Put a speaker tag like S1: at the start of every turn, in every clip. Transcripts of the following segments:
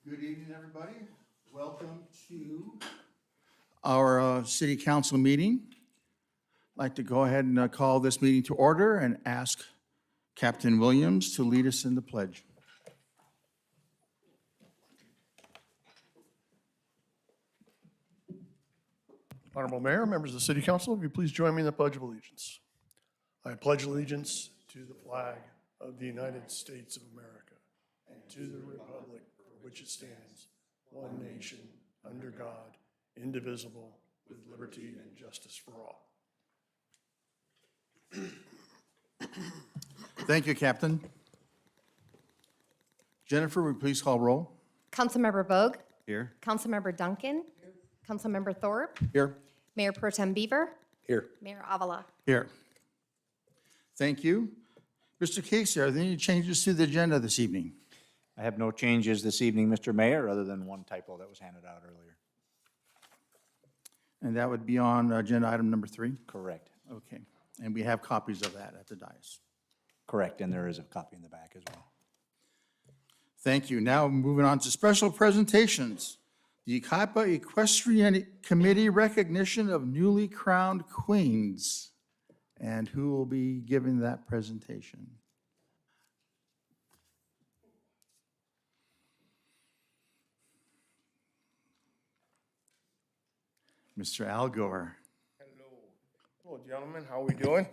S1: Good evening, everybody. Welcome to our city council meeting. I'd like to go ahead and call this meeting to order and ask Captain Williams to lead us in the pledge.
S2: Honorable Mayor, members of the City Council, if you please join me in the Pledge of Allegiance. I pledge allegiance to the flag of the United States of America and to the republic for which it stands, one nation, under God, indivisible, with liberty and justice for all.
S1: Thank you, Captain. Jennifer, will you please call roll?
S3: Councilmember Bogue.
S1: Here.
S3: Councilmember Duncan. Councilmember Thorpe.
S1: Here.
S3: Mayor Pro Tem Beaver.
S2: Here.
S3: Mayor Avila.
S1: Here. Thank you. Mr. Casey, are there any changes to the agenda this evening?
S4: I have no changes this evening, Mr. Mayor, other than one typo that was handed out earlier.
S1: And that would be on agenda item number 3?
S4: Correct.
S1: Okay. And we have copies of that at the dais.
S4: Correct, and there is a copy in the back as well.
S1: Thank you. Now moving on to special presentations. The Yucaipa Equestrian Committee recognition of newly crowned queens. And who will be giving that presentation? Mr. Al Gore.
S5: Hello, gentlemen. How are we doing?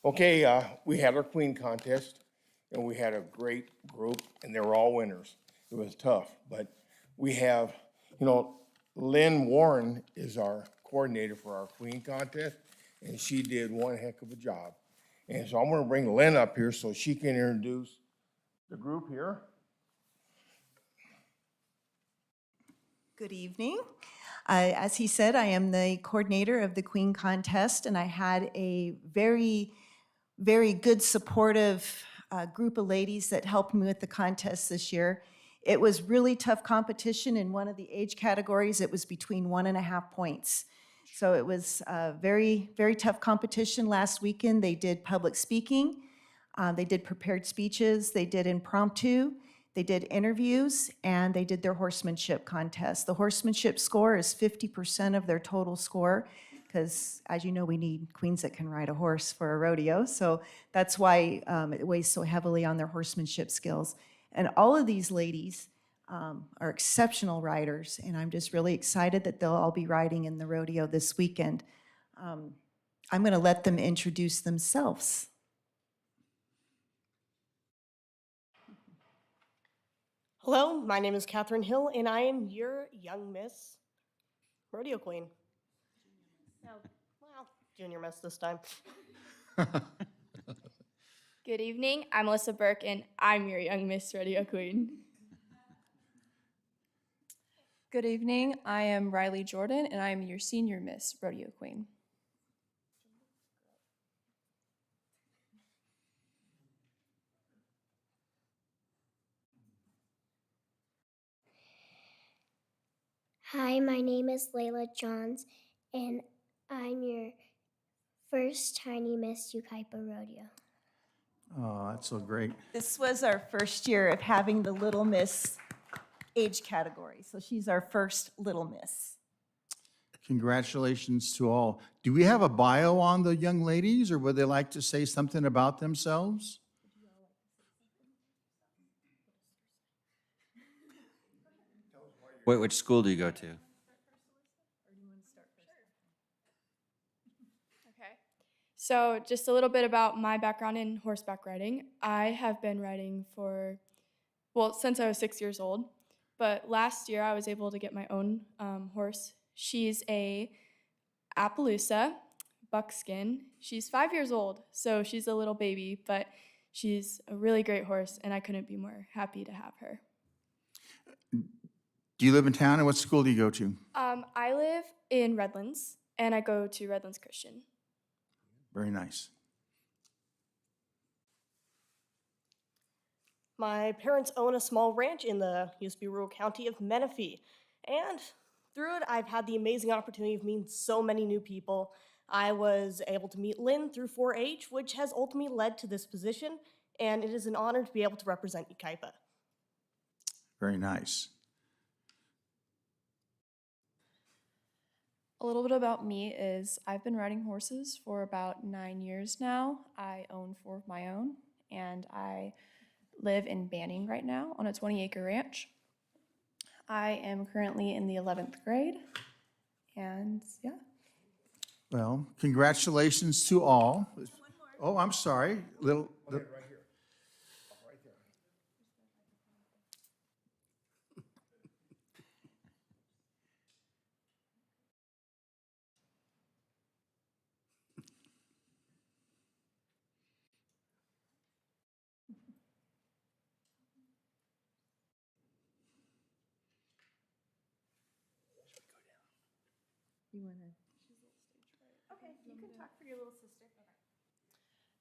S5: Okay, we had our queen contest, and we had a great group, and they were all winners. It was tough, but we have, Lynn Warren is our coordinator for our queen contest, and she did one heck of a job. And so I'm gonna bring Lynn up here so she can introduce the group here.
S6: Good evening. As he said, I am the coordinator of the Queen Contest, and I had a very, very good supportive group of ladies that helped me with the contest this year. It was really tough competition in one of the age categories. It was between 1.5 points. So it was a very, very tough competition. Last weekend, they did public speaking, they did prepared speeches, they did impromptu, they did interviews, and they did their horsemanship contest. The horsemanship score is 50% of their total score, because as you know, we need queens that can ride a horse for a rodeo. So that's why it weighs so heavily on their horsemanship skills. And all of these ladies are exceptional riders, and I'm just really excited that they'll all be riding in the rodeo this weekend. I'm going to let them introduce themselves.
S7: Hello, my name is Catherine Hill, and I am your young Miss Rodeo Queen. No, well, Junior Miss this time.
S8: Good evening, I'm Melissa Burke, and I'm your young Miss Rodeo Queen.
S9: Good evening, I am Riley Jordan, and I am your senior Miss Rodeo Queen.
S10: Hi, my name is Layla Johns, and I'm your first Tiny Miss Yucaipa Rodeo.
S1: Oh, that's so great.
S6: This was our first year of having the Little Miss age category, so she's our first Little Miss.
S1: Congratulations to all. Do we have a bio on the young ladies, or would they like to say something about themselves?
S11: Wait, which school do you go to?
S8: Okay. So just a little bit about my background in horseback riding. I have been riding since I was 6 years old. But last year I was able to get my own horse. She's a Appaloosa buckskin. She's 5 years old, so she's a little baby, but she's a really great horse, and I couldn't be more happy to have her.
S1: Do you live in town, and what school do you go to?
S8: I live in Redlands, and I go to Redlands Christian.
S1: Very nice.
S7: My parents own a small ranch in the used to be rural county of Menifee, and through it, I've had the amazing opportunity of meeting so many new people. I was able to meet Lynn through 4-H, which has ultimately led to this position, and it is an honor to be able to represent Yucaipa.
S1: Very nice.
S9: A little bit about me is I've been riding horses for about 9 years now. I own 4 of my own, and I live in Banning right now on a 20-acre ranch. I am currently in the 11th grade, and yeah.
S1: Well, congratulations to all. Oh, I'm sorry.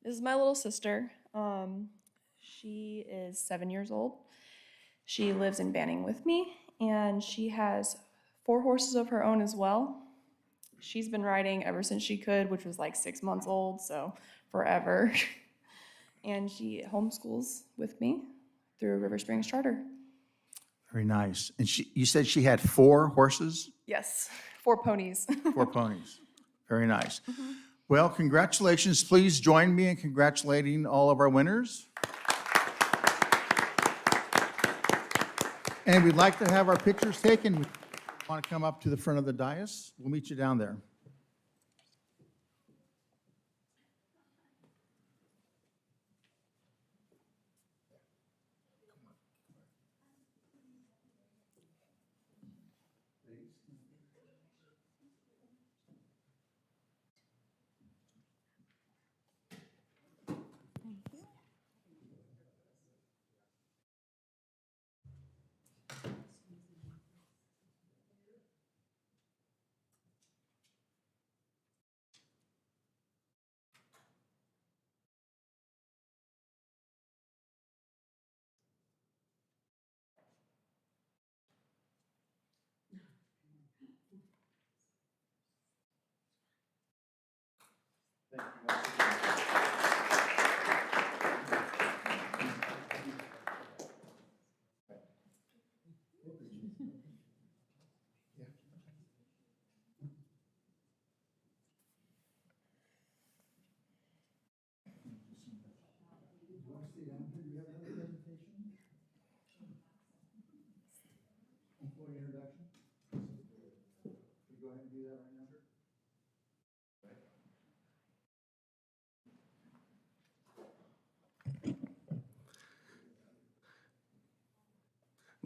S9: This is my little sister. She is 7 years old. She lives in Banning with me, and she has 4 horses of her own as well. She's been riding ever since she could, which was like 6 months old, so forever. And she homeschools with me through River Springs Charter.
S1: Very nice. And you said she had 4 horses?
S9: Yes, 4 ponies.
S1: 4 ponies. Very nice. Well, congratulations. Please join me in congratulating all of our winners. And we'd like to have our pictures taken. Want to come up to the front of the dais? We'll meet you down there.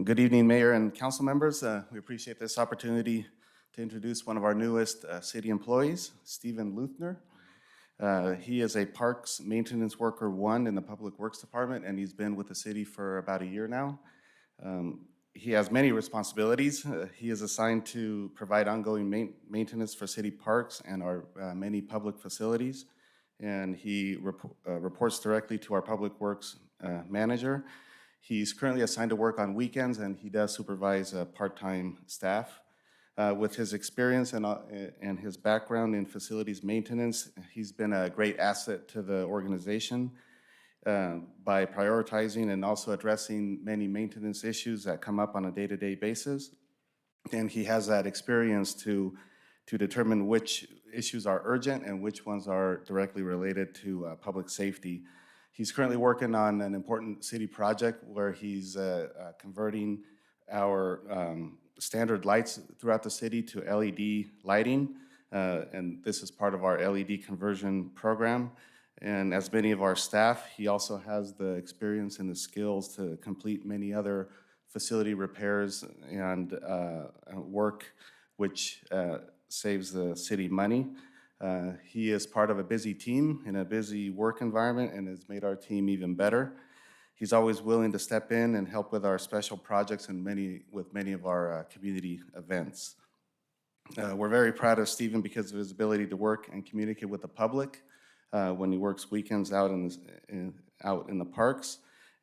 S12: Good evening, Mayor and council members. We appreciate this opportunity to introduce one of our newest city employees, Stephen Luthner. He is a Parks Maintenance Worker 1 in the Public Works Department, and he's been with the city for about a year now. He has many responsibilities. He is assigned to provide ongoing maintenance for city parks and our many public facilities. And he reports directly to our Public Works manager. He's currently assigned to work on weekends, and he does supervise part-time staff. With his experience and his background in facilities maintenance, he's been a great asset to the organization by prioritizing and also addressing many maintenance issues that come up on a day-to-day basis. And he has that experience to determine which issues are urgent and which ones are directly related to public safety. He's currently working on an important city project where he's converting our standard lights throughout the city to LED lighting, and this is part of our LED conversion program. And as many of our staff, he also has the experience and the skills to complete many other facility repairs and work which saves the city money. He is part of a busy team in a busy work environment and has made our team even better. He's always willing to step in and help with our special projects and with many of our community events. We're very proud of Stephen because of his ability to work and communicate with the public when he works weekends out in the parks,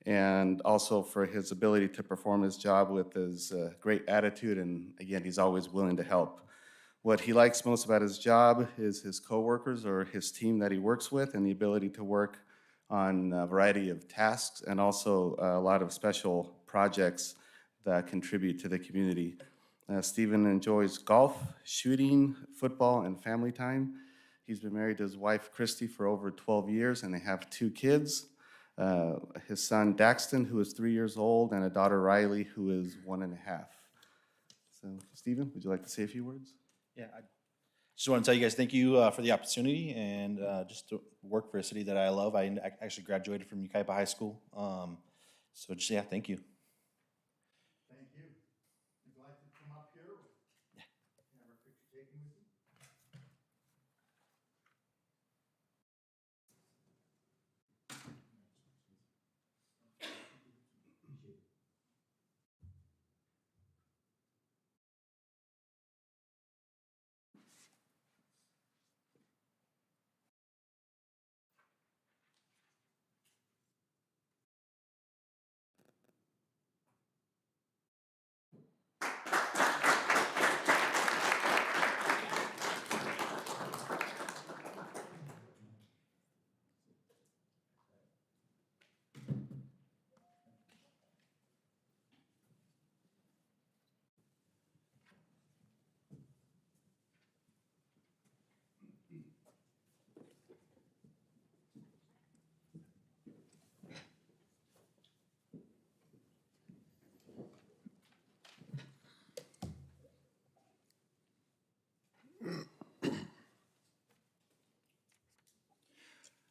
S12: and also for his ability to perform his job with his great attitude, and again, he's always willing to help. What he likes most about his job is his coworkers or his team that he works with, and the ability to work on a variety of tasks and also a lot of special projects that contribute to the community. Stephen enjoys golf, shooting, football, and family time. He's been married to his wife, Christy, for over 12 years, and they have 2 kids. His son, Daxton, who is 3 years old, and a daughter, Riley, who is 1.5. So, Stephen, would you like to say a few words?
S13: Yeah, I just want to tell you guys thank you for the opportunity and just to work for a city that I love. I actually graduated from Yucaipa High School. So just, yeah, thank you.
S1: Thank you. Would you like to come up here? Yeah. Have a picture taken with you?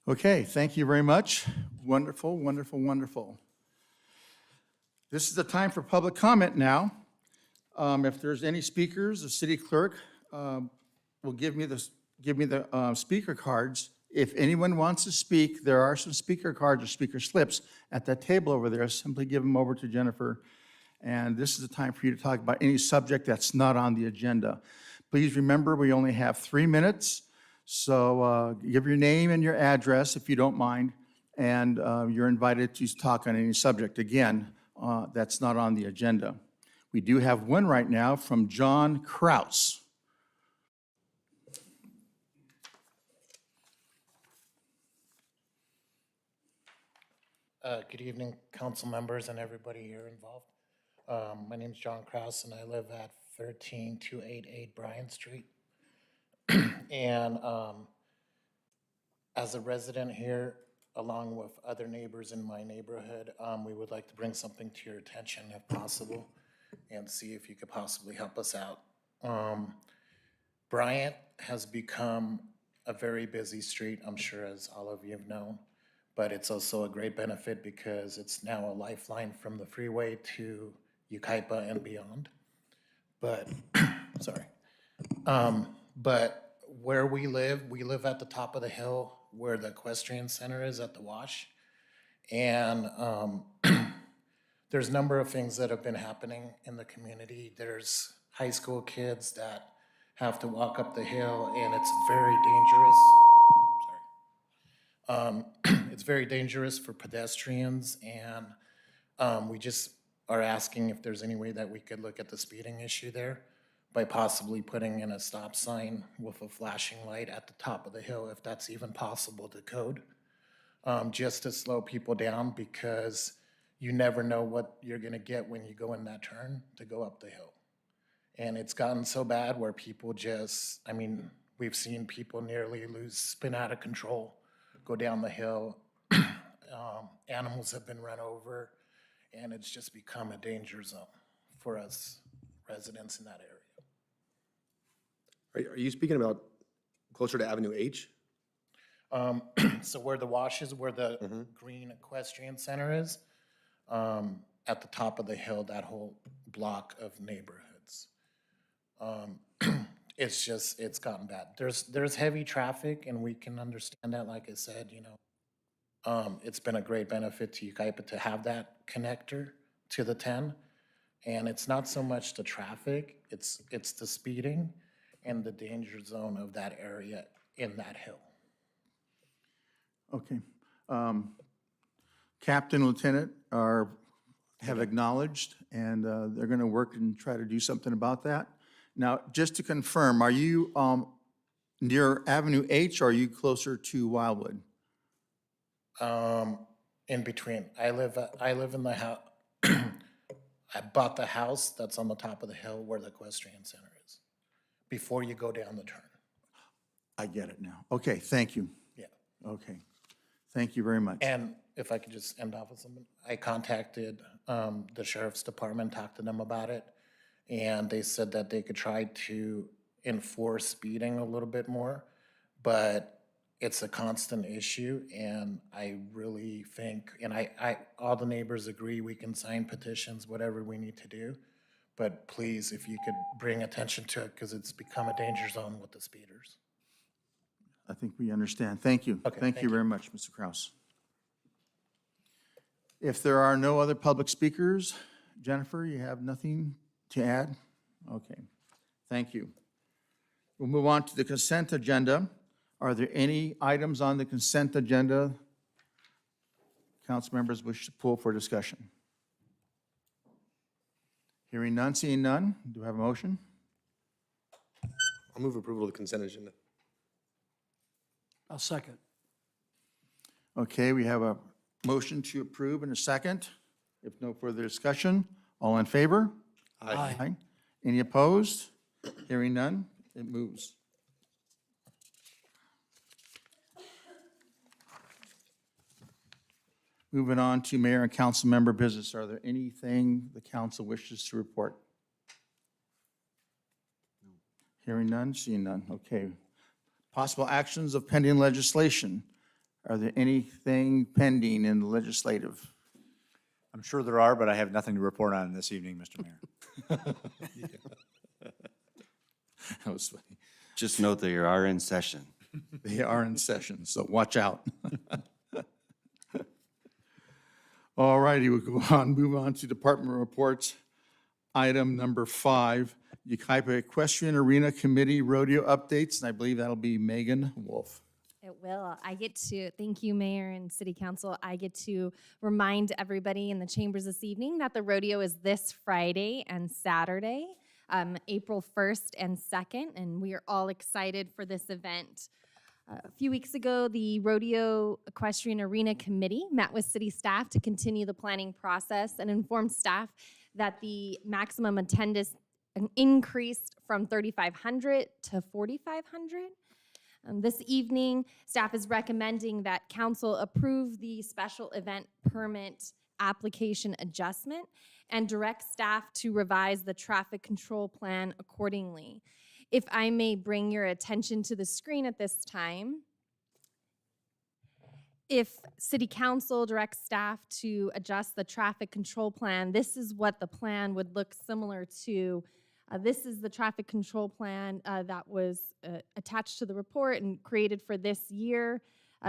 S1: Okay, thank you very much. Wonderful, wonderful, wonderful. This is the time for public comment now. If there's any speakers, the city clerk will give me the speaker cards. If anyone wants to speak, there are some speaker cards or speaker slips at that table over there. Simply give them over to Jennifer. And this is the time for you to talk about any subject that's not on the agenda. Please remember, we only have 3 minutes. So give your name and your address if you don't mind, and you're invited to talk on any subject. Again, that's not on the agenda. We do have one right now from John Kraus.
S14: Good evening, council members and everybody here involved. My name is John Kraus, and I live at 13288 Bryan Street. And as a resident here, along with other neighbors in my neighborhood, we would like to bring something to your attention if possible and see if you could possibly help us out. Bryant has become a very busy street, I'm sure as all of you have known, but it's also a great benefit because it's now a lifeline from the freeway to Yucaipa and beyond. But, sorry. But where we live at the top of the hill where the equestrian center is at the wash. And there's a number of things that have been happening in the community. There's high school kids that have to walk up the hill, and it's very dangerous. It's very dangerous for pedestrians, and we just are asking if there's any way that we could look at the speeding issue there by possibly putting in a stop sign with a flashing light at the top of the hill, if that's even possible to code, just to slow people down, because you never know what you're gonna get when you go in that turn to go up the hill. And it's gotten so bad where people just, I mean, we've seen people nearly spin out of control, go down the hill. Animals have been run over, and it's just become a danger zone for us residents in that area.
S15: Are you speaking about closer to Avenue H?
S14: So where the wash is, where the green equestrian center is, at the top of the hill, that whole block of neighborhoods. It's just, it's gotten bad. There's heavy traffic, and we can understand that, like I said, you know. It's been a great benefit to Yucaipa to have that connector to the 10. And it's not so much the traffic, it's the speeding and the danger zone of that area in that hill.
S1: Okay. Captain, Lieutenant have acknowledged, and they're going to work and try to do something about that. Now, just to confirm, are you near Avenue H, or are you closer to Wildwood?
S14: In between. I live in the house. bought the house that's on the top of the hill where the equestrian center is, before you go down the turn.
S1: I get it now. Okay, thank you.
S14: Yeah.
S1: Okay, thank you very much.
S14: And if I could just end off with something, I contacted the sheriff's department, talked to them about it, and they said that they could try to enforce speeding a little bit more, but it's a constant issue, and I really think, and all the neighbors agree, we can sign petitions, whatever we need to do, but please, if you could bring attention to it, because it's become a danger zone with the speeders.
S1: I think we understand. Thank you.
S14: Okay,
S1: Thank
S14: thank
S1: you
S14: you.
S1: very much, Mr. Kraus. If there are no other public speakers, Jennifer, you have nothing to add? Okay, thank you. We'll move on to the consent agenda. Are there any items on the consent agenda council members wish to pull for discussion? Hearing none, seeing none, do I have a motion?
S15: I'll move approval of the consent agenda.
S16: I'll second.
S1: Okay, we have a motion to approve in a second. If no further discussion, all in favor?
S16: Aye.
S1: Any opposed? Hearing none, it moves. Moving on to mayor and council member business. Are there anything the council wishes to report? Hearing none, seeing none. Okay. Possible actions of pending legislation. Are there anything pending in the legislative?
S4: I'm sure there are, but I have nothing to report on this evening, Mr. Mayor.
S1: That was funny.
S11: Just note they are in session.
S1: They are in session, so watch out. All righty, we'll move on to department reports. Item number 5, Yucaipa Equestrian Arena Committee Rodeo Updates, and I believe that'll be Megan Wolf.
S3: It will. Thank you, Mayor and City Council. I get to remind everybody in the chambers this evening that the rodeo is this Friday and Saturday, April 1st and 2nd, and we are all excited for this event. A few weeks ago, the Rodeo Equestrian Arena Committee met with city staff to continue the planning process and informed staff that the maximum attendance increased from 3,500 to 4,500. This evening, staff is recommending that council approve the special event permit application adjustment and direct staff to revise the traffic control plan accordingly. If I may bring your attention to the screen at this time, if City Council directs staff to adjust the traffic control plan, this is what the plan would look similar to. This is the traffic control plan that was attached to the report and created for this year.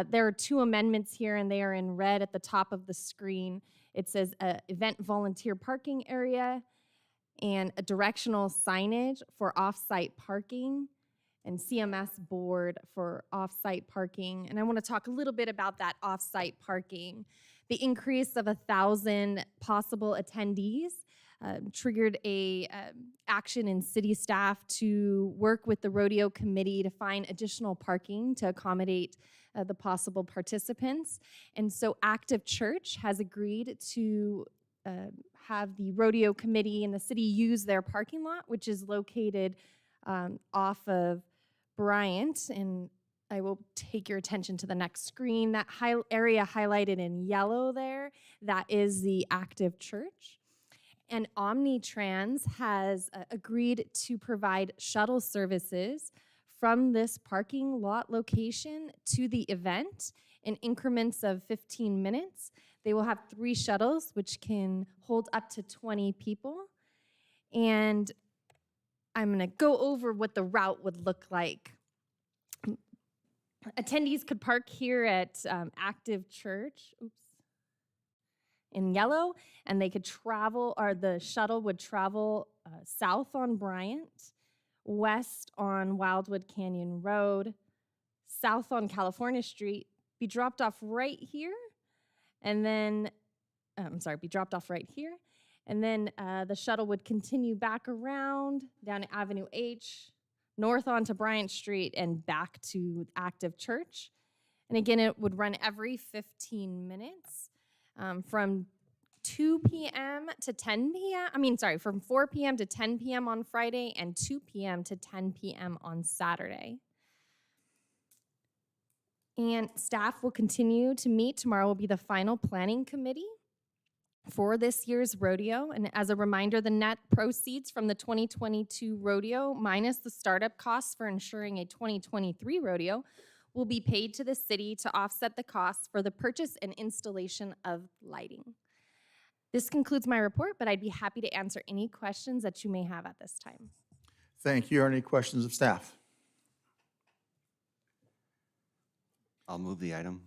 S3: There are 2 amendments here, and they are in red at the top of the screen. It says event volunteer parking area and a directional signage for off-site parking and CMS board for off-site parking. And I want to talk a little bit about that off-site parking. The increase of 1,000 possible attendees triggered a action in city staff to work with the rodeo committee to find additional parking to accommodate the possible participants. And so Active Church has agreed to have the rodeo committee and the city use their parking lot, which is located off of Bryant. And I will take your attention to the next screen. That area highlighted in yellow there, that is the Active Church. And Omnitrans has agreed to provide shuttle services from this parking lot location to the event in increments of 15 minutes. They will have 3 shuttles, which can hold up to 20 people. And I'm going to go over what the route would look like. Attendees could park here at Active Church, in yellow, and they could travel, or the shuttle would travel south on Bryant, west on Wildwood Canyon Road, south on California Street, be dropped off right here, and then, be dropped off right here, and then the shuttle would continue back around down Avenue H, north onto Bryant Street, and back to Active Church. And again, it would run every 15 minutes from 2 p.m. to 10 p.m. From 4 p.m. to 10 p.m. on Friday and 2 p.m. to 10 p.m. on Saturday. And staff will continue to meet. Tomorrow will be the final planning committee for this year's rodeo. And as a reminder, the net proceeds from the 2022 rodeo minus the startup costs for ensuring a 2023 rodeo will be paid to the city to offset the costs for the purchase and installation of lighting. This concludes my report, but I'd be happy to answer any questions that you may have at this time.
S1: Thank you. Are any questions of staff?
S11: I'll move the item.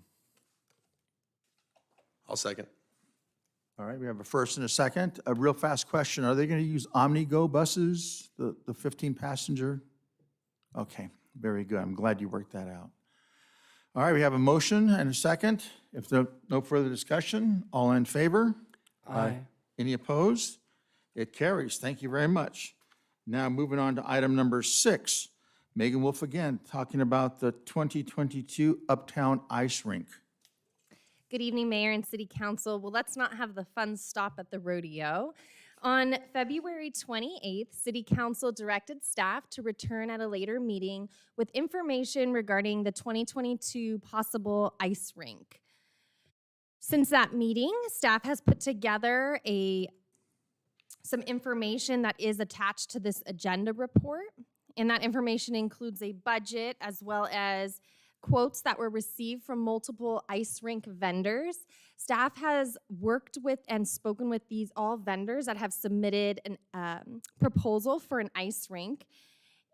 S15: I'll second.
S1: All right, we have a first and a second. A real fast question. Are they going to use OmniGo buses, the 15-passenger? Okay, very good. I'm glad you worked that out. All right, we have a motion and a second. If there no further discussion, all in favor?
S15: Aye.
S1: Any opposed? It carries. Thank you very much. Now, moving on to item number 6. Megan Wolf again, talking about the 2022 Uptown Ice Rink.
S3: Good evening, Mayor and City Council. Well, let's not have the fun stop at the rodeo. On February 28th, City Council directed staff to return at a later meeting with information regarding the 2022 possible ice rink. Since that meeting, staff has put together some information that is attached to this agenda report, and that information includes a budget as well as quotes that were received from multiple ice rink vendors. Staff has worked with and spoken with all vendors that have submitted a proposal for an ice rink.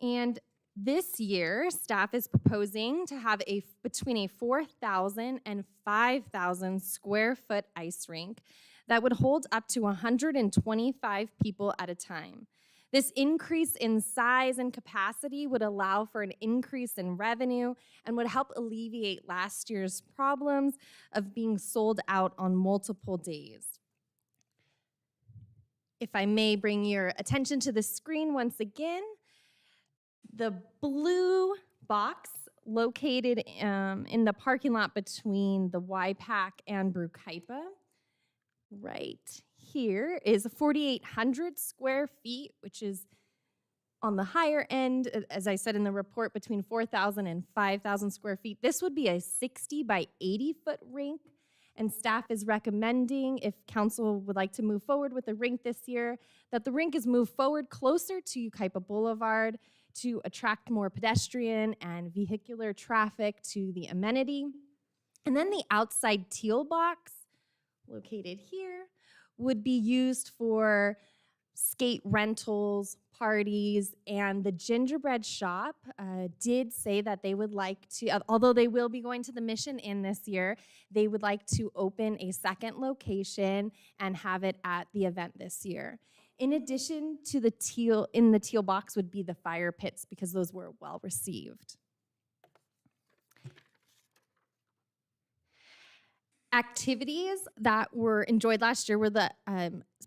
S3: And this year, staff is proposing to have between a 4,000 and 5,000 square foot ice rink that would hold up to 125 people at a time. This increase in size and capacity would allow for an increase in revenue and would help alleviate last year's problems of being sold out on multiple days. If I may bring your attention to the screen once again, the blue box located in the parking lot between the YPAC and Yucaipa, right here, is 4,800 square feet, which is on the higher end, as I said in the report, between 4,000 and 5,000 square feet. This would be a 60 by 80 foot rink, and staff is recommending, if council would like to move forward with the rink this year, that the rink is moved forward closer to Yucaipa Boulevard to attract more pedestrian and vehicular traffic to the amenity. And then the outside teal box, located here, would be used for skate rentals, parties, and the gingerbread shop did say that they would like to, although they will be going to the Mission Inn this year, they would like to open a second location and have it at the event this year. In addition to the teal, in the teal box would be the fire pits because those were well received. Activities that were enjoyed last year were the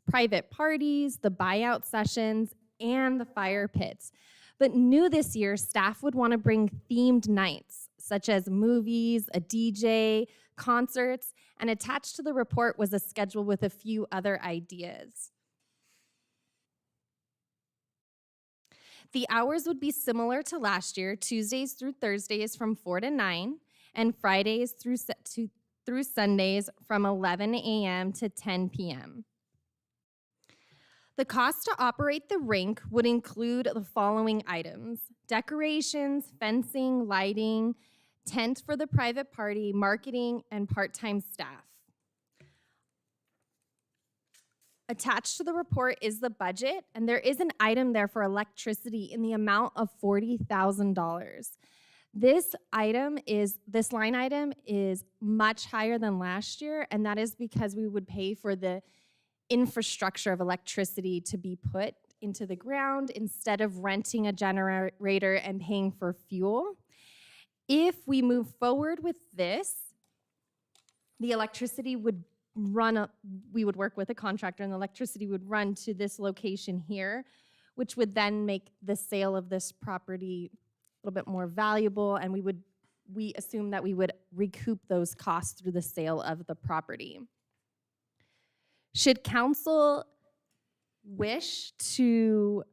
S3: private parties, the buyout sessions, and the fire pits. But new this year, staff would want to bring themed nights, such as movies, a DJ, concerts, and attached to the report was a schedule with a few other ideas. The hours would be similar to last year, Tuesdays through Thursdays from 4 to 9, and Fridays through Sundays from 11 a.m. to 10 p.m. The cost to operate the rink would include the following items: decorations, fencing, lighting, tent for the private party, marketing, and part-time staff. Attached to the report is the budget, and there is an item there for electricity in the amount of $40,000. This line item is much higher than last year, and that is because we would pay for the infrastructure of electricity to be put into the ground instead of renting a generator and paying for fuel. If we move forward with this, the electricity would we would work with a contractor, and the electricity would run to this location here, which would then make the sale of this property a little bit more valuable, and we assume that we would recoup those costs through the sale of the property. Should council wish to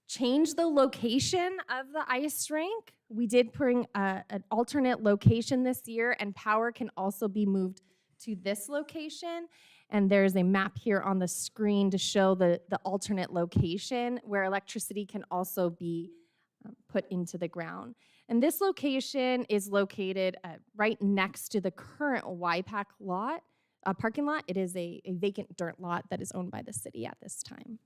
S3: change the location of the ice rink, we did bring an alternate location this year, and power can also be moved to this location. And there's a map here on the screen to show the alternate location where electricity can also be put into the ground. And this location is located right next to the current YPAC lot, parking lot. It is a vacant dirt lot that is owned by the city at this time.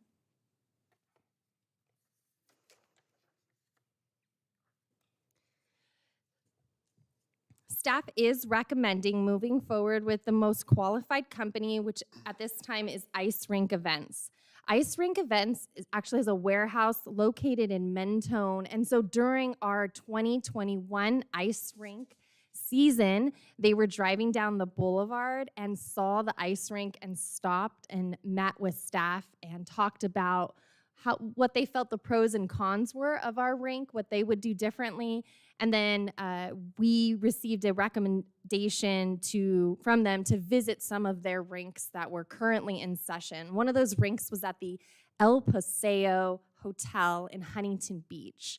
S3: Staff is recommending moving forward with the most qualified company, which at this time is Ice Rink Events. Ice Rink Events actually has a warehouse located in Mentone, and so during our 2021 ice rink season, they were driving down the boulevard and saw the ice rink and stopped and met with staff and talked about what they felt the pros and cons were of our rink, what they would do differently. And then we received a recommendation from them to visit some of their rinks that were currently in session. One of those rinks was at the El Paseo Hotel in Huntington Beach.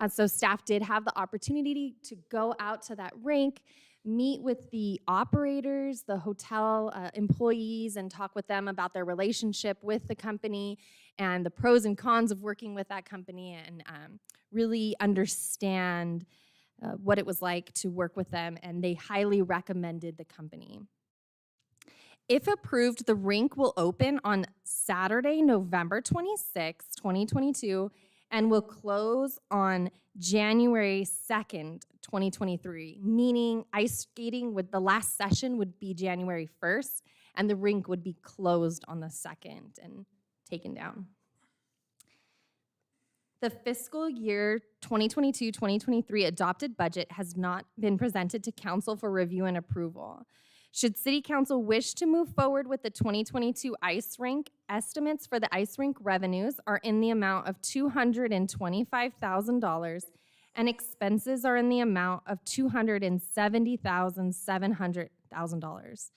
S3: So staff did have the opportunity to go out to that rink, meet with the operators, the hotel employees, and talk with them about their relationship with the company and the pros and cons of working with that company, and really understand what it was like to work with them, and they highly recommended the company. If approved, the rink will open on Saturday, November 26, 2022, and will close on January 2nd, 2023, meaning ice skating the last session would be January 1st, and the rink would be closed on the 2nd and taken down. The fiscal year 2022-2023 adopted budget has not been presented to council for review and approval. Should City Council wish to move forward with the 2022 ice rink, estimates for the ice rink revenues are in the amount of $225,000 and expenses are in the amount of $270,700,000,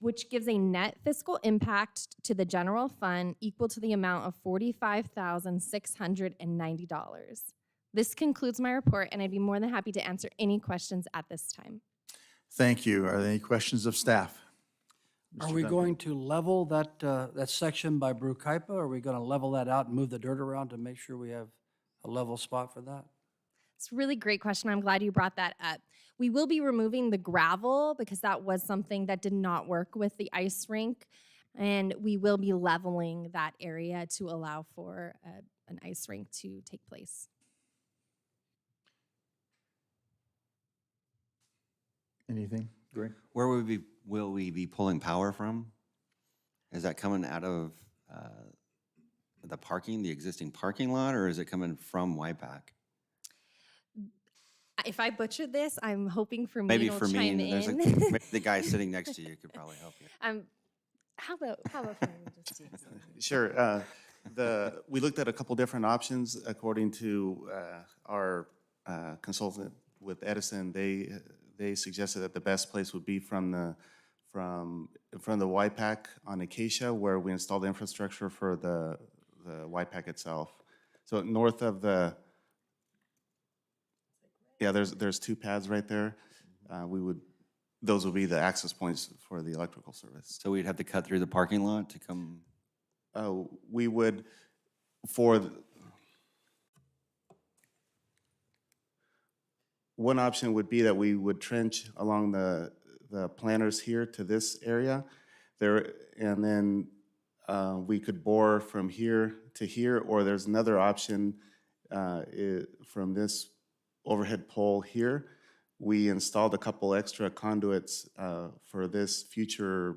S3: which gives a net fiscal impact to the general fund equal to the amount of $45,690. This concludes my report, and I'd be more than happy to answer any questions at this time.
S1: Thank you. Are there any questions of staff?
S16: Are
S1: Mr.
S16: we
S1: Duncan.
S16: going to level that section by Yucaipa? Are we going to level that out and move the dirt around to make sure we have a level spot for that?
S3: It's a really great question. I'm glad you brought that up. We will be removing the gravel because that was something that did not work with the ice rink, and we will be leveling that area to allow for an ice rink to take place.
S1: Anything? Greg?
S11: Where will we be pulling power from? Is that coming out of the existing parking lot, or is it coming from YPAC?
S3: If I butchered this, I'm hoping for me
S11: Maybe
S3: to
S11: for me,
S3: chime
S11: and there's
S3: in.
S11: maybe the guy sitting next to you could probably help you.
S3: How about for me just to
S12: Sure. We looked at a couple different options according to our consultant with Edison. They suggested that the best place would be from in front of the YPAC on Acacia, where we installed the infrastructure for the YPAC itself. So north of there's two paths right there. Those would be the access points for the electrical service.
S11: So we'd have to cut through the parking lot to come?
S12: We would, one option would be that we would trench along the planters here to this area there, and then we could bore from here to here, or there's another option from this overhead pole here. We installed a couple extra conduits for this future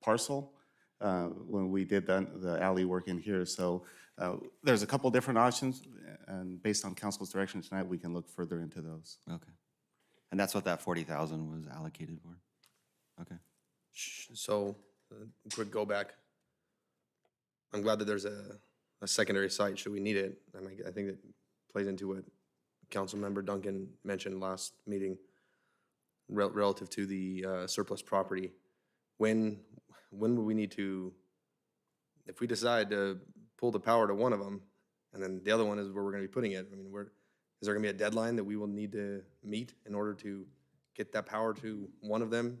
S12: parcel when we did the alley work in here. So there's a couple different options, and based on council's direction tonight, we can look further into those.
S11: Okay. And that's what that 40,000 was allocated for? Okay.
S15: So, quick go back. I'm glad that there's a secondary site should we need it. And I think it plays into what Councilmember Duncan mentioned last meeting relative to the surplus property. When when would we need to, if we decide to pull the power to one of them, and then the other one is where we're gonna be putting it, I mean, is there gonna be a deadline that we will need to meet in order to get that power to one of them?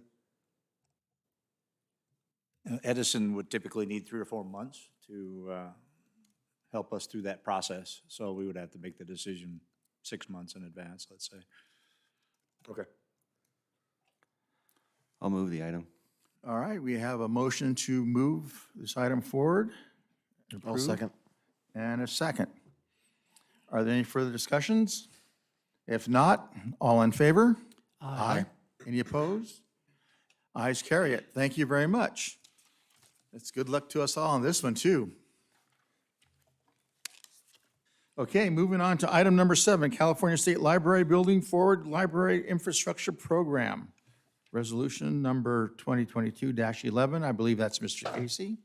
S4: Edison would typically need 3 or 4 months to help us through that process. So we would have to make the decision 6 months in advance, let's say.
S15: Okay.
S11: I'll move the item.
S1: All right, we have a motion to move this item forward.
S12: I'll
S1: Approve.
S12: second.
S1: And a second. Are there any further discussions? If not, all in favor? Aye. Any opposed? Ayes carry it. Thank you very much. It's good luck to us all on this one, too. Okay, moving on to item number 7, California State Library Building Forward Library Infrastructure Program. Resolution number 2022-11. I believe that's Mr. Casey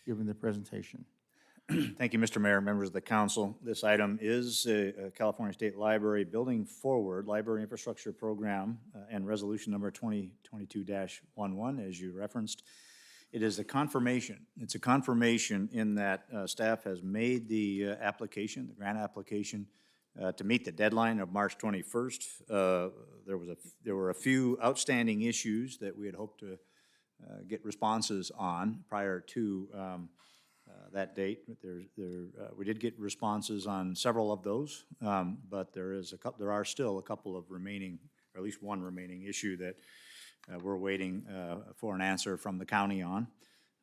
S1: giving the presentation.
S4: Thank you, Mr. Mayor, members of the council. This item is a California State Library Building Forward Library Infrastructure Program and resolution number 2022-11, as you referenced. It is a confirmation. It's a confirmation in that staff has made the application, the grant application, to meet the deadline of March 21st. There were a few outstanding issues that we had hoped to get responses on prior to that date. We did get responses on several of those, but there are still a couple of remaining, or at least one remaining issue that we're waiting for an answer from the county on.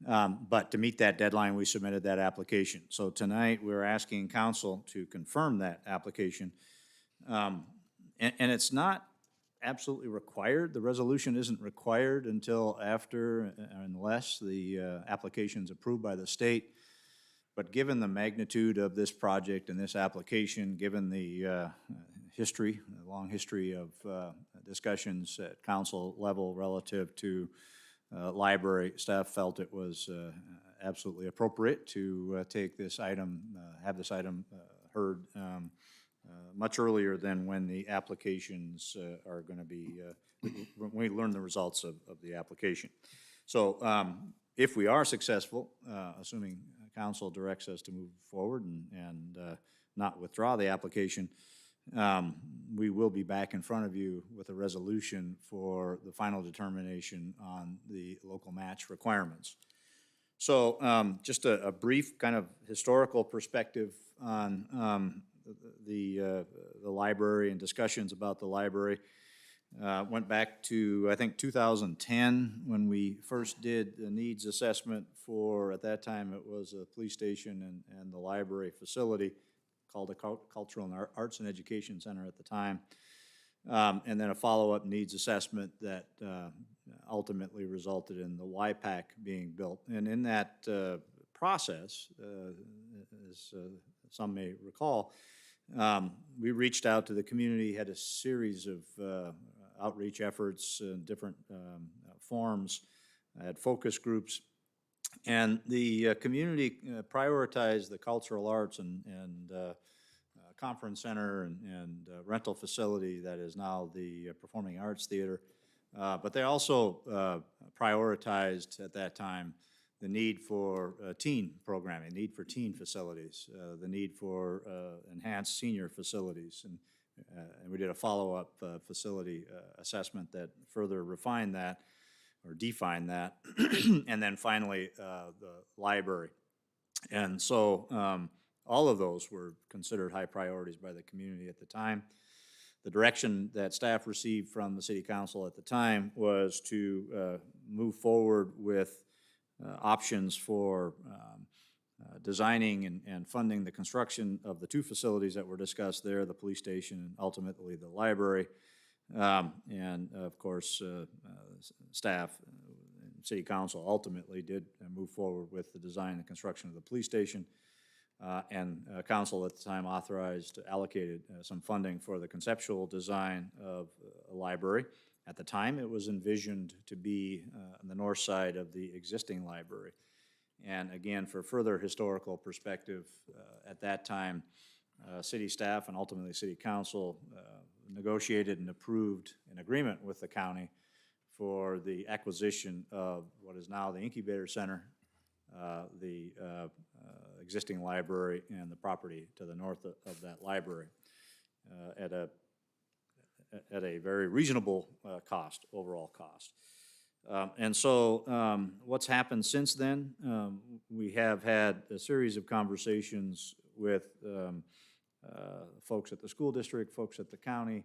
S4: But to meet that deadline, we submitted that application. So tonight, we're asking council to confirm that application. And it's not absolutely required. The resolution isn't required until after, unless the application's approved by the state. But given the magnitude of this project and this application, given the history, the long history of discussions at council level relative to library, staff felt it was absolutely appropriate to take this item, have this item heard much earlier than when the applications are going to be, when we learn the results of the application. So if we are successful, assuming council directs us to move forward and not withdraw the application, we will be back in front of you with a resolution for the final determination on the local match requirements. So just a brief kind of historical perspective on the library and discussions about the library. Went back to, I think, 2010 when we first did the needs assessment for, at that time, it was a police station and the library facility called the Cultural and Arts and Education Center at the time. And then a follow-up needs assessment that ultimately resulted in the YPAC being built. And in that process, as some may recall, we reached out to the community, had a series of outreach efforts in different forms, had focus groups, and the community prioritized the cultural arts and conference center and rental facility that is now the Performing Arts Theater. But they also prioritized at that time the need for teen programming, need for teen facilities, the need for enhanced senior facilities. And we did a follow-up facility assessment that further refined that or defined that. And then finally, the library. And so all of those were considered high priorities by the community at the time. The direction that staff received from the city council at the time was to move forward with options for designing and funding the construction of the two facilities that were discussed there, the police station and ultimately the library. And of course, staff and city council ultimately did move forward with the design and construction of the police station. And council at the time authorized, allocated some funding for the conceptual design of a library. At the time, it was envisioned to be on the north side of the existing library. And again, for further historical perspective, at that time, city staff and ultimately city council negotiated and approved an agreement with the county for the acquisition of what is now the Incubator Center, the existing library, and the property to the north of that library at a very reasonable cost, overall cost. And so what's happened since then, we have had a series of conversations with folks at the school district, folks at the county,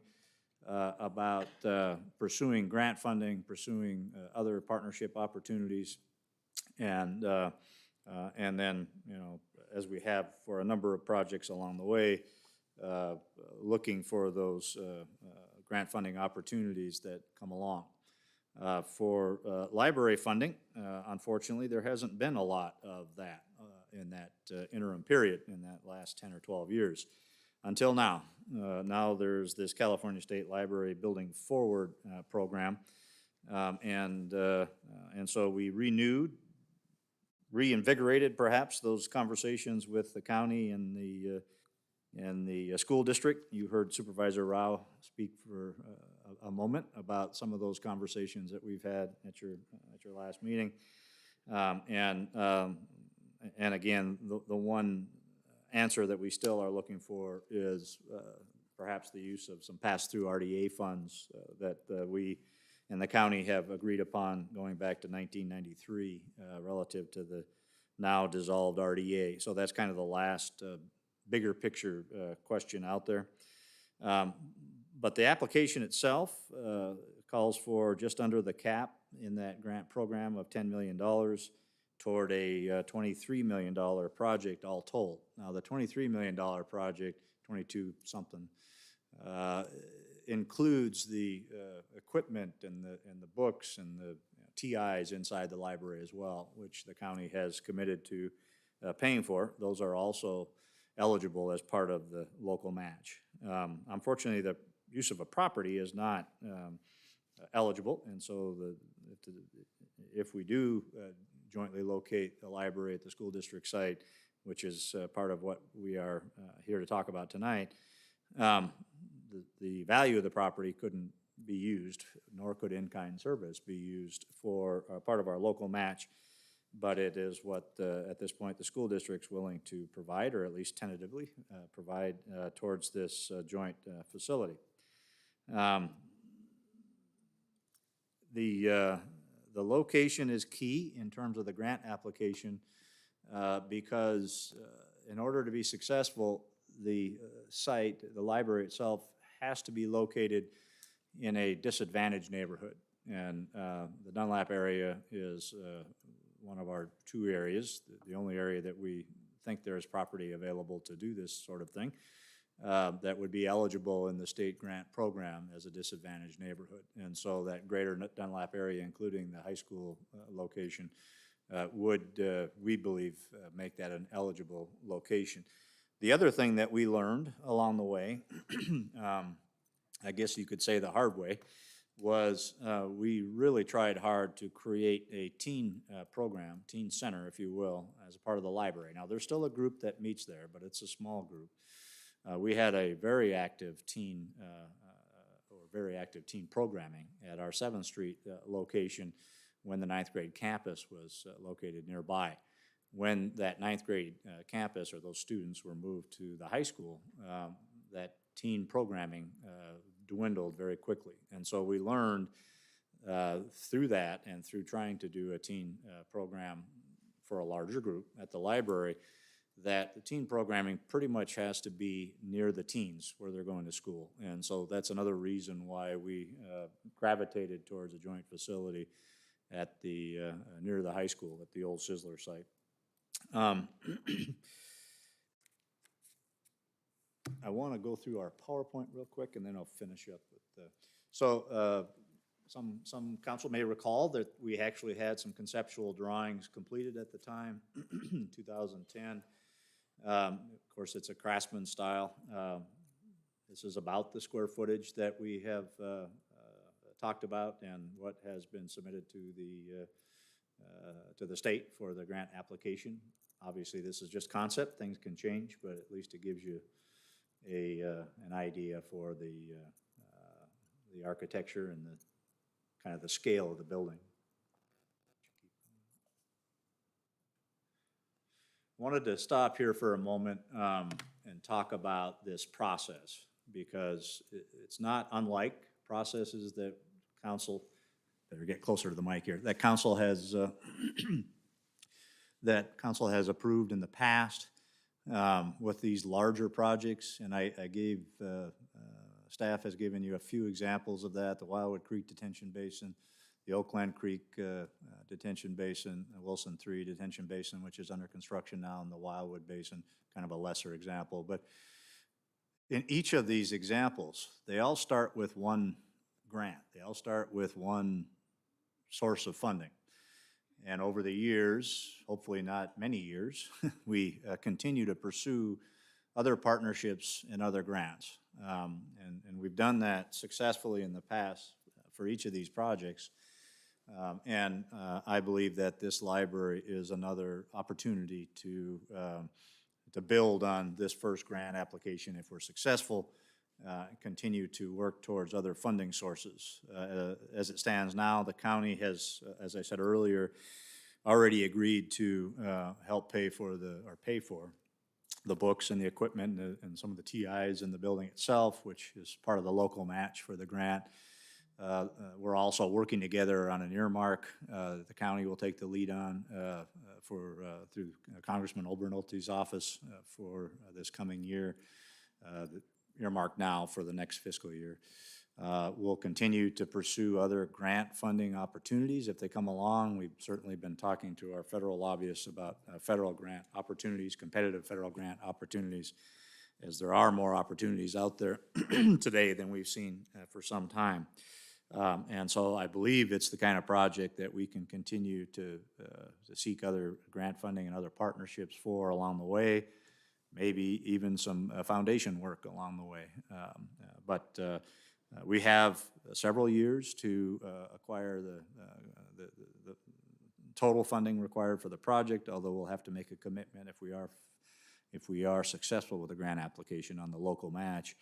S4: about pursuing grant funding, pursuing other partnership opportunities, and then, you know, as we have for a number of projects along the way, looking for those grant funding opportunities that come along. For library funding, unfortunately, there hasn't been a lot of that in that interim period, in that last 10 or 12 years, until now. Now there's this California State Library Building Forward program, and so we reinvigorated perhaps those conversations with the county and the school district. You heard Supervisor Rao speak for a moment about some of those conversations that we've had at your last meeting, and again, the one answer that we still are looking for is perhaps the use of some pass-through RDA funds that we and the county have agreed upon going back to 1993 relative to the now dissolved RDA. So that's kind of the last bigger picture question out there. But the application itself calls for just under the cap in that grant program of $10 million toward a $23 million project all told. Now the $23 million project, 22 something, includes the equipment and the books and the TIs inside the library as well, which the county has committed to paying for. Those are also eligible as part of the local match. Unfortunately, the use of a property is not eligible, and so if we do jointly locate the library at the school district site, which is part of what we are here to talk about tonight, the value of the property couldn't be used, nor could in-kind service be used for part of our local match, but it is what, at this point, the school district's willing to provide, or at least tentatively provide towards this joint facility. The location is key in terms of the grant application because in order to be successful, the site, the library itself, has to be located in a disadvantaged neighborhood. And the Dunlap area is one of our two areas, the only area that we think there is property available to do this sort of thing that would be eligible in the state grant program as a disadvantaged neighborhood. And so that greater Dunlap area, including the high school location, would, we believe, make that an eligible location. The other thing that we learned along the way, I guess you could say the hard way, was we really tried hard to create a teen program, teen center, if you will, as a part of the library. Now, there's still a group that meets there, but it's a small group. We had a very active teen programming at our 7th Street location when the 9th grade campus was located nearby. When that 9th grade campus or those students were moved to the high school, that teen programming dwindled very quickly. And so we learned through that and through trying to do a teen program for a larger group at the library that the teen programming pretty much has to be near the teens where they're going to school. And so that's another reason why we gravitated towards a joint facility at the near the high school at the old Sizzler site. I want to go through our PowerPoint real quick, and then I'll finish up with some council may recall that we actually had some conceptual drawings completed at the time, 2010. Of course, it's a Craftsman style. This is about the square footage that we have talked about and what has been submitted to the state for the grant application. Obviously, this is just concept. Things can change, but at least it gives you an idea for the architecture and kind of the scale of the building. Wanted to stop here for a moment and talk about this process, because it's not unlike processes that council, better get closer to the mic here, that council has approved in the past with these larger projects. And I gave, staff has given you a few examples of that: the Wildwood Creek Detention Basin, the Oakland Creek Detention Basin, Wilson 3 Detention Basin, which is under construction now, and the Wildwood Basin, kind of a lesser example. But in each of these examples, they all start with one grant. They all start with one source of funding. And over the years, hopefully not many years, we continue to pursue other partnerships and other grants. And we've done that successfully in the past for each of these projects. I believe that this library is another opportunity to build on this first grant application if we're successful, continue to work towards other funding sources. As it stands now, the county has, as I said earlier, already agreed to help pay for the books and the equipment and some of the TIs in the building itself, which is part of the local match for the grant. We're also working together on an earmark. The county will take the lead on through Congressman Obernolte's office for this coming year. The earmark now for the next fiscal year. We'll continue to pursue other grant funding opportunities if they come along. We've certainly been talking to our federal lobbyists about federal grant opportunities, competitive federal grant opportunities, as there are more opportunities out there today than we've seen for some time. And so I believe it's the kind of project that we can continue to seek other grant funding and other partnerships for along the way, maybe even some foundation work along the way. But we have several years to acquire the total funding required for the project, although we'll have to make a commitment if we are successful with the grant application on the local match.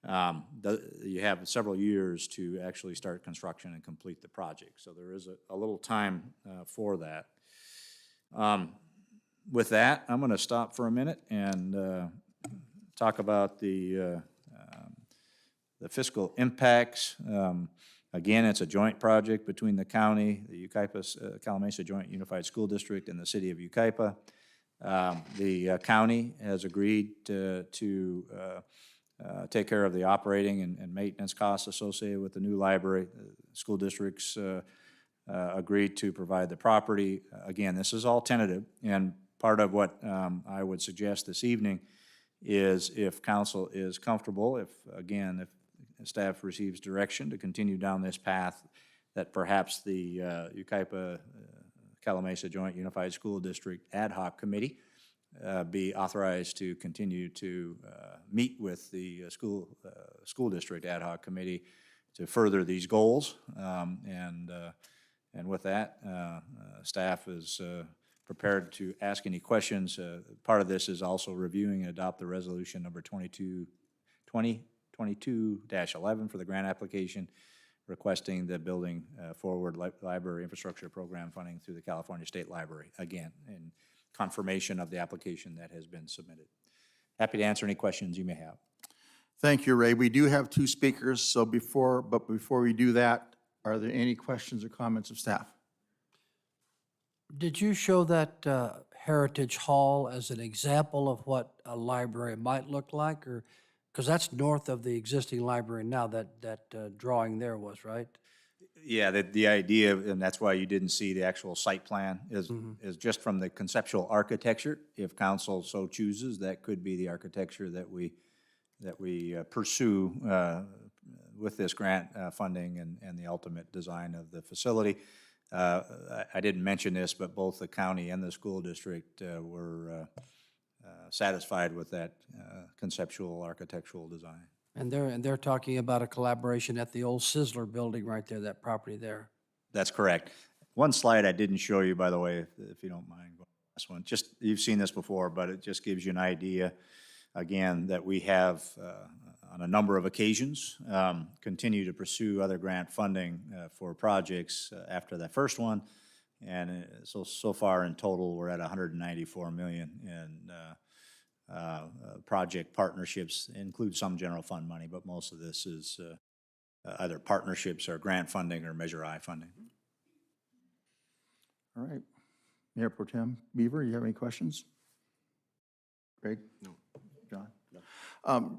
S4: You have several years to actually start construction and complete the project. So there is a little time for that. With that, I'm going to stop for a minute and talk about the fiscal impacts. Again, it's a joint project between the county, the Yucaipa, Calamasa Joint Unified School District, and the city of Yucaipa. The county has agreed to take care of the operating and maintenance costs associated with the new library. The school districts agreed to provide the property. Again, this is all tentative, and part of what I would suggest this evening is, if council is comfortable, if staff receives direction to continue down this path, that perhaps the Yucaipa Calamasa Joint Unified School District Ad Hoc Committee be authorized to continue to meet with the school district ad hoc committee to further these goals. And with that, staff is prepared to ask any questions. Part of this is also reviewing and adopt the resolution number 2022-11 for the grant application, requesting the Building Forward Library Infrastructure Program funding through the California State Library, again, in confirmation of the application that has been submitted. Happy to answer any questions you may have.
S1: Thank you, Ray. We do have two speakers, so before we do that, are there any questions or comments of staff?
S16: Did you show that Heritage Hall as an example of what a library might look like, or, because that's north of the existing library now, that drawing there was, right?
S4: Yeah, the idea, and that's why you didn't see the actual site plan, is just from the conceptual architecture. If council so chooses, that could be the architecture that we pursue with this grant funding and the ultimate design of the facility. I didn't mention this, but both the county and the school district were satisfied with that conceptual architectural design.
S16: And they're talking about a collaboration at the old Sizzler building right there, that property there.
S4: That's correct. One slide I didn't show you, by the way, if you don't mind. This one, just, you've seen this before, but it just gives you an idea, again, that we have on a number of occasions, continue to pursue other grant funding for projects after that first one. And so far in total, we're at 194 million in project partnerships, include some general fund money, but most of this is either partnerships or grant funding or Measure I funding.
S1: All right. Mayor Pro Tem Beaver, you have any questions? Greg? No. John? No.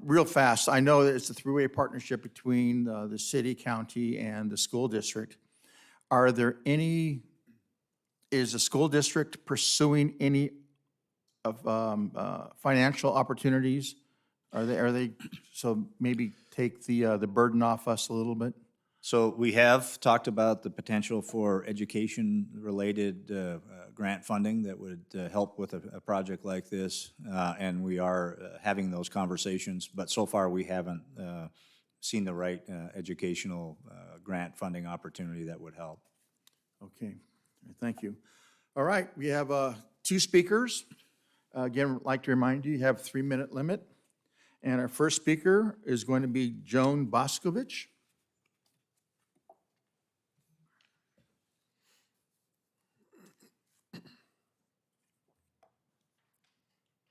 S1: Real fast, I know that it's a three-way partnership between the city, county, and the school district. Are there any, is the school district pursuing any of financial opportunities? Are they, so maybe take the burden off us a little bit?
S4: So we have talked about the potential for education-related grant funding that would help with a project like this, and we are having those conversations, but so far we haven't seen the right educational grant funding opportunity that would help.
S1: Okay, thank you. All right, we have 2 speakers. Again, I'd like to remind you, you have a 3-minute limit. And our first speaker is going to be Joan Boscovich.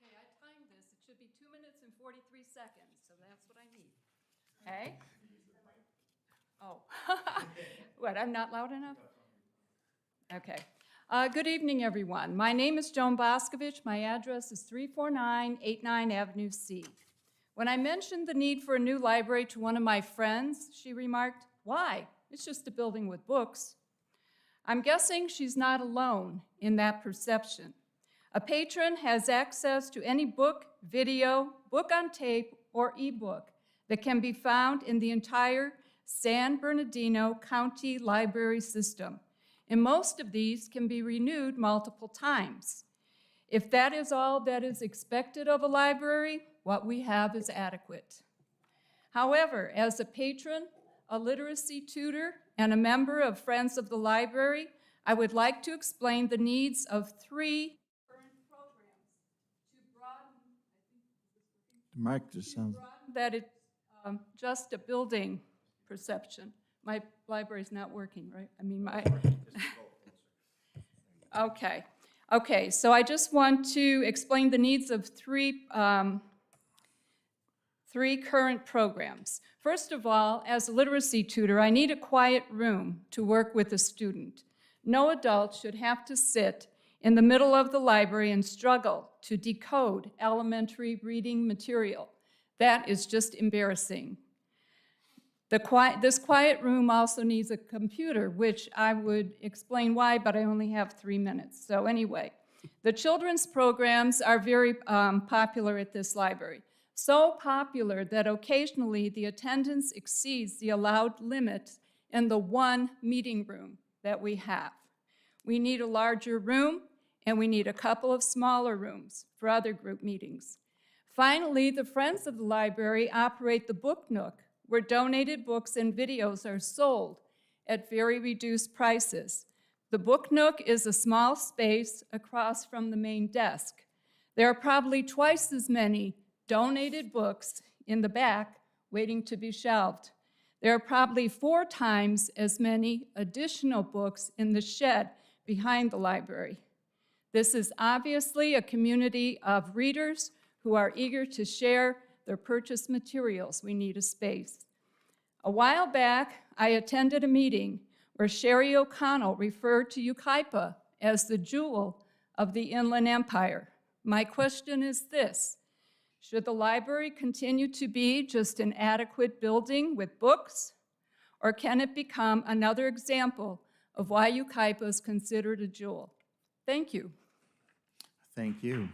S17: Okay, I timed this. It should be 2 minutes and 43 seconds, so that's what I need. Okay? Oh, what, I'm not loud enough? Okay. Good evening, everyone. My name is Joan Boscovich. My address is 34989 Avenue C. When I mentioned the need for a new library to one of my friends, she remarked, "Why? It's just a building with books." I'm guessing she's not alone in that perception. A patron has access to any book, video, book on tape, or ebook that can be found in the entire San Bernardino County Library system, and most of these can be renewed multiple times. If that is all that is expected of a library, what we have is adequate. However, as a patron, a literacy tutor, and a member of Friends of the Library, I would like to explain the needs of 3 current programs to broaden,
S1: The mic just sounds...
S17: that it's just a building perception. My library's not working, right? I mean, my... Okay, so I just want to explain the needs of 3 current programs. First of all, as a literacy tutor, I need a quiet room to work with a student. No adult should have to sit in the middle of the library and struggle to decode elementary reading material. That is just embarrassing. This quiet room also needs a computer, which I would explain why, but I only have 3 minutes. So anyway, the children's programs are very popular at this library. So popular that occasionally the attendance exceeds the allowed limit in the 1 meeting room that we have. We need a larger room, and we need a couple of smaller rooms for other group meetings. Finally, the Friends of the Library operate the Book Nook, where donated books and videos are sold at very reduced prices. The Book Nook is a small space across from the main desk. There are probably twice as many donated books in the back waiting to be shelved. There are probably 4 times as many additional books in the shed behind the library. This is obviously a community of readers who are eager to share their purchased materials. We need a space. A while back, I attended a meeting where Sherry O'Connell referred to Yucaipa as the jewel of the Inland Empire. My question is this: should the library continue to be just an adequate building with books, or can it become another example of why Yucaipa is considered a jewel? Thank you.
S1: Thank you.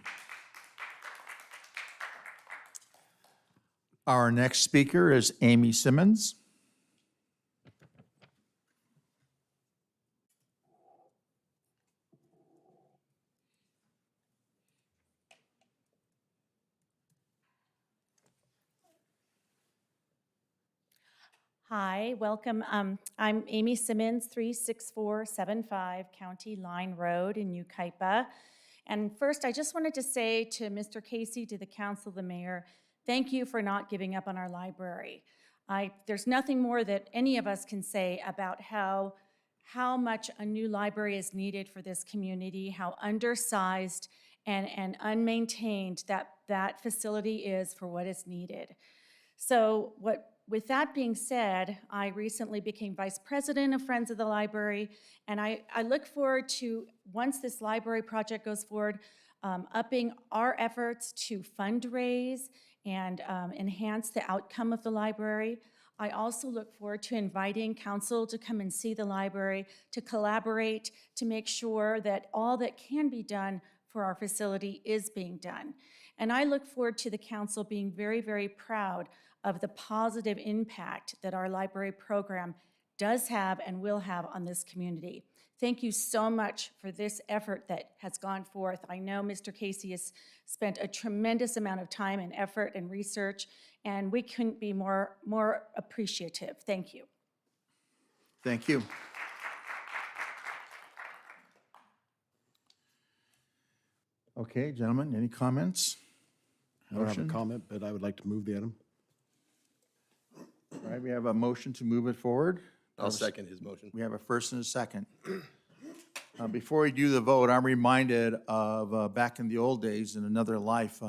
S1: Our next speaker is Amy Simmons.
S18: Hi, welcome. I'm Amy Simmons, 36475 County Line Road in Yucaipa. And first, I just wanted to say to Mr. Casey, to the council, the mayor, thank you for not giving up on our library. There's nothing more that any of us can say about how much a new library is needed for this community, how undersized and unmaintained that facility is for what is needed. So with that being said, I recently became vice president of Friends of the Library, and I look forward to, once this library project goes forward, upping our efforts to fundraise and enhance the outcome of the library. I also look forward to inviting council to come and see the library, to collaborate, to make sure that all that can be done for our facility is being done. And I look forward to the council being very, very proud of the positive impact that our library program does have and will have on this community. Thank you so much for this effort that has gone forth. I know Mr. Casey has spent a tremendous amount of time and effort and research, and we couldn't be more appreciative. Thank you.
S1: Thank you. Okay, gentlemen, any comments?
S19: I don't have a
S1: Motion?
S19: comment, but I would like to move the item.
S1: All right, we have a motion to move it forward.
S15: I'll second his motion.
S1: We have a first and a second. Before we do the vote, I'm reminded of back in the old days, in another life,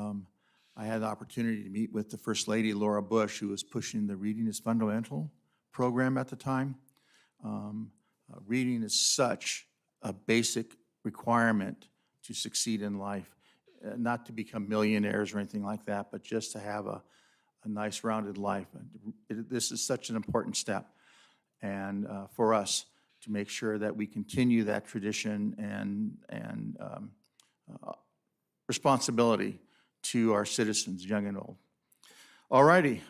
S1: I had the opportunity to meet with the First Lady, Laura Bush, who was pushing the Reading is Fundamental program at the time. Reading is such a basic requirement to succeed in life, not to become millionaires or anything like that, but just to have a nice rounded life. This is such an important step, and for us to make sure that we continue that tradition and responsibility to our citizens, young and old. All righty.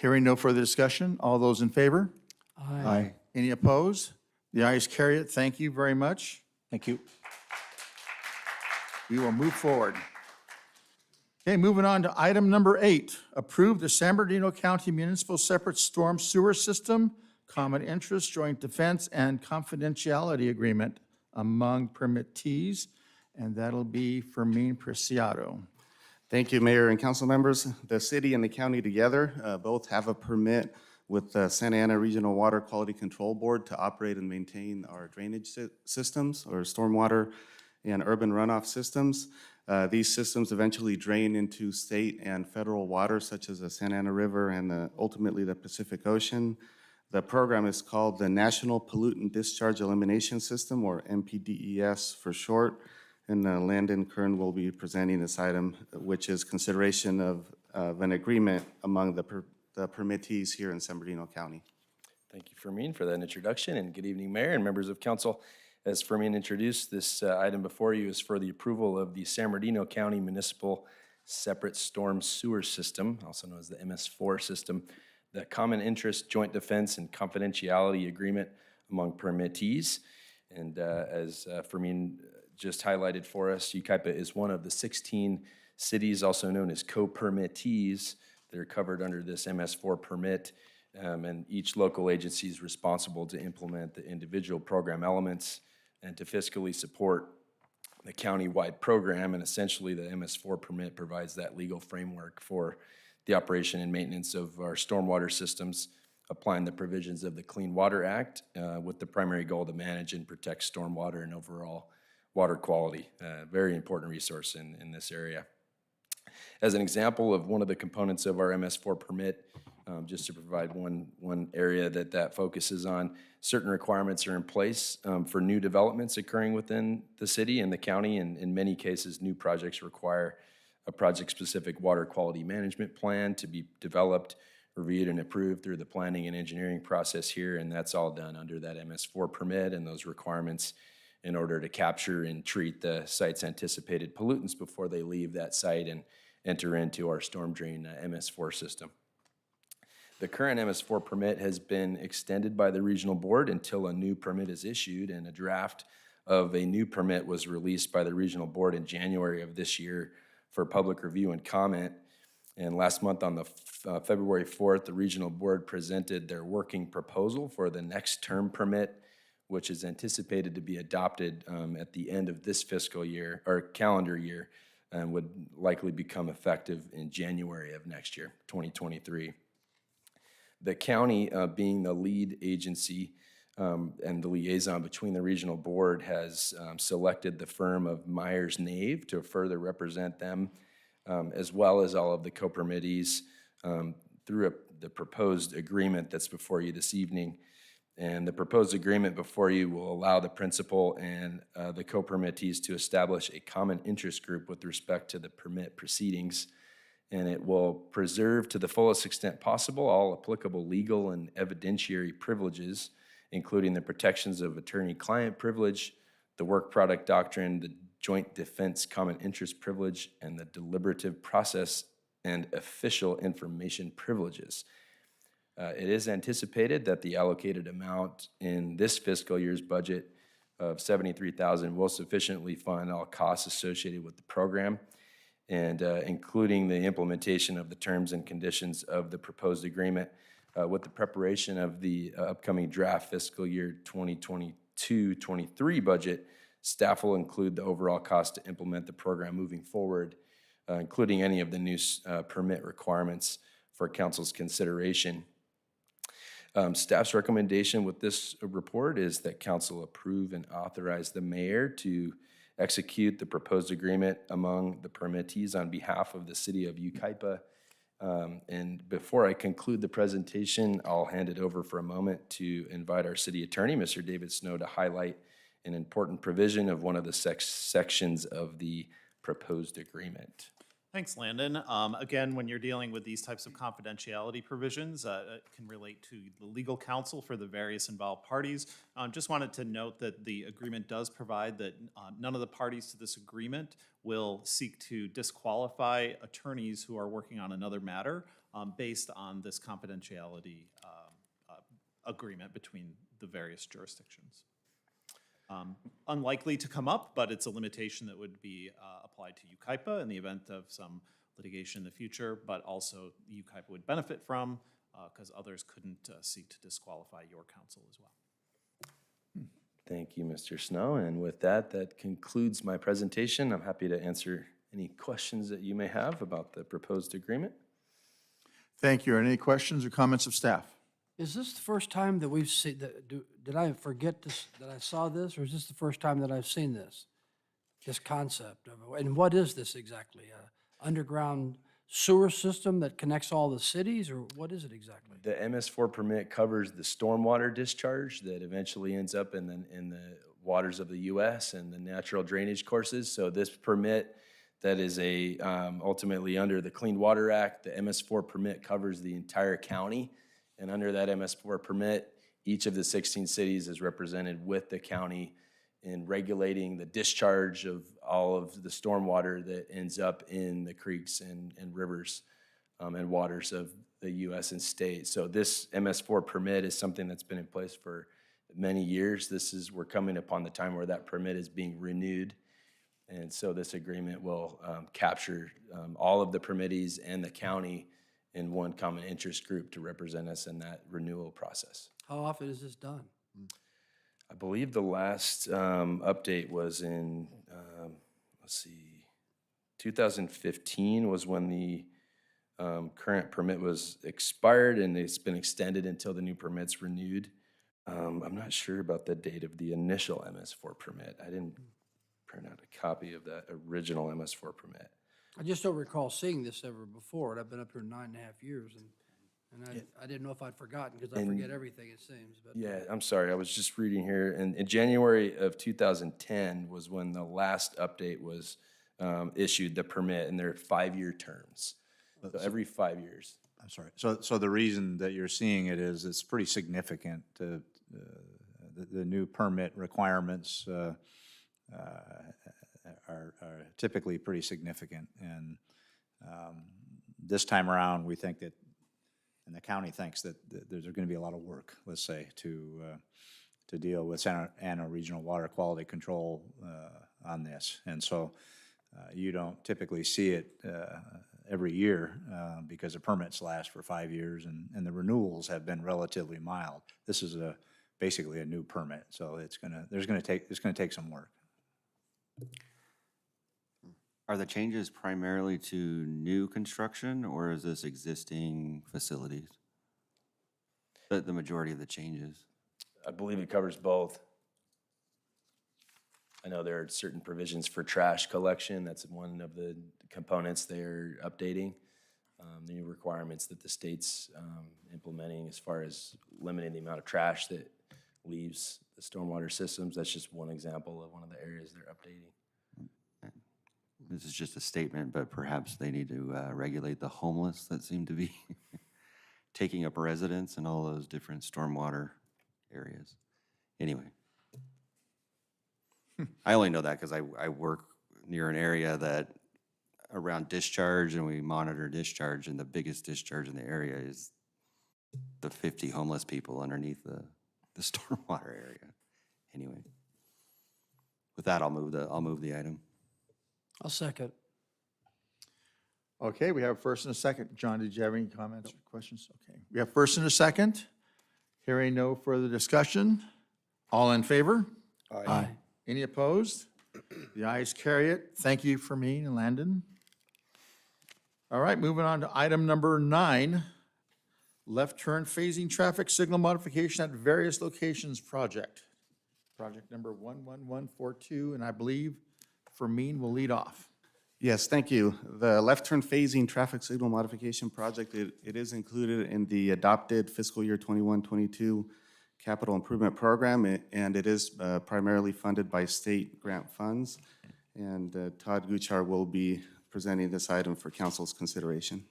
S1: Hearing no further discussion, all those in favor?
S19: Aye.
S1: Any opposed? The ayes carry it. Thank you very much.
S4: Thank you.
S1: We will move forward. Okay, moving on to item number 8. Approve the San Bernardino County Municipal Separate Storm Sewer System, Common Interest, Joint Defense, and Confidentiality Agreement among permittees, and that'll be Fermin Preciado.
S12: Thank you, Mayor and council members. The city and the county together both have a permit with the Santa Ana Regional Water Quality Control Board to operate and maintain our drainage systems, or stormwater and urban runoff systems. These systems eventually drain into state and federal waters, such as the Santa Ana River and ultimately the Pacific Ocean. The program is called the National Pollutant Discharge Elimination System, or NPDES for short. And Landon Kern will be presenting this item, which is consideration of an agreement among the permittees here in San Bernardino County.
S20: Thank you, Fermin, for that introduction, and good evening, Mayor and members of council. As Fermin introduced, this item before you is for the approval of the San Bernardino County Municipal Separate Storm Sewer System, also known as the MS4 system, the Common Interest, Joint Defense, and Confidentiality Agreement among permittees. And as Fermin just highlighted for us, Yucaipa is one of the 16 cities, also known as co-permittees, that are covered under this MS4 permit. And each local agency is responsible to implement the individual program elements and to fiscally support the county-wide program. And essentially, the MS4 permit provides that legal framework for the operation and maintenance of our stormwater systems, applying the provisions of the Clean Water Act with the primary goal to manage and protect stormwater and overall water quality. Very important resource in this area. As an example of one of the components of our MS4 permit, just to provide one area that focuses on, certain requirements are in place for new developments occurring within the city and the county, and in many cases, new projects require a project-specific water quality management plan to be developed, reviewed, and approved through the planning and engineering process here, and that's all done under that MS4 permit and those requirements in order to capture and treat the site's anticipated pollutants before they leave that site and enter into our storm drain MS4 system. The current MS4 permit has been extended by the regional board until a new permit is issued, and a draft of a new permit was released by the regional board in January of this year for public review and comment. And last month on the February 4th, the regional board presented their working proposal for the next term permit, which is anticipated to be adopted at the end of this fiscal year or calendar year and would likely become effective in January of next year, 2023. The county, being the lead agency and the liaison between the regional board, has selected the firm of Myers-Nave to further represent them, as well as all of the co-permittees through the proposed agreement that's before you this evening. And the proposed agreement before you will allow the principal and the co-permittees to establish a common interest group with respect to the permit proceedings. And it will preserve to the fullest extent possible all applicable legal and evidentiary privileges, including the protections of attorney-client privilege, the work product doctrine, the joint defense common interest privilege, and the deliberative process and official information privileges. It is anticipated that the allocated amount in this fiscal year's budget of $73,000 will sufficiently fund all costs associated with the program, and including the implementation of the terms and conditions of the proposed agreement. With the preparation of the upcoming draft fiscal year 2022-23 budget, staff will include the overall cost to implement the program moving forward, including any of the new permit requirements for council's consideration. Staff's recommendation with this report is that council approve and authorize the mayor to execute the proposed agreement among the permittees on behalf of the city of Yucaipa. And before I conclude the presentation, I'll hand it over for a moment to invite our city attorney, Mr. David Snow, to highlight an important provision of one of the sections of the proposed agreement.
S21: Thanks, Landon. Again, when you're dealing with these types of confidentiality provisions, it can relate to the legal counsel for the various involved parties. Just wanted to note that the agreement does provide that none of the parties to this agreement will seek to disqualify attorneys who are working on another matter based on this confidentiality agreement between the various jurisdictions. Unlikely to come up, but it's a limitation that would be applied to Yucaipa in the event of some litigation in the future, but also Yucaipa would benefit from because others couldn't seek to disqualify your counsel as well.
S20: Thank you, Mr. Snow. And with that, that concludes my presentation. I'm happy to answer any questions that you may have about the proposed agreement.
S1: Thank you. Any questions or comments of staff?
S16: Is this the first time that we've seen, did I forget this, that I saw this, or is this the first time that I've seen this concept of, and what is this exactly? Underground sewer system that connects all the cities, or what is it exactly?
S20: The MS4 permit covers the stormwater discharge that eventually ends up in the waters of the U.S. and the natural drainage courses. So this permit that is ultimately under the Clean Water Act, the MS4 permit covers the entire county. And under that MS4 permit, each of the 16 cities is represented with the county in regulating the discharge of all of the stormwater that ends up in the creeks and rivers and waters of the U.S. and state. So this MS4 permit is something that's been in place for many years. We're coming upon the time where that permit is being renewed. And so this agreement will capture all of the permittees and the county in one common interest group to represent us in that renewal process.
S16: How often is this done?
S20: I believe the last update was in, 2015 was when the current permit was expired, and it's been extended until the new permit's renewed. I'm not sure about the date of the initial MS4 permit. I didn't print out a copy of that original MS4 permit.
S16: I just don't recall seeing this ever before, and I've been up here 9.5 years, and I didn't know if I'd forgotten, because I forget everything, it seems. But
S20: Yeah, I'm sorry, I was just reading here, and in January of 2010 was when the last update was issued, the permit, and they're 5-year terms. So every 5 years.
S4: I'm sorry. So the reason that you're seeing it is it's pretty significant. The new permit requirements are typically pretty significant. And this time around, we think that, and the county thinks that there's going to be a lot of work, let's say, to deal with Santa Regional Water Quality Control on this. And so you don't typically see it every year because the permits last for 5 years, and the renewals have been relatively mild. This is basically a new permit, so it's going to take some work.
S11: Are the changes primarily to new construction, or is this existing facilities? The majority of the changes?
S20: I believe it covers both. I know there are certain provisions for trash collection. That's one of the components they're updating. The new requirements that the state's implementing as far as limiting the amount of trash that leaves the stormwater systems. That's just one example of one of the areas they're updating.
S11: This is just a statement, but perhaps they need to regulate the homeless that seem to be taking up residence in all those different stormwater areas. Anyway. I only know that because I work near an area that around discharge, and we monitor discharge, and the biggest discharge in the area is the 50 homeless people underneath the stormwater area. Anyway, with that, I'll move the item.
S16: I'll second.
S1: Okay, we have a first and a second. John, did you have any comments or questions? Okay, we have first and a second. Hearing no further discussion. All in favor?
S16: Aye.
S1: Any opposed? The ayes carry it. Thank you, Fermin and Landon. All right, moving on to item number 9, left turn phasing traffic signal modification at various locations project. Project number 11142, and I believe Fermin will lead off.
S12: Yes, thank you. The left turn phasing traffic signal modification project, it is included in the adopted fiscal year 21-22 capital improvement program, and it is primarily funded by state grant funds. And Todd Guchar will be presenting this item for council's consideration.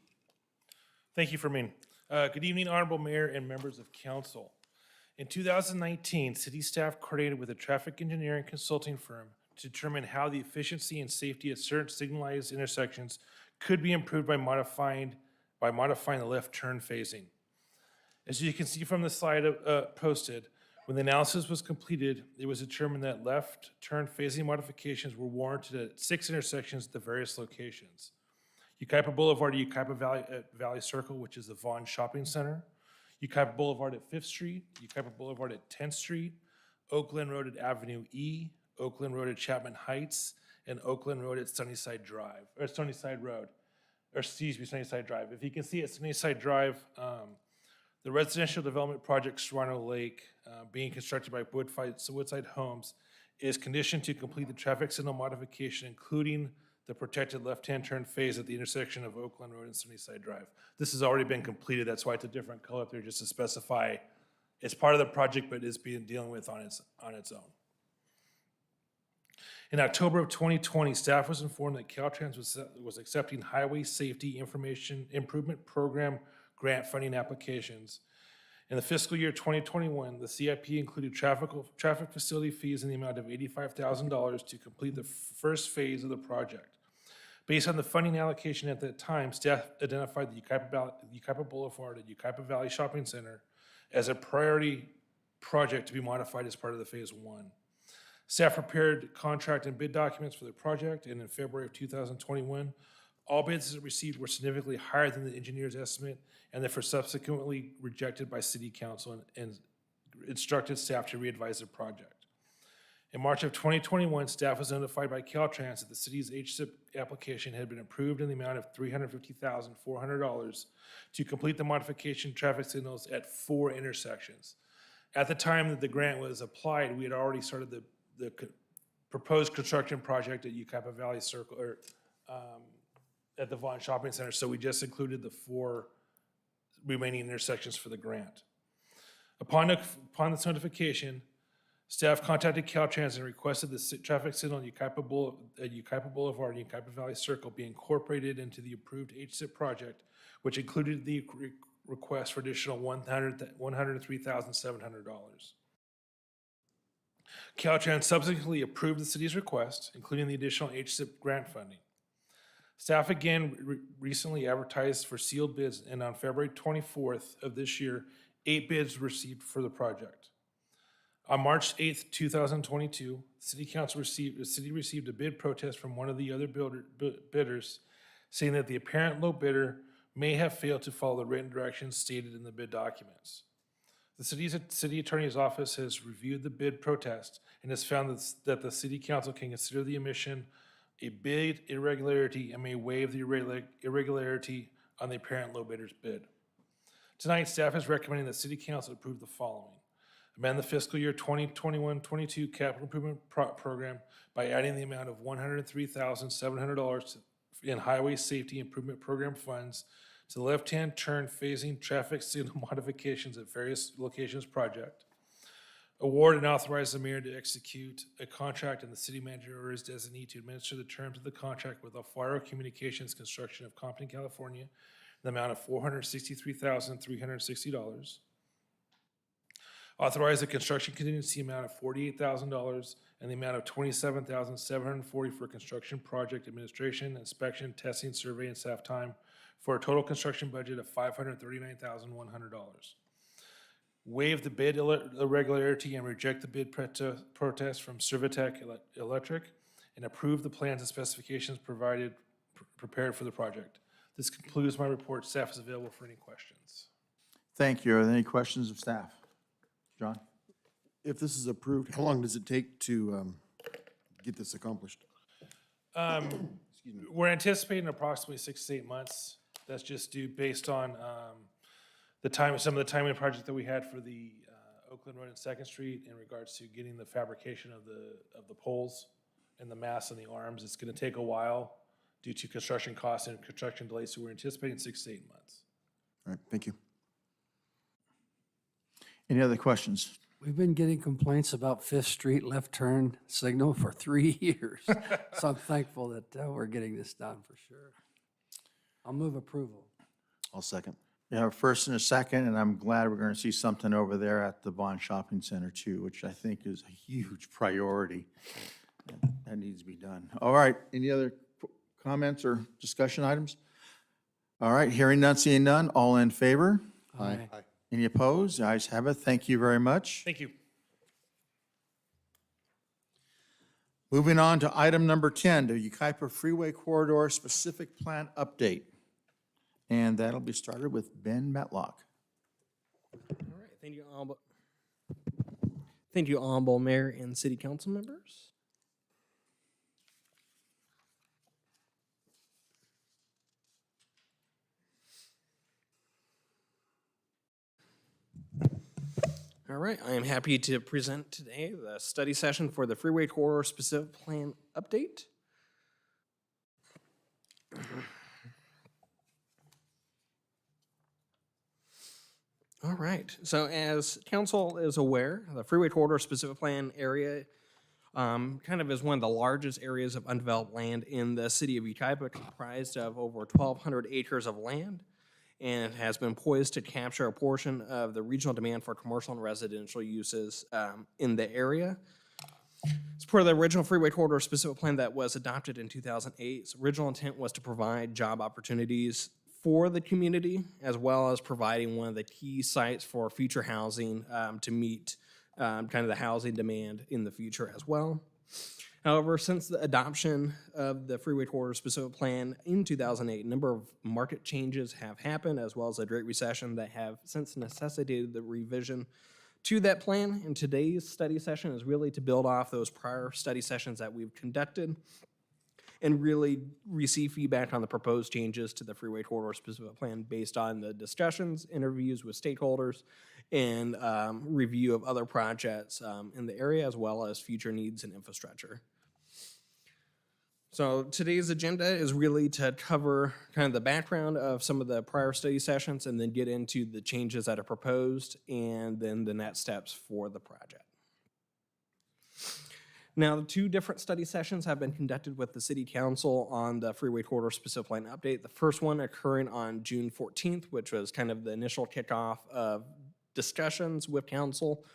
S2: Thank you, Fermin. Good evening, Honorable Mayor and members of council. In 2019, city staff coordinated with a traffic engineering consulting firm to determine how the efficiency and safety at certain signalized intersections could be improved by modifying the left turn phasing. As you can see from the slide posted, when the analysis was completed, it was determined that left turn phasing modifications were warranted at 6 intersections at the various locations. Yucaipa Boulevard at Yucaipa Valley Circle, which is the Vaughn Shopping Center, Yucaipa Boulevard at 5th Street, Yucaipa Boulevard at 10th Street, Oakland Road at Avenue E, Oakland Road at Chapman Heights, and Oakland Road at Sunnyside Drive, or Sunnyside Road, or excuse me, Sunnyside Drive. If you can see at Sunnyside Drive, the residential development project Serrano Lake, being constructed by Woodside Homes, is conditioned to complete the traffic signal modification, including the protected left-hand turn phase at the intersection of Oakland Road and Sunnyside Drive. This has already been completed. That's why it's a different color up there, just to specify it's part of the project, but is being dealing with on its own. In October of 2020, staff was informed that Caltrans was accepting Highway Safety Information Improvement Program grant funding applications. In the fiscal year 2021, the CIP included traffic facility fees in the amount of $85,000 to complete the first phase of the project. Based on the funding allocation at that time, staff identified the Yucaipa Boulevard and Yucaipa Valley Shopping Center as a priority project to be modified as part of the Phase 1. Staff prepared contract and bid documents for the project, and in February of 2021, all bids received were significantly higher than the engineer's estimate, and therefore subsequently rejected by City Council and instructed staff to re-advise the project. In March of 2021, staff was notified by Caltrans that the city's HSIP application had been approved in the amount of $350,400 to complete the modification traffic signals at 4 intersections. At the time that the grant was applied, we had already started the proposed construction project at Yucaipa Valley Circle, or at the Vaughn Shopping Center, so we just included the 4 remaining intersections for the grant. Upon this notification, staff contacted Caltrans and requested the traffic signal at Yucaipa Boulevard and Yucaipa Valley Circle be incorporated into the approved HSIP project, which included the request for additional $103,700. Caltrans subsequently approved the city's request, including the additional HSIP grant funding. Staff again recently advertised for sealed bids, and on February 24th of this year, 8 bids were received for the project. On March 8th, 2022, the city received a bid protest from one of the other bidders, saying that the apparent low bidder may have failed to follow the written directions stated in the bid documents. The city attorney's office has reviewed the bid protest and has found that the city council can consider the omission a bid irregularity and may waive the irregularity on the apparent low bidder's bid. Tonight, staff is recommending that City Council approve the following. Amend the fiscal year 2021-22 capital improvement program by adding the amount of $103,700 in highway safety improvement program funds to the left-hand turn phasing traffic signal modifications at various locations project. Award and authorize the mayor to execute a contract and the city manager or his designee to administer the terms of the contract with Alfaro Communications Construction of Compton, California, in the amount of $463,360. Authorize the construction contingency amount of $48,000 and the amount of $27,740 for construction project administration, inspection, testing, survey, and staff time for a total construction budget of $539,100. Waive the bid irregularity and reject the bid protest from Servitec Electric and approve the plans and specifications prepared for the project. This concludes my report. Staff is available for any questions.
S1: Thank you. Are there any questions of staff? John?
S19: If this is approved, how long does it take to get this accomplished?
S2: We're anticipating approximately 6 to 8 months. That's just due based on some of the timing project that we had for the Oakland Road and Second Street in regards to getting the fabrication of the poles and the masts and the arms. It's going to take a while due to construction costs and construction delays, so we're anticipating 6 to 8 months.
S19: All right, thank you.
S1: Any other questions?
S16: We've been getting complaints about Fifth Street left turn signal for 3 years. So I'm thankful that we're getting this done for sure. I'll move approval.
S19: I'll second.
S1: We have a first and a second, and I'm glad we're going to see something over there at the Bond Shopping Center too, which I think is a huge priority. That needs to be done. All right, any other comments or discussion items? All right, hearing none, seeing none, all in favor?
S16: Aye.
S1: Any opposed? The ayes have it. Thank you very much.
S2: Thank you.
S1: Moving on to item number 10, the Yucaipa Freeway Corridor Specific Plan Update. And that'll be started with Ben Metlock.
S5: All right, thank you, Honorable Mayor and City Council members. All right, I am happy to present today the study session for the Freeway Corridor Specific Plan Update. All right, so as council is aware, the Freeway Corridor Specific Plan area kind of is one of the largest areas of undeveloped land in the city of Yucaipa, comprised of over 1,200 acres of land, and has been poised to capture a portion of the regional demand for commercial and residential uses in the area. As part of the original Freeway Corridor Specific Plan that was adopted in 2008, its original intent was to provide job opportunities for the community, as well as providing one of the key sites for future housing to meet kind of the housing demand in the future as well. However, since the adoption of the Freeway Corridor Specific Plan in 2008, a number of market changes have happened, as well as a Great Recession that have since necessitated the revision to that plan. And today's study session is really to build off those prior study sessions that we've conducted and really receive feedback on the proposed changes to the Freeway Corridor Specific Plan based on the discussions, interviews with stakeholders, and review of other projects in the area, as well as future needs and infrastructure. So today's agenda is really to cover kind of the background of some of the prior study sessions and then get into the changes that are proposed and then the next steps for the project. Now, the two different study sessions have been conducted with the City Council on the Freeway Corridor Specific Plan Update. The first one occurring on June 14th, which was kind of the initial kickoff of discussions with Council,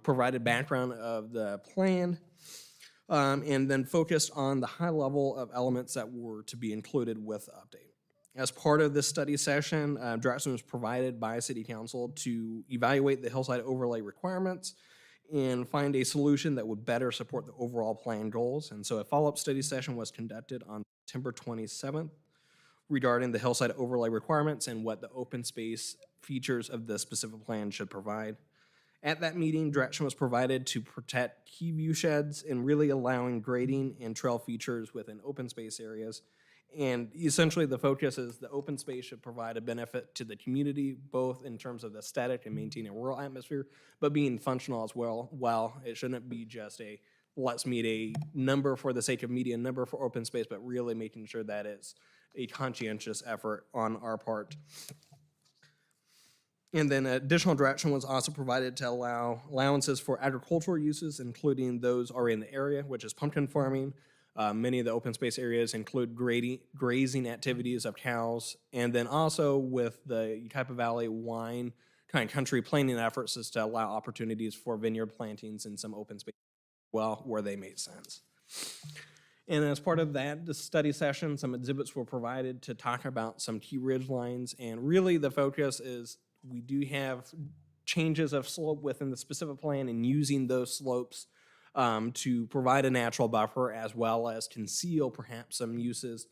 S5: provided background of the plan, and then focused on the high level of elements that were to be included with the update. As part of this study session, direction was provided by City Council to evaluate the hillside overlay requirements and find a solution that would better support the overall plan goals. And so a follow-up study session was conducted on September 27th regarding the hillside overlay requirements and what the open space features of the specific plan should provide. At that meeting, direction was provided to protect key view sheds and really allowing grading and trail features within open space areas. And essentially the focus is the open space should provide a benefit to the community, both in terms of the aesthetic and maintaining a rural atmosphere, but being functional as well. While it shouldn't be just a let's meet a number for the sake of meeting a number for open space, but really making sure that it's a conscientious effort on our part. And then additional direction was also provided to allow allowances for agricultural uses, including those already in the area, which is pumpkin farming. Many of the open space areas include grazing activities of cows. And then also with the Yucaipa Valley wine kind of country planning efforts is to allow opportunities for vineyard plantings in some open space well where they made sense. And as part of that, the study session, some exhibits were provided to talk about some key ridge lines. And really the focus is we do have changes of slope within the specific plan and using those slopes to provide a natural buffer as well as conceal perhaps some uses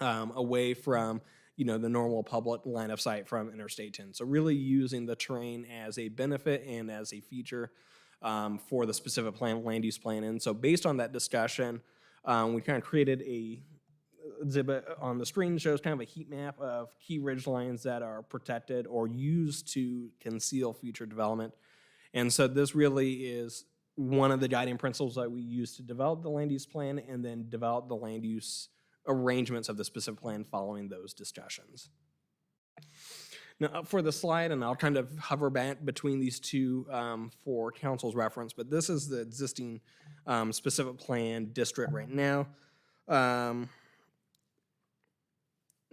S5: away from the normal public line of sight from Interstate 10. So really using the terrain as a benefit and as a feature for the specific plan, land use plan. And so based on that discussion, we kind of created a exhibit on the screen, shows kind of a heat map of key ridge lines that are protected or used to conceal future development. And so this really is one of the guiding principles that we use to develop the land use plan and then develop the land use arrangements of the specific plan following those discussions. Now for the slide, and I'll kind of hover back between these two for council's reference, but this is the existing specific plan district right now.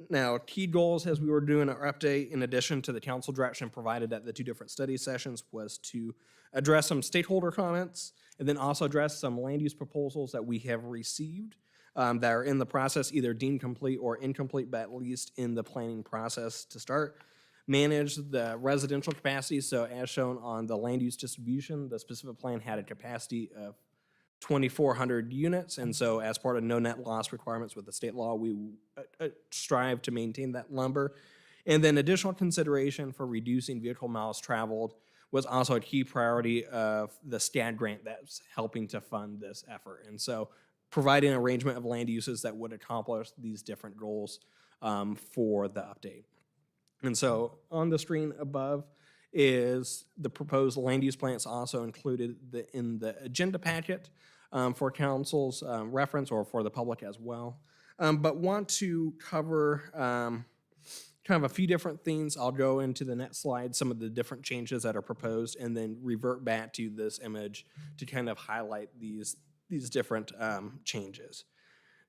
S5: Now, key goals as we were doing our update, in addition to the council direction provided at the two different study sessions, was to address some stakeholder comments and then also address some land use proposals that we have received that are in the process, either deemed complete or incomplete, but at least in the planning process to start. Manage the residential capacity. So as shown on the land use distribution, the specific plan had a capacity of 2,400 units, and so as part of no net loss requirements with the state law, we strive to maintain that number. And then additional consideration for reducing vehicle miles traveled was also a key priority of the STAD grant that's helping to fund this effort. And so providing an arrangement of land uses that would accomplish these different goals for the update. And so on the screen above is the proposed land use plan. It's also included in the agenda packet for council's reference or for the public as well. But want to cover kind of a few different things. I'll go into the next slide, some of the different changes that are proposed, and then revert back to this image to kind of highlight these different changes.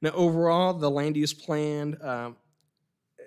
S5: Now, overall, the land use plan,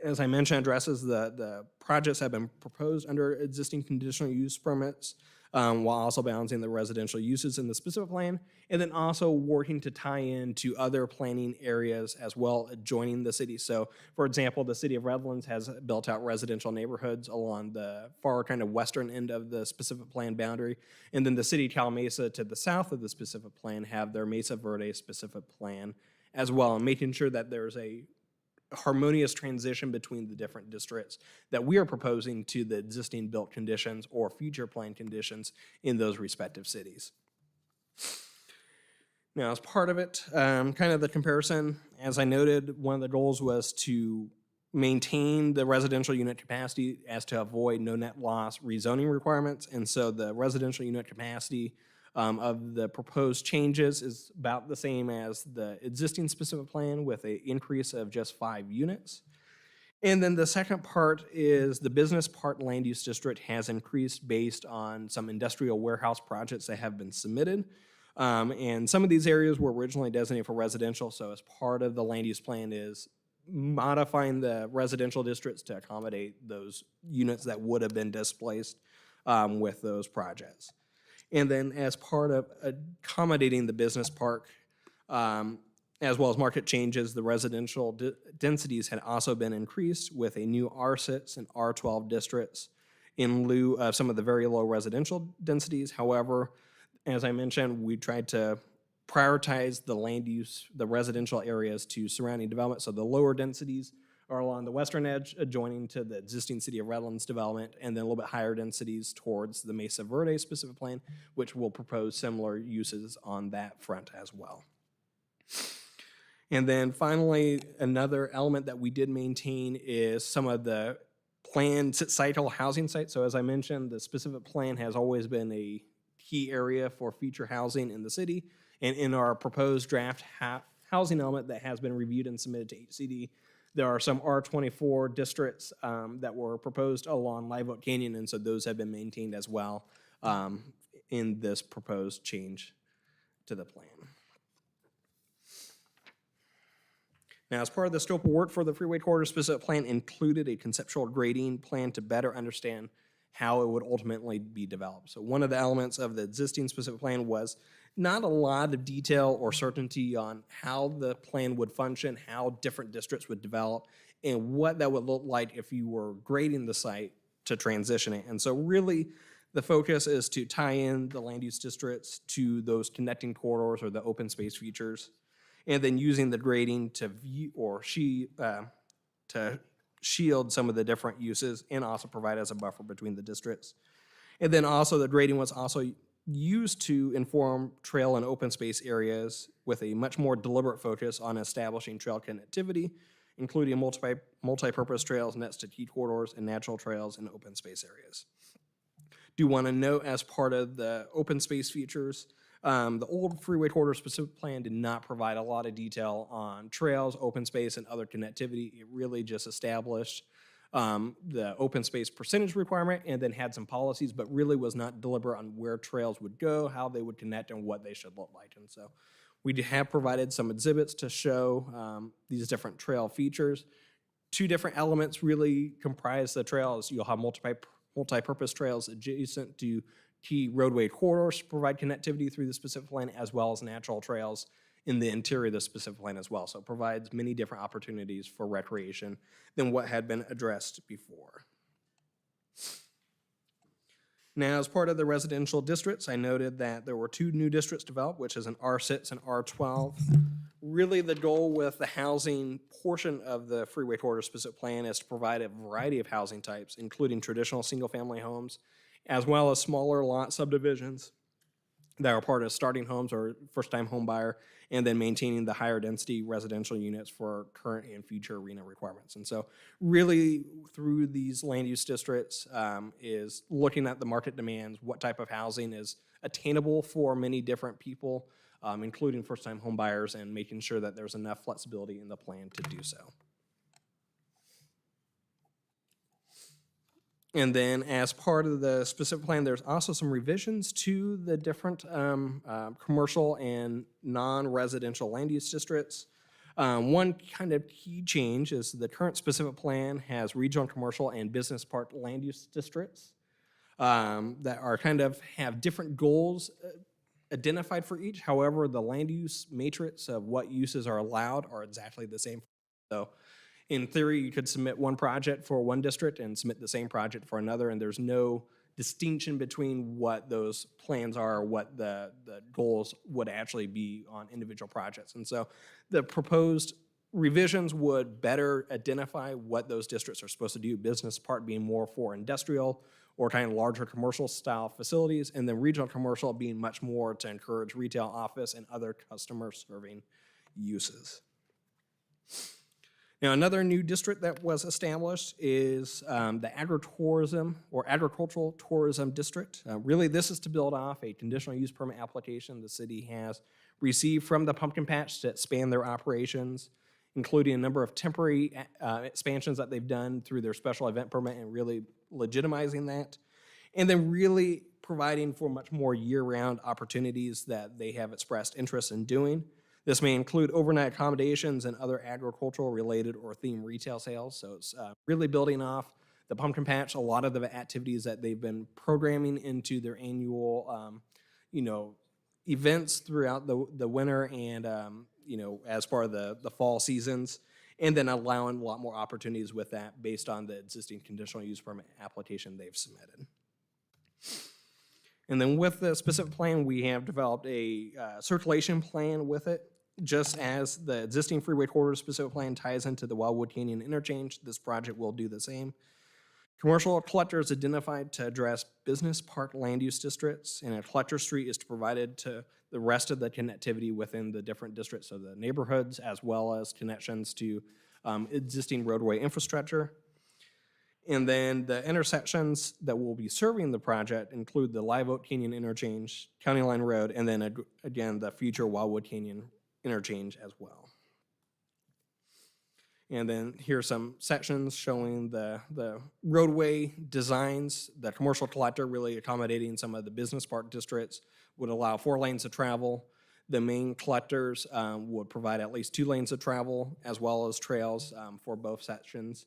S5: as I mentioned, addresses the projects that have been proposed under existing conditional use permits, while also balancing the residential uses in the specific plan, and then also working to tie in to other planning areas as well adjoining the city. So, for example, the city of Redlands has built out residential neighborhoods along the far kind of western end of the specific plan boundary, and then the city of Calamasa to the south of the specific plan have their Mesa Verde specific plan as well, and making sure that there's a harmonious transition between the different districts that we are proposing to the existing built conditions or future plan conditions in those respective cities. Now, as part of it, kind of the comparison, as I noted, one of the goals was to maintain the residential unit capacity as to avoid no net loss rezoning requirements. And so the residential unit capacity of the proposed changes is about the same as the existing specific plan with an increase of just 5 units. And then the second part is the business park land use district has increased based on some industrial warehouse projects that have been submitted. And some of these areas were originally designated for residential, so as part of the land use plan is modifying the residential districts to accommodate those units that would have been displaced with those projects. And then as part of accommodating the business park, as well as market changes, the residential densities had also been increased with a new R6 and R12 districts in lieu of some of the very low residential densities. However, as I mentioned, we tried to prioritize the land use, the residential areas to surrounding development. So the lower densities are along the western edge, adjoining to the existing City of Redlands development, and then a little bit higher densities towards the Mesa Verde specific plan, which will propose similar uses on that front as well. And then finally, another element that we did maintain is some of the planned societal housing sites. So as I mentioned, the specific plan has always been a key area for future housing in the city. And in our proposed draft housing element that has been reviewed and submitted to HCD, there are some R24 districts that were proposed along Live Oak Canyon, and so those have been maintained as well in this proposed change to the plan. Now, as part of the scope of work for the Freeway Corridor Specific Plan included a conceptual grading plan to better understand how it would ultimately be developed. So one of the elements of the existing specific plan was not a lot of detail or certainty on how the plan would function, how different districts would develop, and what that would look like if you were grading the site to transition it. And so really, the focus is to tie in the land use districts to those connecting corridors or the open space features, and then using the grading to view or to shield some of the different uses and also provide as a buffer between the districts. And then also the grading was also used to inform trail and open space areas with a much more deliberate focus on establishing trail connectivity, including multi-purpose trails next to key corridors and natural trails in open space areas. Do want to note, as part of the open space features, the old Freeway Corridor Specific Plan did not provide a lot of detail on trails, open space, and other connectivity. It really just established the open space percentage requirement and then had some policies, but really was not deliberate on where trails would go, how they would connect, and what they should look like. And so we have provided some exhibits to show these different trail features. Two different elements really comprise the trails. You'll have multi-purpose trails adjacent to key roadway corridors to provide connectivity through the specific plan, as well as natural trails in the interior of the specific plan as well. So it provides many different opportunities for recreation than what had been addressed before. Now, as part of the residential districts, I noted that there were 2 new districts developed, which is an R6 and R12. Really, the goal with the housing portion of the Freeway Corridor Specific Plan is to provide a variety of housing types, including traditional single-family homes, as well as smaller lot subdivisions that are part of starting homes or first-time home buyer, and then maintaining the higher density residential units for current and future arena requirements. And so really through these land use districts is looking at the market demands, what type of housing is attainable for many different people, including first-time home buyers, and making sure that there's enough flexibility in the plan to do so. And then as part of the specific plan, there's also some revisions to the different commercial and non-residential land use districts. One kind of key change is the current specific plan has regional, commercial, and business park land use districts that are have different goals identified for each. However, the land use matrix of what uses are allowed are exactly the same. So in theory, you could submit one project for one district and submit the same project for another, and there's no distinction between what those plans are or what the goals would actually be on individual projects. And so the proposed revisions would better identify what those districts are supposed to do, business part being more for industrial or kind of larger commercial style facilities, and then regional commercial being much more to encourage retail, office, and other customer serving uses. Now, another new district that was established is the agritourism or agricultural tourism district. Really, this is to build off a conditional use permit application the city has received from the pumpkin patch to expand their operations, including a number of temporary expansions that they've done through their special event permit and really legitimizing that. And then really providing for much more year-round opportunities that they have expressed interest in doing. This may include overnight accommodations and other agricultural related or themed retail sales. So it's really building off the pumpkin patch, a lot of the activities that they've been programming into their annual, events throughout the winter and, as part of the fall seasons, and then allowing a lot more opportunities with that based on the existing conditional use permit application they've submitted. And then with the specific plan, we have developed a circulation plan with it. just as the existing freeway corridor specific plan ties into the Wildwood Canyon Interchange, this project will do the same. Commercial collector is identified to address business park land use districts, and a collector street is provided to the rest of the connectivity within the different districts of the neighborhoods, as well as connections to existing roadway infrastructure. And then the intersections that will be serving the project include the Live Oak Canyon Interchange, County Line Road, and then again, the future Wildwood Canyon Interchange as well. And then here are some sections showing the roadway designs. The commercial collector really accommodating some of the business park districts would allow 4 lanes of travel. The main collectors would provide at least 2 lanes of travel, as well as trails for both sections.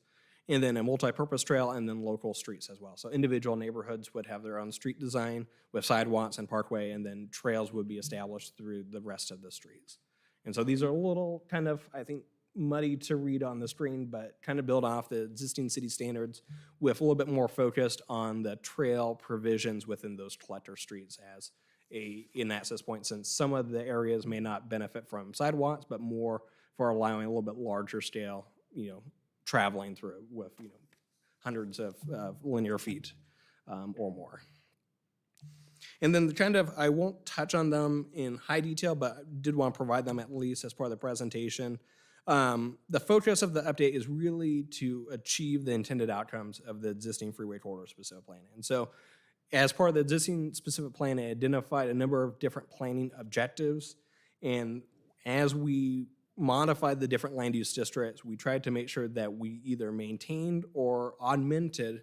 S5: And then a multi-purpose trail, and then local streets as well. So individual neighborhoods would have their own street design with sidewalks and parkway, and then trails would be established through the rest of the streets. And so these are a little kind of, I think, muddy to read on the screen, but kind of build off the existing city standards with a little bit more focused on the trail provisions within those collector streets as an access point, since some of the areas may not benefit from sidewalks, but more for allowing a little bit larger scale, traveling through with, hundreds of linear feet or more. And then I won't touch on them in high detail, but I did want to provide them at least as part of the presentation. The focus of the update is really to achieve the intended outcomes of the existing freeway corridor specific plan. And so as part of the existing specific plan, it identified a number of different planning objectives. And as we modified the different land use districts, we tried to make sure that we either maintained or augmented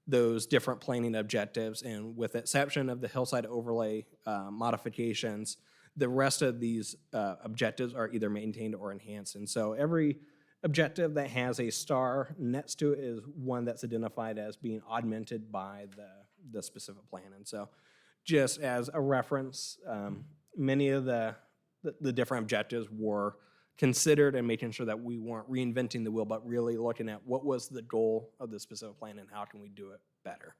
S5: those different planning objectives. And with the exception of the hillside overlay modifications, the rest of these objectives are either maintained or enhanced. And so every objective that has a star next to it is one that's identified as being augmented by the specific plan. And so just as a reference, many of the different objectives were considered and making sure that we weren't reinventing the wheel, but really looking at what was the goal of the specific plan and how can we do it better.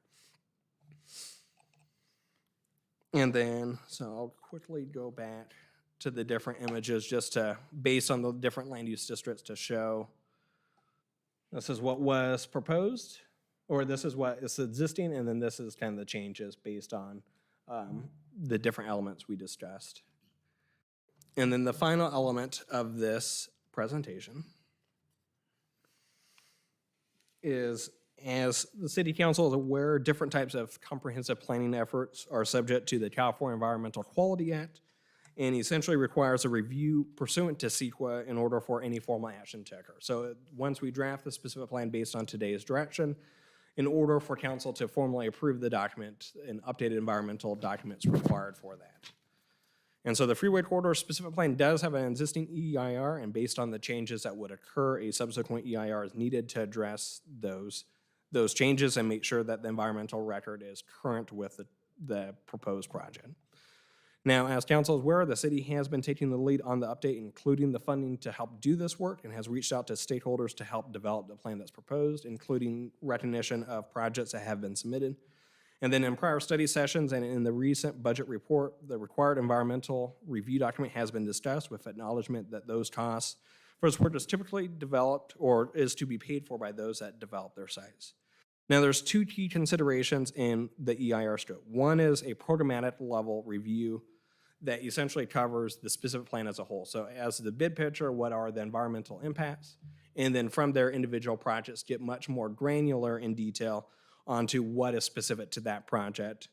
S5: And then, so I'll quickly go back to the different images just to, based on the different land use districts, to show this is what was proposed, or this is what is existing, and then this is kind of the changes based on the different elements we discussed. And then the final element of this presentation is, as the City Council is aware, different types of comprehensive planning efforts are subject to the California Environmental Quality Act, and essentially requires a review pursuant to CEQA in order for any formal action to occur. So once we draft the specific plan based on today's direction, in order for council to formally approve the document, an updated environmental document is required for that. And so the Freeway Corridor specific plan does have an existing EIR, and based on the changes that would occur, a subsequent EIR is needed to address those changes and make sure that the environmental record is current with the proposed project. Now, as council is aware, the city has been taking the lead on the update, including the funding to help do this work, and has reached out to stakeholders to help develop the plan that's proposed, including recognition of projects that have been submitted. And then in prior study sessions and in the recent budget report, the required environmental review document has been discussed with acknowledgement that those costs for this work is typically developed or is to be paid for by those that develop their sites. Now, there's 2 key considerations in the EIR scope. One is a programmatic level review that essentially covers the specific plan as a whole. So as the bid picture, what are the environmental impacts? And then from there, individual projects get much more granular in detail onto what is specific to that project.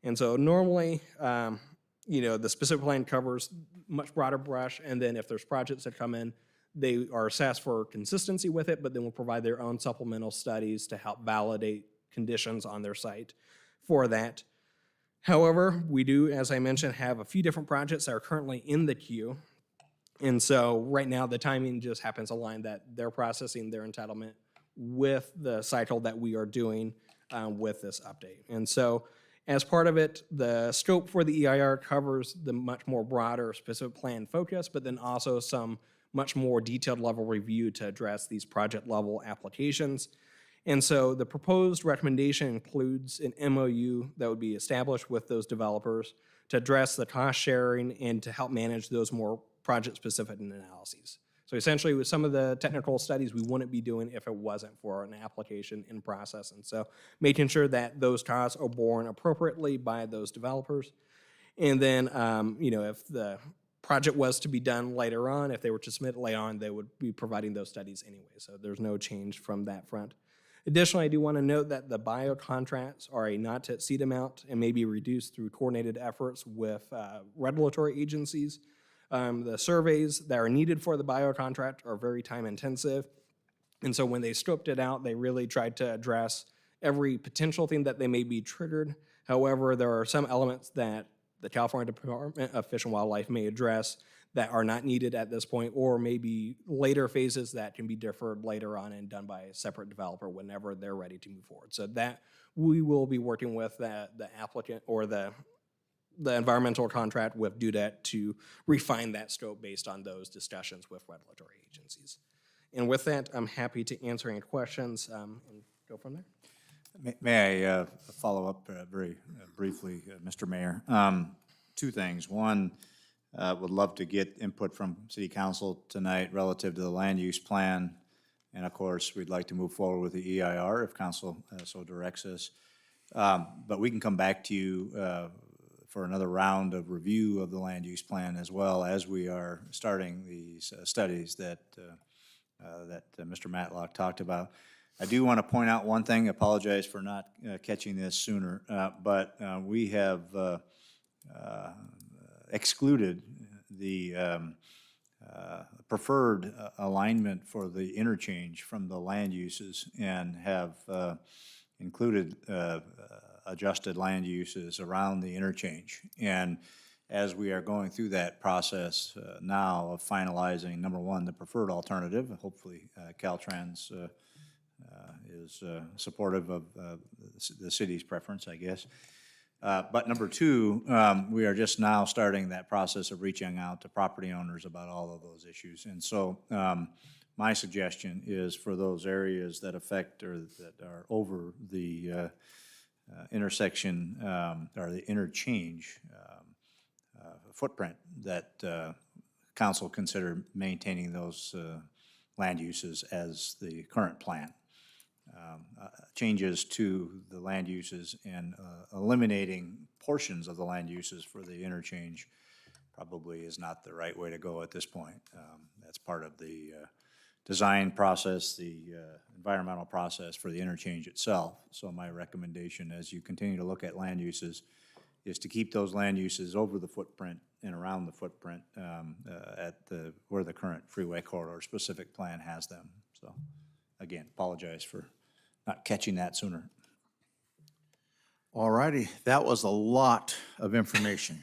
S5: And so normally, the specific plan covers much broader brush, and then if there's projects that come in, they are assessed for consistency with it, but then will provide their own supplemental studies to help validate conditions on their site for that. However, we do, as I mentioned, have a few different projects that are currently in the queue. And so right now, the timing just happens to align that they're processing their entitlement with the cycle that we are doing with this update. And so as part of it, the scope for the EIR covers the much more broader specific plan focus, but then also some much more detailed level review to address these project level applications. And so the proposed recommendation includes an MOU that would be established with those developers to address the cost sharing and to help manage those more project-specific analyses. So essentially, with some of the technical studies we wouldn't be doing if it wasn't for an application in process. And so making sure that those costs are borne appropriately by those developers. And then, if the project was to be done later on, if they were to submit later on, they would be providing those studies anyway. So there's no change from that front. Additionally, I do want to note that the bio contracts are a not to exceed amount and may be reduced through coordinated efforts with regulatory agencies. The surveys that are needed for the bio contract are very time intensive. And so when they scoped it out, they really tried to address every potential thing that they may be triggered. However, there are some elements that the California Department of Fish and Wildlife may address that are not needed at this point, or maybe later phases that can be deferred later on and done by a separate developer whenever they're ready to move forward. So that we will be working with the applicant or the environmental contract with DUDET to refine that scope based on those discussions with regulatory agencies. And with that, I'm happy to answer any questions and go from there.
S4: May I follow up very briefly, Mr. Mayor? Two things. One, would love to get input from City Council tonight relative to the land use plan. And of course, we'd like to move forward with the EIR if Council so directs us. But we can come back to you for another round of review of the land use plan, as well as we are starting these studies that Mr. Matlock talked about. I do want to point out one thing. Apologize for not catching this sooner, but we have excluded the preferred alignment for the interchange from the land uses and have included adjusted land uses around the interchange. And as we are going through that process now of finalizing, number one, the preferred alternative, hopefully Caltrans is supportive of the city's preference, I guess. But number two, we are just now starting that process of reaching out to property owners about all of those issues. And so my suggestion is for those areas that affect or that are over the intersection or the interchange footprint, that council consider maintaining those land uses as the current plan. Changes to the land uses and eliminating portions of the land uses for the interchange probably is not the right way to go at this point. That's part of the design process, the environmental process for the interchange itself. So my recommendation as you continue to look at land uses is to keep those land uses over the footprint and around the footprint at where the current freeway corridor specific plan has them. So again, apologize for not catching that sooner.
S1: All righty, that was a lot of information.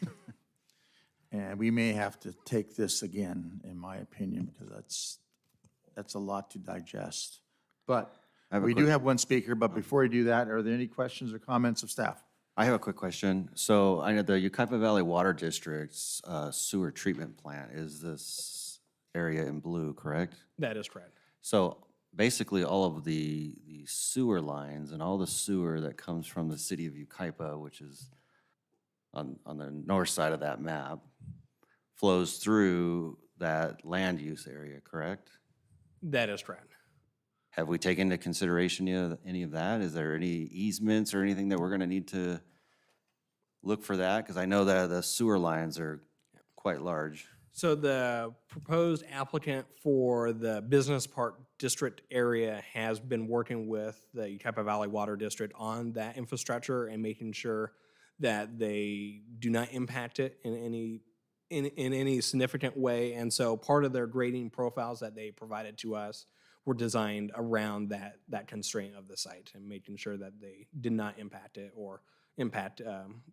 S1: And we may have to take this again, in my opinion, because that's a lot to digest. But we do have one speaker, but before we do that, are there any questions or comments of staff?
S11: I have a quick question. So I know the Yucaipa Valley Water District's sewer treatment plant is this area in blue, correct?
S5: That is correct.
S11: So basically all of the sewer lines and all the sewer that comes from the city of Yucaipa, which is on the north side of that map, flows through that land use area, correct?
S5: That is correct.
S11: Have we taken into consideration any of that? Is there any easements or anything that we're gonna need to look for that? Because I know that the sewer lines are quite large.
S5: So the proposed applicant for the business park district area has been working with the Yucaipa Valley Water District on that infrastructure and making sure that they do not impact it in any significant way. And so part of their grading profiles that they provided to us were designed around that constraint of the site and making sure that they did not impact it or impact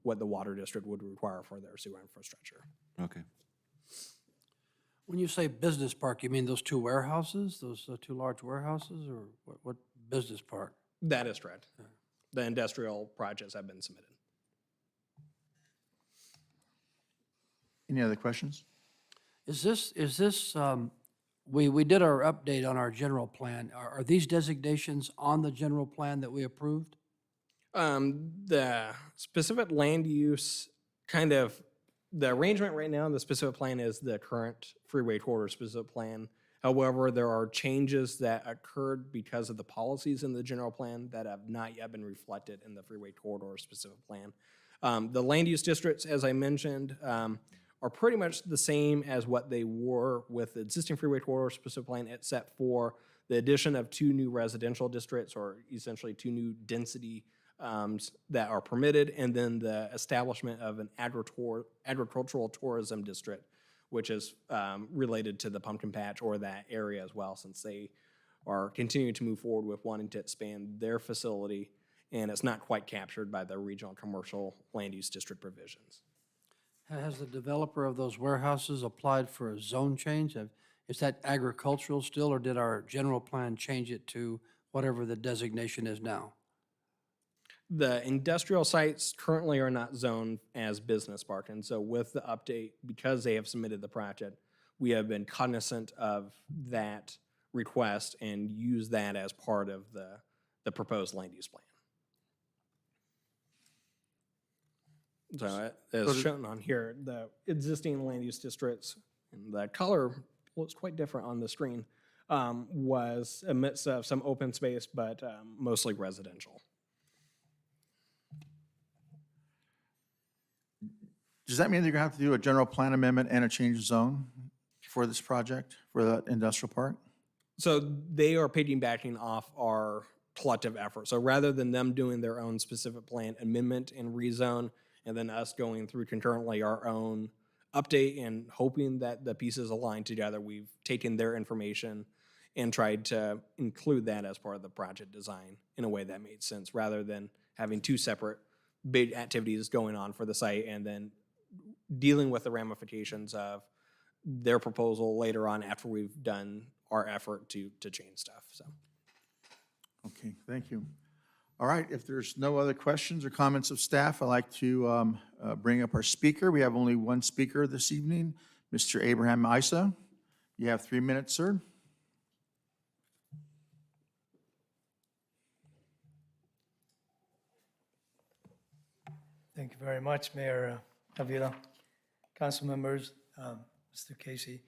S5: what the water district would require for their sewer infrastructure.
S11: Okay.
S16: When you say business park, you mean those two warehouses, those two large warehouses, or what business park?
S5: That is correct. The industrial projects have been submitted.
S1: Any other questions?
S16: Is this, we did our update on our general plan. Are these designations on the general plan that we approved?
S5: The specific land use kind of The arrangement right now in the specific plan is the current freeway corridor specific plan. However, there are changes that occurred because of the policies in the general plan that have not yet been reflected in the freeway corridor specific plan. The land use districts, as I mentioned, are pretty much the same as what they were with the existing freeway corridor specific plan, except for the addition of 2 new residential districts, or essentially 2 new density that are permitted, and then the establishment of an agricultural tourism district, which is related to the pumpkin patch or that area as well, since they are continuing to move forward with wanting to expand their facility, and it's not quite captured by the regional commercial land use district provisions.
S16: Has the developer of those warehouses applied for a zone change? Is that agricultural still, or did our general plan change it to whatever the designation is now?
S5: The industrial sites currently are not zoned as business park, and so with the update, because they have submitted the project, we have been cognizant of that request and use that as part of the proposed land use plan. So as shown on here, the existing land use districts, and the color looks quite different on the screen, was a mix of some open space, but mostly residential.
S1: Does that mean they're gonna have to do a general plan amendment and a change of zone for this project, for that industrial park?
S5: So they are piggybacking off our collective effort. So rather than them doing their own specific plan amendment and rezone, and then us going through concurrently our own update and hoping that the pieces align together, we've taken their information and tried to include that as part of the project design in a way that made sense, rather than having 2 separate big activities going on for the site and then dealing with the ramifications of their proposal later on after we've done our effort to change stuff, so.
S1: Okay, thank you. All right, if there's no other questions or comments of staff, I'd like to bring up our speaker. We have only one speaker this evening, Mr. Abraham Isa. You have 3 minutes, sir.
S10: Thank you very much, Mayor Avila, council members, Mr. Casey.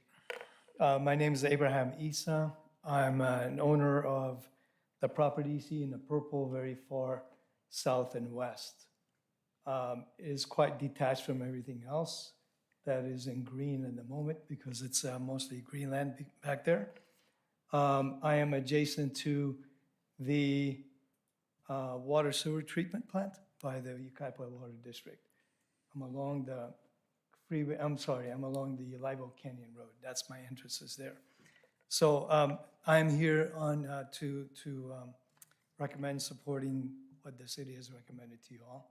S10: My name is Abraham Isa. I'm an owner of the property you see in the purple very far south and west. It is quite detached from everything else that is in green at the moment because it's mostly greenland back there. I am adjacent to the water sewer treatment plant by the Yucaipa Water District. I'm along the freeway, I'm along the Live Oak Canyon Road. That's my entrances there. So I'm here on to recommend supporting what the city has recommended to you all.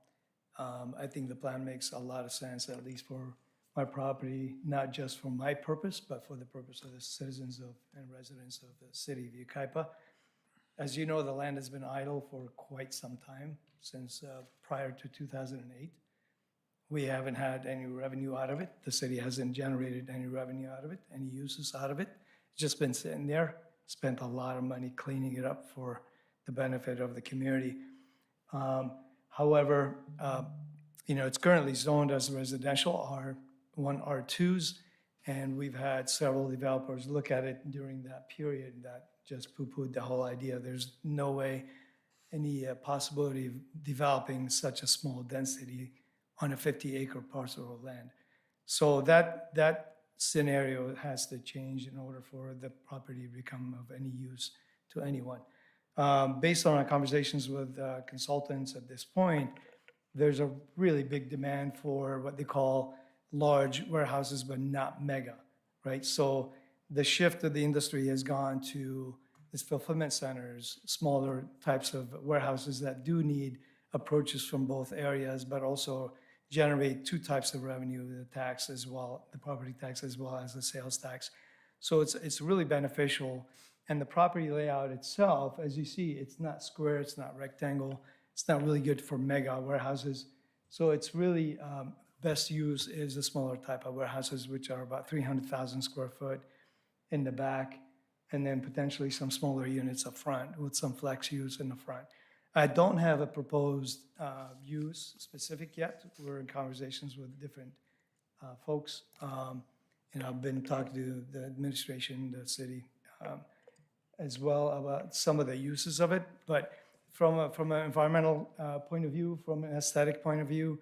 S10: I think the plan makes a lot of sense, at least for my property, not just for my purpose, but for the purpose of the citizens of and residents of the city of Yucaipa. As you know, the land has been idle for quite some time, since prior to 2008. We haven't had any revenue out of it. The city hasn't generated any revenue out of it, any uses out of it. It's just been sitting there, spent a lot of money cleaning it up for the benefit of the community. However, it's currently zoned as residential R1, R2s, and we've had several developers look at it during that period that just poo-pooed the whole idea. There's no way, any possibility of developing such a small density on a 50-acre parcel of land. So that scenario has to change in order for the property to become of any use to anyone. Based on our conversations with consultants at this point, there's a really big demand for what they call large warehouses, but not mega, right? So the shift of the industry has gone to these fulfillment centers, smaller types of warehouses that do need approaches from both areas, but also generate 2 types of revenue, the tax as well, the property tax as well as the sales tax. So it's really beneficial. And the property layout itself, as you see, it's not square, it's not rectangle, it's not really good for mega warehouses. So it's really, best use is the smaller type of warehouses, which are about 300,000 square foot in the back, and then potentially some smaller units up front with some flex use in the front. I don't have a proposed use specific yet. We're in conversations with different folks. And I've been talking to the administration, the city, as well about some of the uses of it. But from an environmental point of view, from an aesthetic point of view,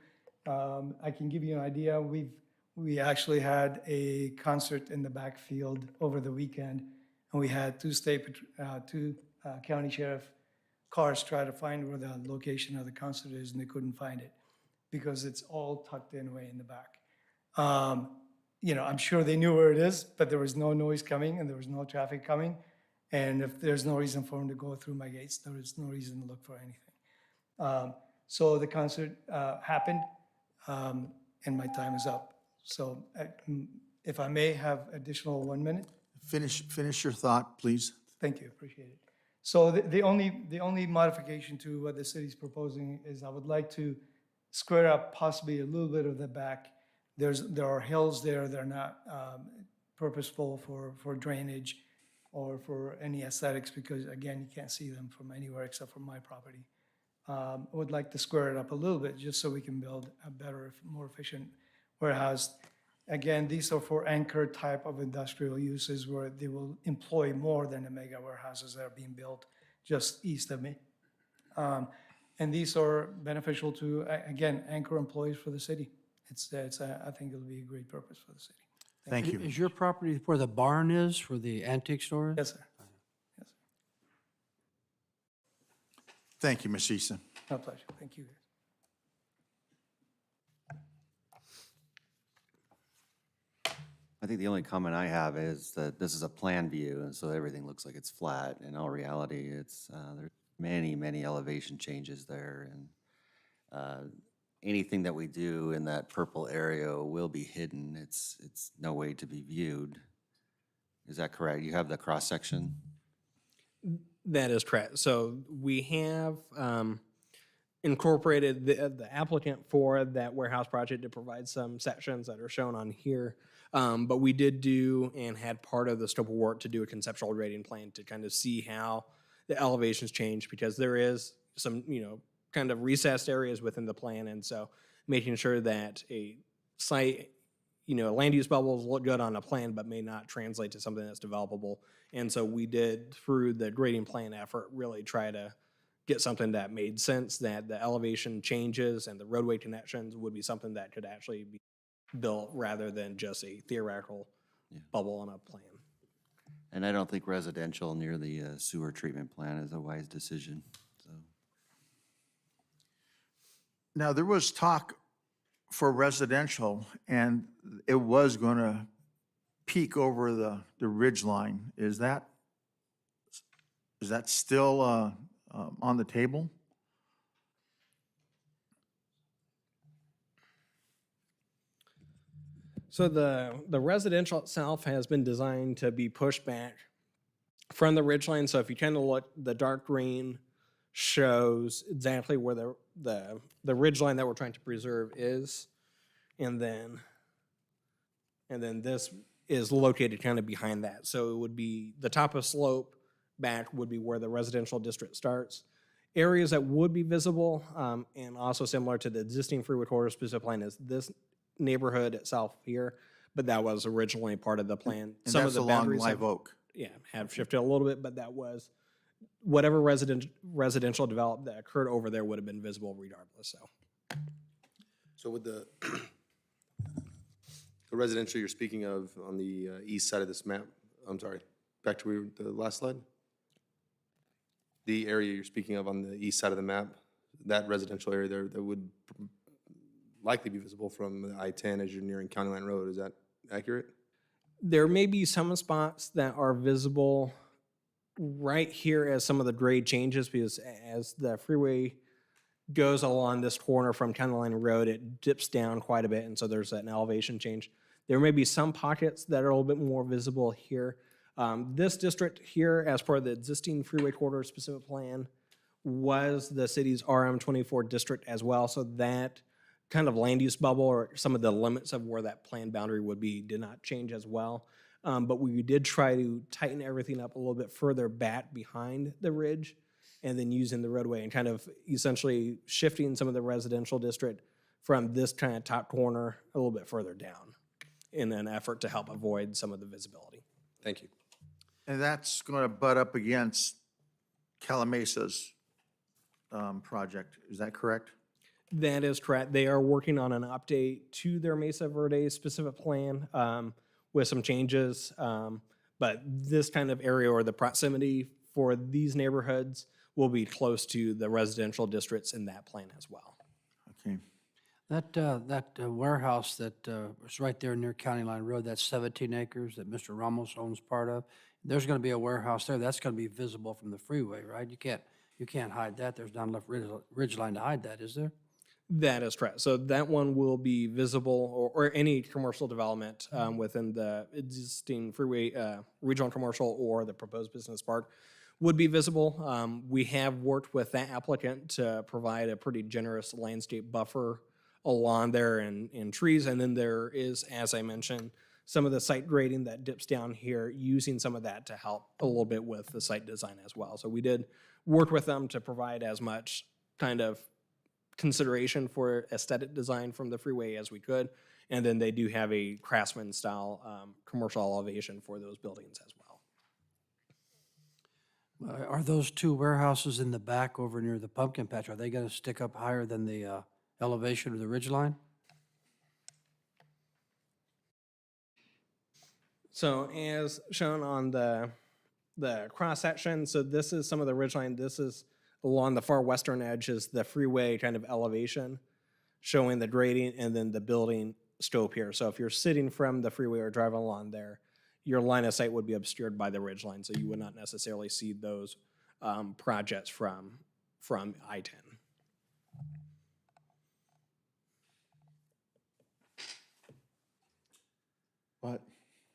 S10: I can give you an idea. We actually had a concert in the backfield over the weekend, and we had two county sheriff cars try to find where the location of the concert is, and they couldn't find it because it's all tucked in way in the back. I'm sure they knew where it is, but there was no noise coming and there was no traffic coming. And if there's no reason for them to go through my gates, there is no reason to look for anything. So the concert happened, and my time is up. So if I may have additional 1 minute.
S1: Finish your thought, please.
S10: Thank you, appreciate it. So the only modification to what the city's proposing is I would like to square up possibly a little bit of the back. There are hills there that are not purposeful for drainage or for any aesthetics because, again, you can't see them from anywhere except from my property. I would like to square it up a little bit just so we can build a better, more efficient warehouse. Again, these are for anchor type of industrial uses where they will employ more than the mega warehouses that are being built just east of me. And these are beneficial to, again, anchor employees for the city. I think it'll be a great purpose for the city.
S1: Thank you.
S16: Is your property where the barn is for the antique store?
S10: Yes, sir.
S1: Thank you, Ms. Eason.
S10: My pleasure. Thank you.
S11: I think the only comment I have is that this is a plan view, and so everything looks like it's flat. In all reality, there's many elevation changes there, and anything that we do in that purple area will be hidden. It's no way to be viewed. Is that correct? You have the cross-section?
S5: That is correct. So we have incorporated the applicant for that warehouse project to provide some sections that are shown on here. But we did do and had part of the scope of work to do a conceptual grading plan to kind of see how the elevations change because there is some, kind of recessed areas within the plan. And so making sure that a site, land use bubbles look good on a plan, but may not translate to something that's developable. And so we did, through the grading plan effort, really try to get something that made sense, that the elevation changes and the roadway connections would be something that could actually be built rather than just a theoretical bubble on a plan.
S11: And I don't think residential near the sewer treatment plant is a wise decision. So.
S1: Now, there was talk for residential, and it was going to peak over the ridge line. Is that still on the table?
S5: So the residential itself has been designed to be pushed back from the ridgeline. So if you kind of look, the dark green shows exactly where the ridgeline that we're trying to preserve is, and then this is located kind of behind that. So it would be the top of slope back would be where the residential district starts. Areas that would be visible and also similar to the existing freeway corridor specific plan is this neighborhood itself here, but that was originally part of the plan.
S1: And
S5: Some
S1: that's
S5: of the
S1: along
S5: boundaries
S1: Live Oak.
S5: have shifted a little bit, but that was whatever residential development that occurred over there would have been visible regardless.
S15: So with the residential you're speaking of on the east side of this map, I'm sorry, back to the last slide. The area you're speaking of on the east side of the map, that residential area there that would likely be visible from I-10 as you're nearing County Line Road. Is that accurate?
S5: There may be some spots that are visible right here as some of the grade changes because as the freeway goes along this corner from County Line Road, it dips down quite a bit, and so there's an elevation change. There may be some pockets that are a little bit more visible here. This district here, as part of the existing freeway corridor specific plan, was the city's RM24 district as well, so that kind of land use bubble or some of the limits of where that plan boundary would be did not change as well. But we did try to tighten everything up a little bit further back behind the ridge and then using the roadway and kind of essentially shifting some of the residential district from this kind of top corner a little bit further down in an effort to help avoid some of the visibility.
S15: Thank you.
S1: And that's going to butt up against Calamesa's project. Is that correct?
S5: That is correct. They are working on an update to their Mesa Verde specific plan with some changes. But this kind of area or the proximity for these neighborhoods will be close to the residential districts in that plan as well.
S1: Okay.
S16: That warehouse that was right there near County Line Road, that's 17 acres that Mr. Ramos owns part of. There's going to be a warehouse there. That's going to be visible from the freeway, right? You can't hide that. There's not enough ridge line to hide that, is there?
S5: That is correct. So that one will be visible, or any commercial development within the existing freeway, regional commercial or the proposed business park would be visible. We have worked with that applicant to provide a pretty generous landscape buffer along there and trees. And then there is, as I mentioned, some of the site grading that dips down here, using some of that to help a little bit with the site design as well. So we did work with them to provide as much kind of consideration for aesthetic design from the freeway as we could. And then they do have a craftsman style commercial elevation for those buildings as well.
S16: Are those two warehouses in the back over near the pumpkin patch, are they going to stick up higher than the elevation of the ridge line?
S5: So as shown on the cross section, so this is some of the ridgeline. This is along the far western edge is the freeway kind of elevation, showing the grading and then the building scope here. So if you're sitting from the freeway or driving along there, your line of sight would be obscured by the ridgeline, so you would not necessarily see those projects from I-10.
S1: What?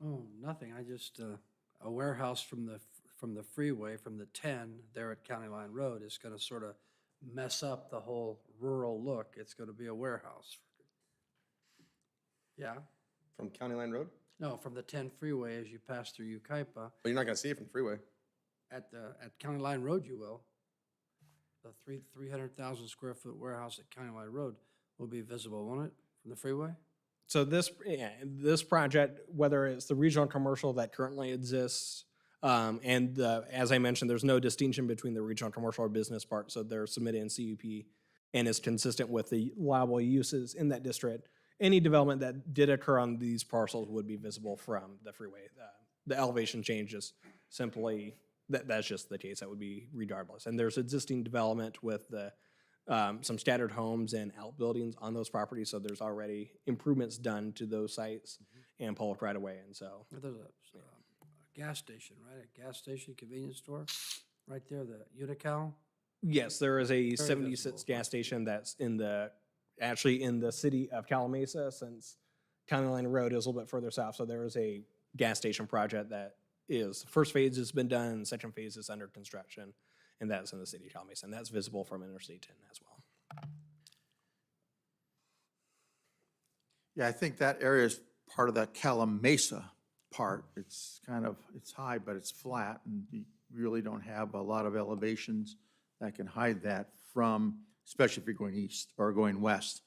S16: Oh, nothing. I just, a warehouse from the freeway, from the 10 there at County Line Road is going to sort of mess up the whole rural look. It's going to be a warehouse. Yeah?
S15: From County Line Road?
S16: No, from the 10 freeway as you pass through Yucaipa.
S15: But you're not gonna see it from the freeway.
S16: At County Line Road, you will. The 300,000 square foot warehouse at County Line Road will be visible, won't it, from the freeway?
S5: So this project, whether it's the regional commercial that currently exists, and as I mentioned, there's no distinction between the regional commercial or business park, so they're submitting CUP and is consistent with the allowable uses in that district. Any development that did occur on these parcels would be visible from the freeway. The elevation changes simply, that's just the case, that would be regardless. And there's existing development with some scattered homes and outbuildings on those properties, so there's already improvements done to those sites and public right away, and so.
S16: There's a gas station, right? A gas station, convenience store, right there, the Unical.
S5: Yes, there is a
S16: Very
S5: 76
S16: visible.
S5: gas station that's actually in the city of Calamasa, since County Line Road is a little bit further south. So there is a gas station project that is, first phase has been done, and second phase is under construction, and that's in the city of Calamasa, and that's visible from Interstate 10 as well.
S1: Yeah, I think that area is part of that Calamasa part. It's it's high, but it's flat, and you really don't have a lot of elevations that can hide that from, especially if you're going east or going west,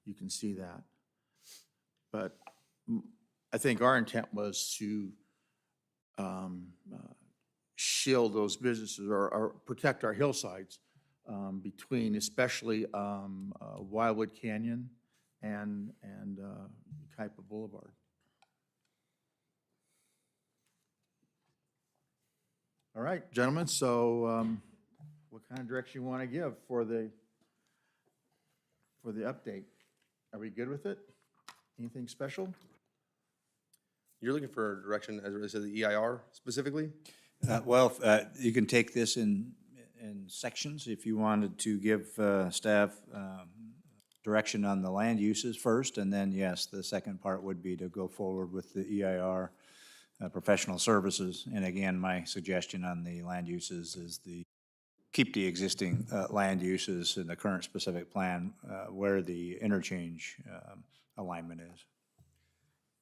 S1: you can see that. But I think our intent was to shield those businesses or protect our hillsides between especially Wildwood Canyon and Kuiper Boulevard. All right, gentlemen, so what kind of direction you want to give for the update? Are we good with it? Anything special?
S15: You're looking for direction as it relates to the EIR specifically?
S4: Well, you can take this in sections if you wanted to give staff direction on the land uses first, and then, yes, the second part would be to go forward with the EIR professional services. And again, my suggestion on the land uses is keep the existing land uses in the current specific plan where the interchange alignment is.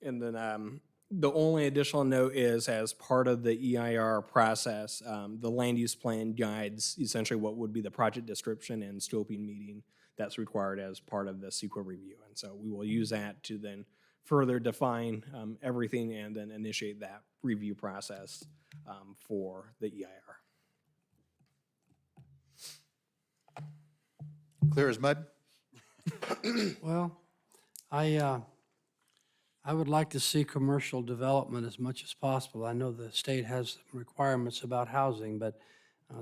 S5: And then The only additional note is, as part of the EIR process, the land use plan guides essentially what would be the project description and scoping meeting that's required as part of the CEQA review. And so we will use that to then further define everything and then initiate that review process for the EIR.
S1: Clear as mud?
S16: Well, I would like to see commercial development as much as possible. I know the state has requirements about housing, but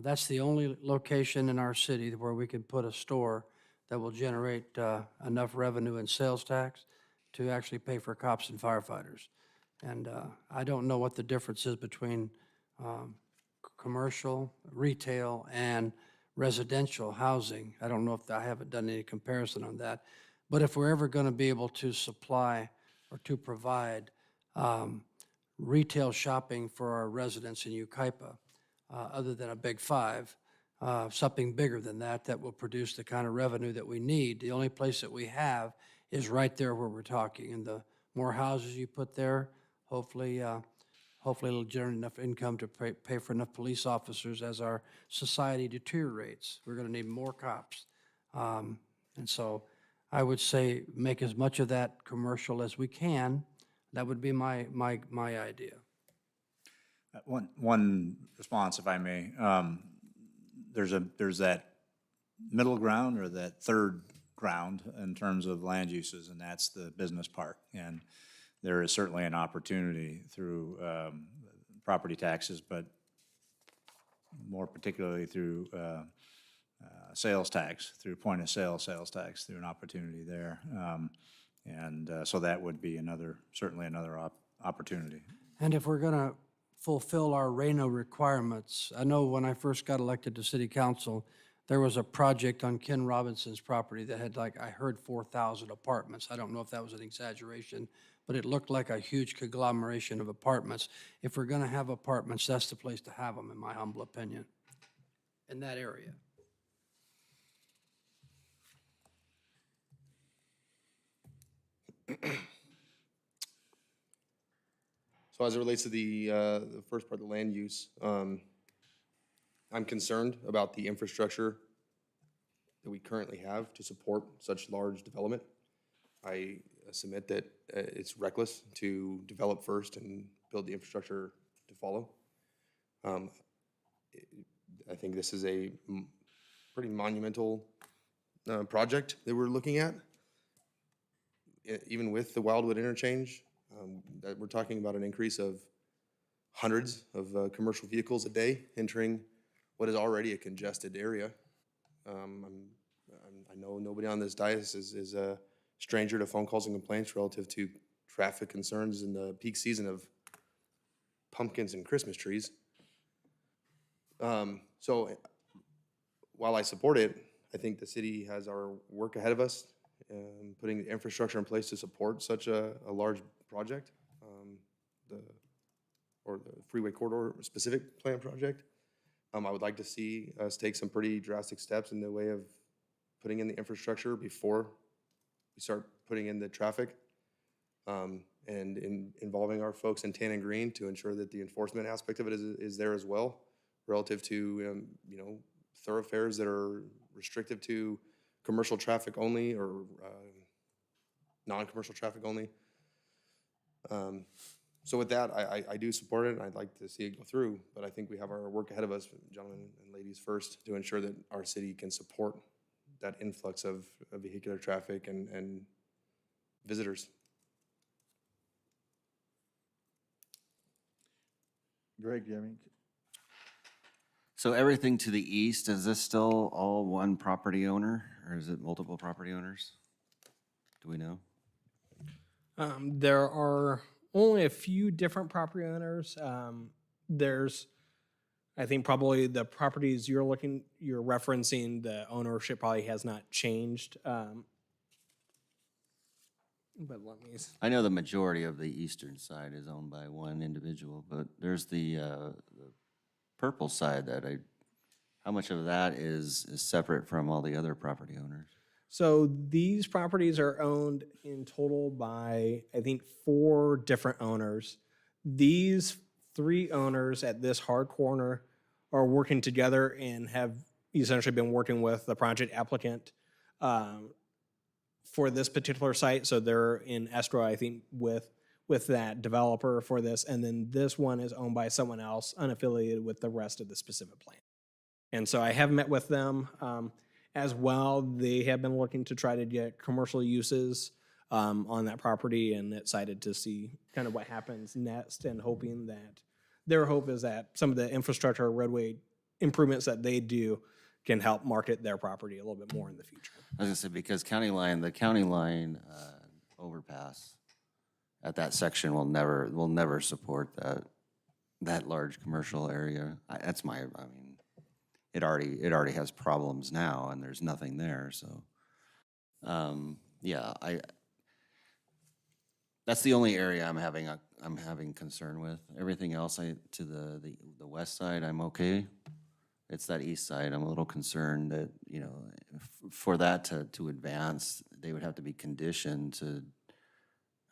S16: that's the only location in our city where we can put a store that will generate enough revenue and sales tax to actually pay for cops and firefighters. And I don't know what the difference is between commercial, retail, and residential housing. I don't know if I haven't done any comparison on that. But if we're ever going to be able to supply or to provide retail shopping for our residents in Yucaipa, other than a Big Five, something bigger than that that will produce the kind of revenue that we need. The only place that we have is right there where we're talking. And the more houses you put there, hopefully it'll generate enough income to pay for enough police officers as our society deteriorates. We're going to need more cops. And so I would say make as much of that commercial as we can. That would be my idea.
S4: One response, if I may. There's that middle ground or that third ground in terms of land uses, and that's the business part. And there is certainly an opportunity through property taxes, but more particularly through sales tax, through point of sale sales tax, through an opportunity there. So that would be certainly another opportunity.
S16: And if we're going to fulfill our RENO requirements, I know when I first got elected to city council, there was a project on Ken Robinson's property that had, like, I heard 4,000 apartments. I don't know if that was an exaggeration, but it looked like a huge conglomeration of apartments. If we're going to have apartments, that's the place to have them, in my humble opinion, in that area.
S15: So as it relates to the first part, the land use, I'm concerned about the infrastructure that we currently have to support such large development. I submit that it's reckless to develop first and build the infrastructure to follow. I think this is a pretty monumental project that we're looking at. Even with the Wildwood Interchange, that we're talking about an increase of hundreds of commercial vehicles a day entering what is already a congested area. I know nobody on this dais is a stranger to phone calls and complaints relative to traffic concerns in the peak season of pumpkins and Christmas trees. So while I support it, I think the city has our work ahead of us, putting the infrastructure in place to support such a large project, the Freeway Corridor specific plan project. I would like to see us take some pretty drastic steps in the way of putting in the infrastructure before we start putting in the traffic, and involving our folks in tan and green to ensure that the enforcement aspect of it is there as well, relative to thoroughfares that are restrictive to commercial traffic only or non-commercial traffic only. So with that, I do support it, and I'd like to see it go through, but I think we have our work ahead of us, gentlemen and ladies first, to ensure that our city can support that influx of vehicular traffic and visitors.
S1: Greg, do you have any?
S11: So everything to the east, is this still all one property owner, or is it multiple property owners? Do we know?
S5: There are only a few different property owners. There's, I think probably the properties you're referencing, the ownership probably has not changed. But let me.
S11: I know the majority of the eastern side is owned by one individual, but there's the purple side how much of that is separate from all the other property owners?
S5: So these properties are owned in total by, I think, 4 different owners. These 3 owners at this hard corner are working together and have essentially been working with the project applicant for this particular site. So they're in escrow, I think, with that developer for this. And then this one is owned by someone else, unaffiliated with the rest of the specific plan. And so I have met with them as well. They have been looking to try to get commercial uses on that property, and excited to see kind of what happens next, and hoping that their hope is that some of the infrastructure roadway improvements that they do can help market their property a little bit more in the future.
S11: I was gonna say, because the county line overpass at that section will never support that large commercial area. That's my, I mean, it already has problems now, and there's nothing there, so. Yeah, that's the only area I'm having concern with. Everything else, to the west side, I'm okay. It's that east side, I'm a little concerned that, you know, for that to advance, they would have to be conditioned to,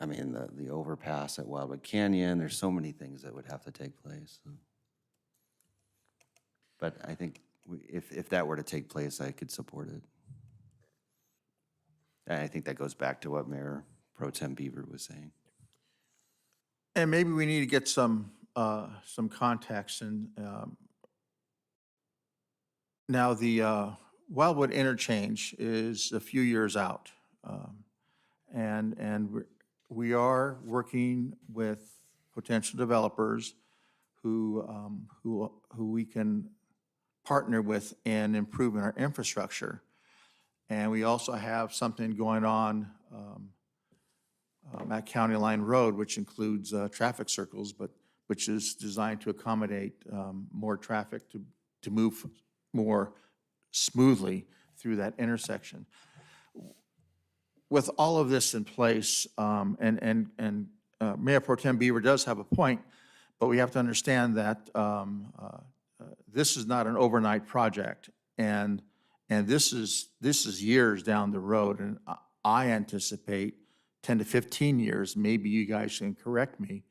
S11: I mean, the overpass at Wildwood Canyon, there's so many things that would have to take place. So. But I think if that were to take place, I could support it. And I think that goes back to what Mayor Pro Tem Beaver was saying.
S1: And maybe we need to get some context. And now the Wildwood Interchange is a few years out. And we are working with potential developers who we can partner with in improving our infrastructure. And we also have something going on at County Line Road, which includes traffic circles, but which is designed to accommodate more traffic to move more smoothly through that intersection. With all of this in place, and Mayor Pro Tem Beaver does have a point, but we have to understand that this is not an overnight project, and this is years down the road, and I anticipate 10 to 15 years. Maybe you guys can correct me,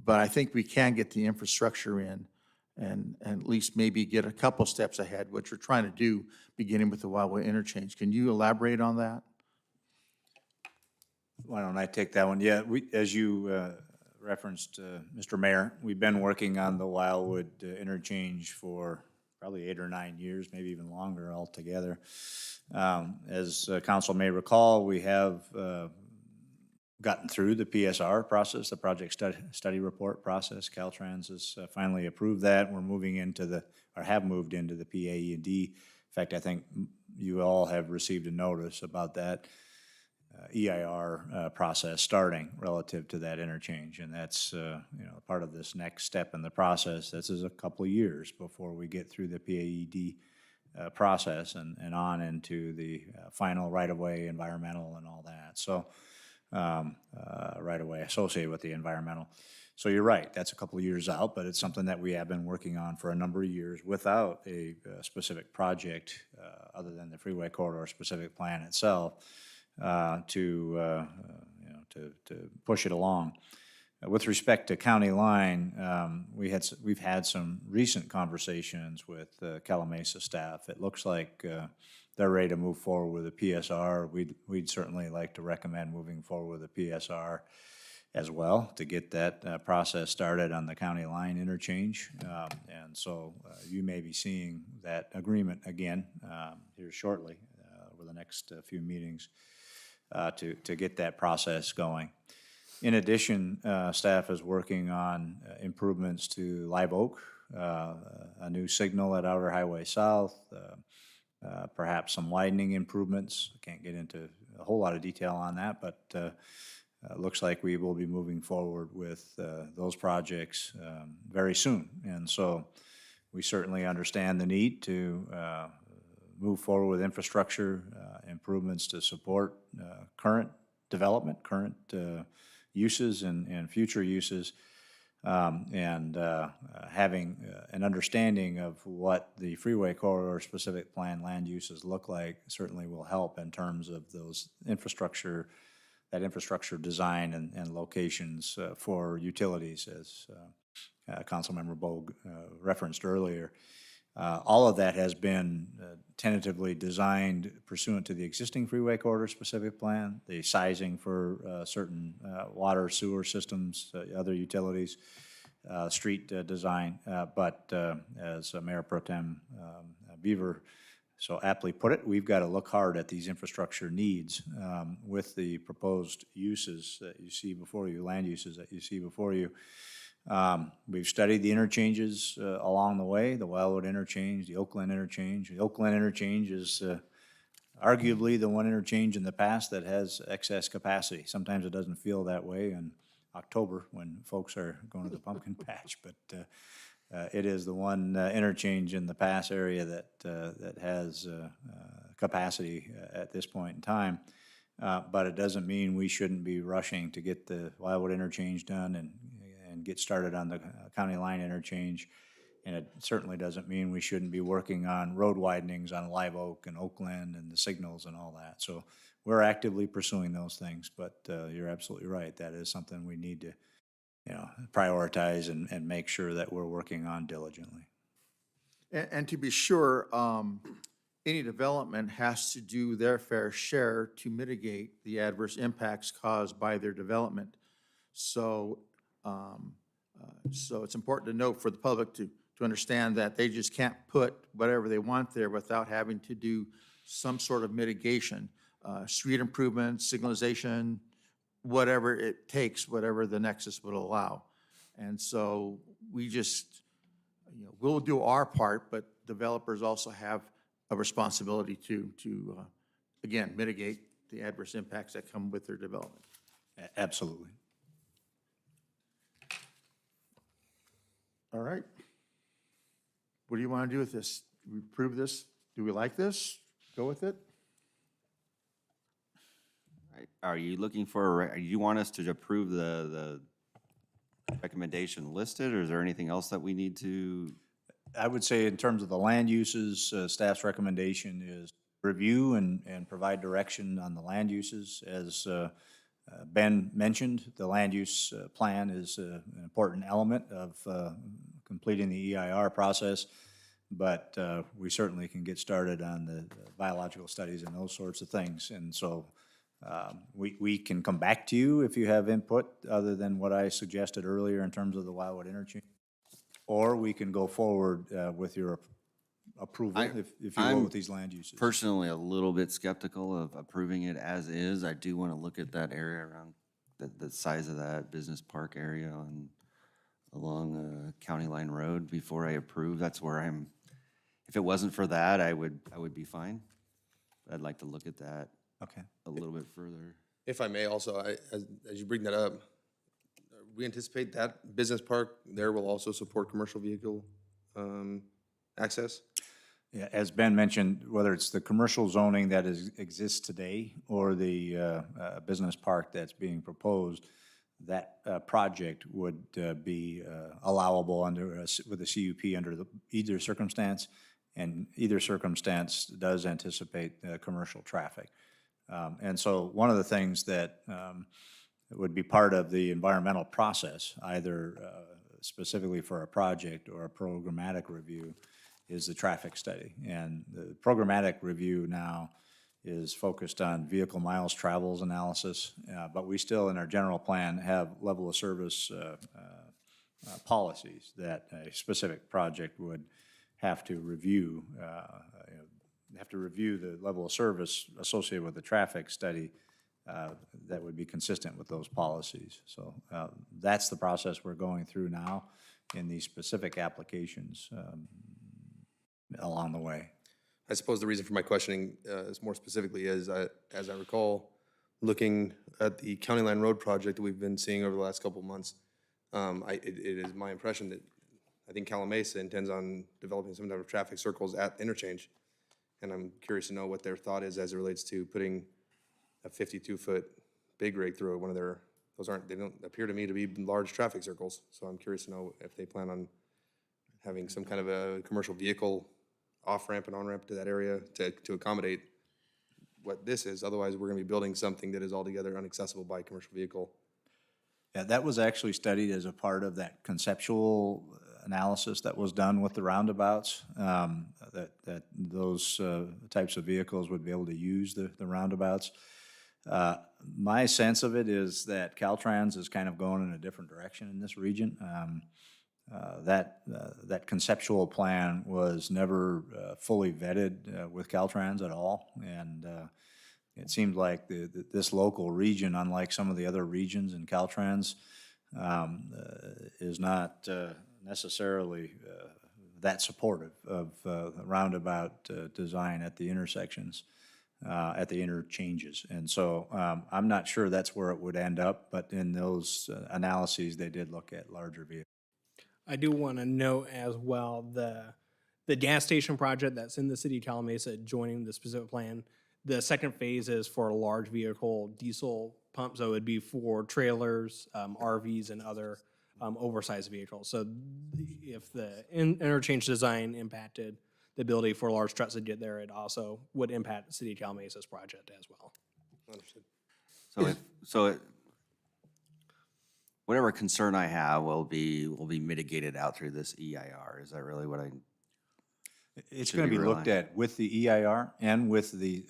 S1: but I think we can get the infrastructure in, and at least maybe get a couple steps ahead, which we're trying to do, beginning with the Huawei Interchange. Can you elaborate on that?
S4: Why don't I take that one? Yeah, as you referenced, Mr. Mayor, we've been working on the Wildwood Interchange for probably 8 or 9 years, maybe even longer altogether. As council may recall, we have gotten through the PSR process, the project study report process. Caltrans has finally approved that. We're moving into have moved into the PAE&D. In fact, I think you all have received a notice about that EIR process starting relative to that interchange, and that's part of this next step in the process. This is a couple of years before we get through the PAED process and on into the final right-of-way, environmental, and all that. So right-of-way associated with the environmental. So you're right, that's a couple of years out, but it's something that we have been working on for a number of years without a specific project other than the Freeway Corridor specific plan itself. To push it along. With respect to County Line, we've had some recent conversations with Calamasa staff. It looks like they're ready to move forward with a PSR. We'd certainly like to recommend moving forward with a PSR as well to get that process started on the County Line interchange. And so you may be seeing that agreement again here shortly over the next few meetings. To get that process going. In addition, staff is working on improvements to Live Oak, a new signal at Outer Highway South, perhaps some widening improvements. I can't get into a whole lot of detail on that, but looks like we will be moving forward with those projects very soon. And so we certainly understand the need to move forward with infrastructure improvements to support current development, current uses and future uses. And having an understanding of what the freeway corridor specific plan land uses look like certainly will help in terms of those infrastructure, that infrastructure design and locations for utilities, as Councilmember Bogue referenced earlier. All of that has been tentatively designed pursuant to the existing freeway corridor specific plan, the sizing for certain water, sewer systems, other utilities, street design. But as Mayor Pro Tem Beaver so aptly put it, we've got to look hard at these infrastructure needs with the proposed uses that you see before you, land uses that you see before you. We've studied the interchanges along the way, the Wildwood Interchange, the Oakland Interchange. The Oakland Interchange is arguably the one interchange in the past that has excess capacity. Sometimes it doesn't feel that way in October when folks are going to the pumpkin patch, but it is the one interchange in the pass area that has capacity at this point in time. But it doesn't mean we shouldn't be rushing to get the Wildwood Interchange done and get started on the county line interchange. And it certainly doesn't mean we shouldn't be working on road widenings on Live Oak and Oakland and the signals and all that. So we're actively pursuing those things, but you're absolutely right. That is something we need to, prioritize and make sure that we're working on diligently.
S1: And to be sure, any development has to do their fair share to mitigate the adverse impacts caused by their development. So, so it's important to note for the public to understand that they just can't put whatever they want there without having to do some sort of mitigation, street improvements, signalization, whatever it takes, whatever the nexus would allow. And so we just, we'll do our part, but developers also have a responsibility to again, mitigate the adverse impacts that come with their development.
S4: Absolutely.
S1: All right. What do you want to do with this? Do we approve this? Do we like this? Go with it?
S11: Are you looking for, you want us to approve the recommendation listed, or is there anything else that we need to?
S4: I would say in terms of the land uses, staff's recommendation is review and provide direction on the land uses. As Ben mentioned, the land use plan is an important element of completing the EIR process, but we certainly can get started on the biological studies and those sorts of things. And so we can come back to you if you have input other than what I suggested earlier in terms of the Wildwood Interchange. Or we can go forward with your approval, if you will, with these land uses.
S11: Personally a little bit skeptical of approving it as is. I do want to look at that area around the size of that business park area along County Line Road before I approve. That's where I'm, if it wasn't for that, I would be fine. I'd like to look at that a little bit further.
S15: If I may also, as you bring that up, we anticipate that business park there will also support commercial vehicle access?
S4: Yeah, as Ben mentioned, whether it's the commercial zoning that exists today or the business park that's being proposed, that project would be allowable under with a CUP under either circumstance, and either circumstance does anticipate commercial traffic. And so one of the things that would be part of the environmental process, either specifically for a project or a programmatic review, is the traffic study. And the programmatic review now is focused on vehicle miles travels analysis, but we still in our general plan have level of service policies that a specific project would have to review, the level of service associated with the traffic study that would be consistent with those policies. So that's the process we're going through now in these specific applications along the way.
S15: I suppose the reason for my questioning is more specifically is, as I recall, looking at the County Line Road project that we've been seeing over the last couple of months, it is my impression that I think Calamasa intends on developing some type of traffic circles at interchange. And I'm curious to know what their thought is as it relates to putting a 52-foot big rig through one of their they don't appear to me to be large traffic circles. So I'm curious to know if they plan on having some kind of a commercial vehicle off-ramp and on-ramp to that area to accommodate what this is. Otherwise, we're gonna be building something that is altogether inaccessible by commercial vehicle.
S4: Yeah, that was actually studied as a part of that conceptual analysis that was done with the roundabouts, that those types of vehicles would be able to use the roundabouts. My sense of it is that Caltrans is kind of going in a different direction in this region. That conceptual plan was never fully vetted with Caltrans at all, and it seemed like this local region, unlike some of the other regions in Caltrans, is not necessarily that supportive of roundabout design at the intersections, at the interchanges. And so I'm not sure that's where it would end up, but in those analyses, they did look at larger vehicles.
S5: I do want to note as well the gas station project that's in the city of Calamasa joining the specific plan. The second phase is for a large vehicle diesel pump, so it'd be for trailers, RVs, and other oversized vehicles. So if the interchange design impacted the ability for large trucks to get there, it also would impact the city of Calamasa's project as well.
S15: Understood.
S11: Whatever concern I have will be mitigated out through this EIR. Is that really what I?
S4: It's going to be looked at with the EIR and with the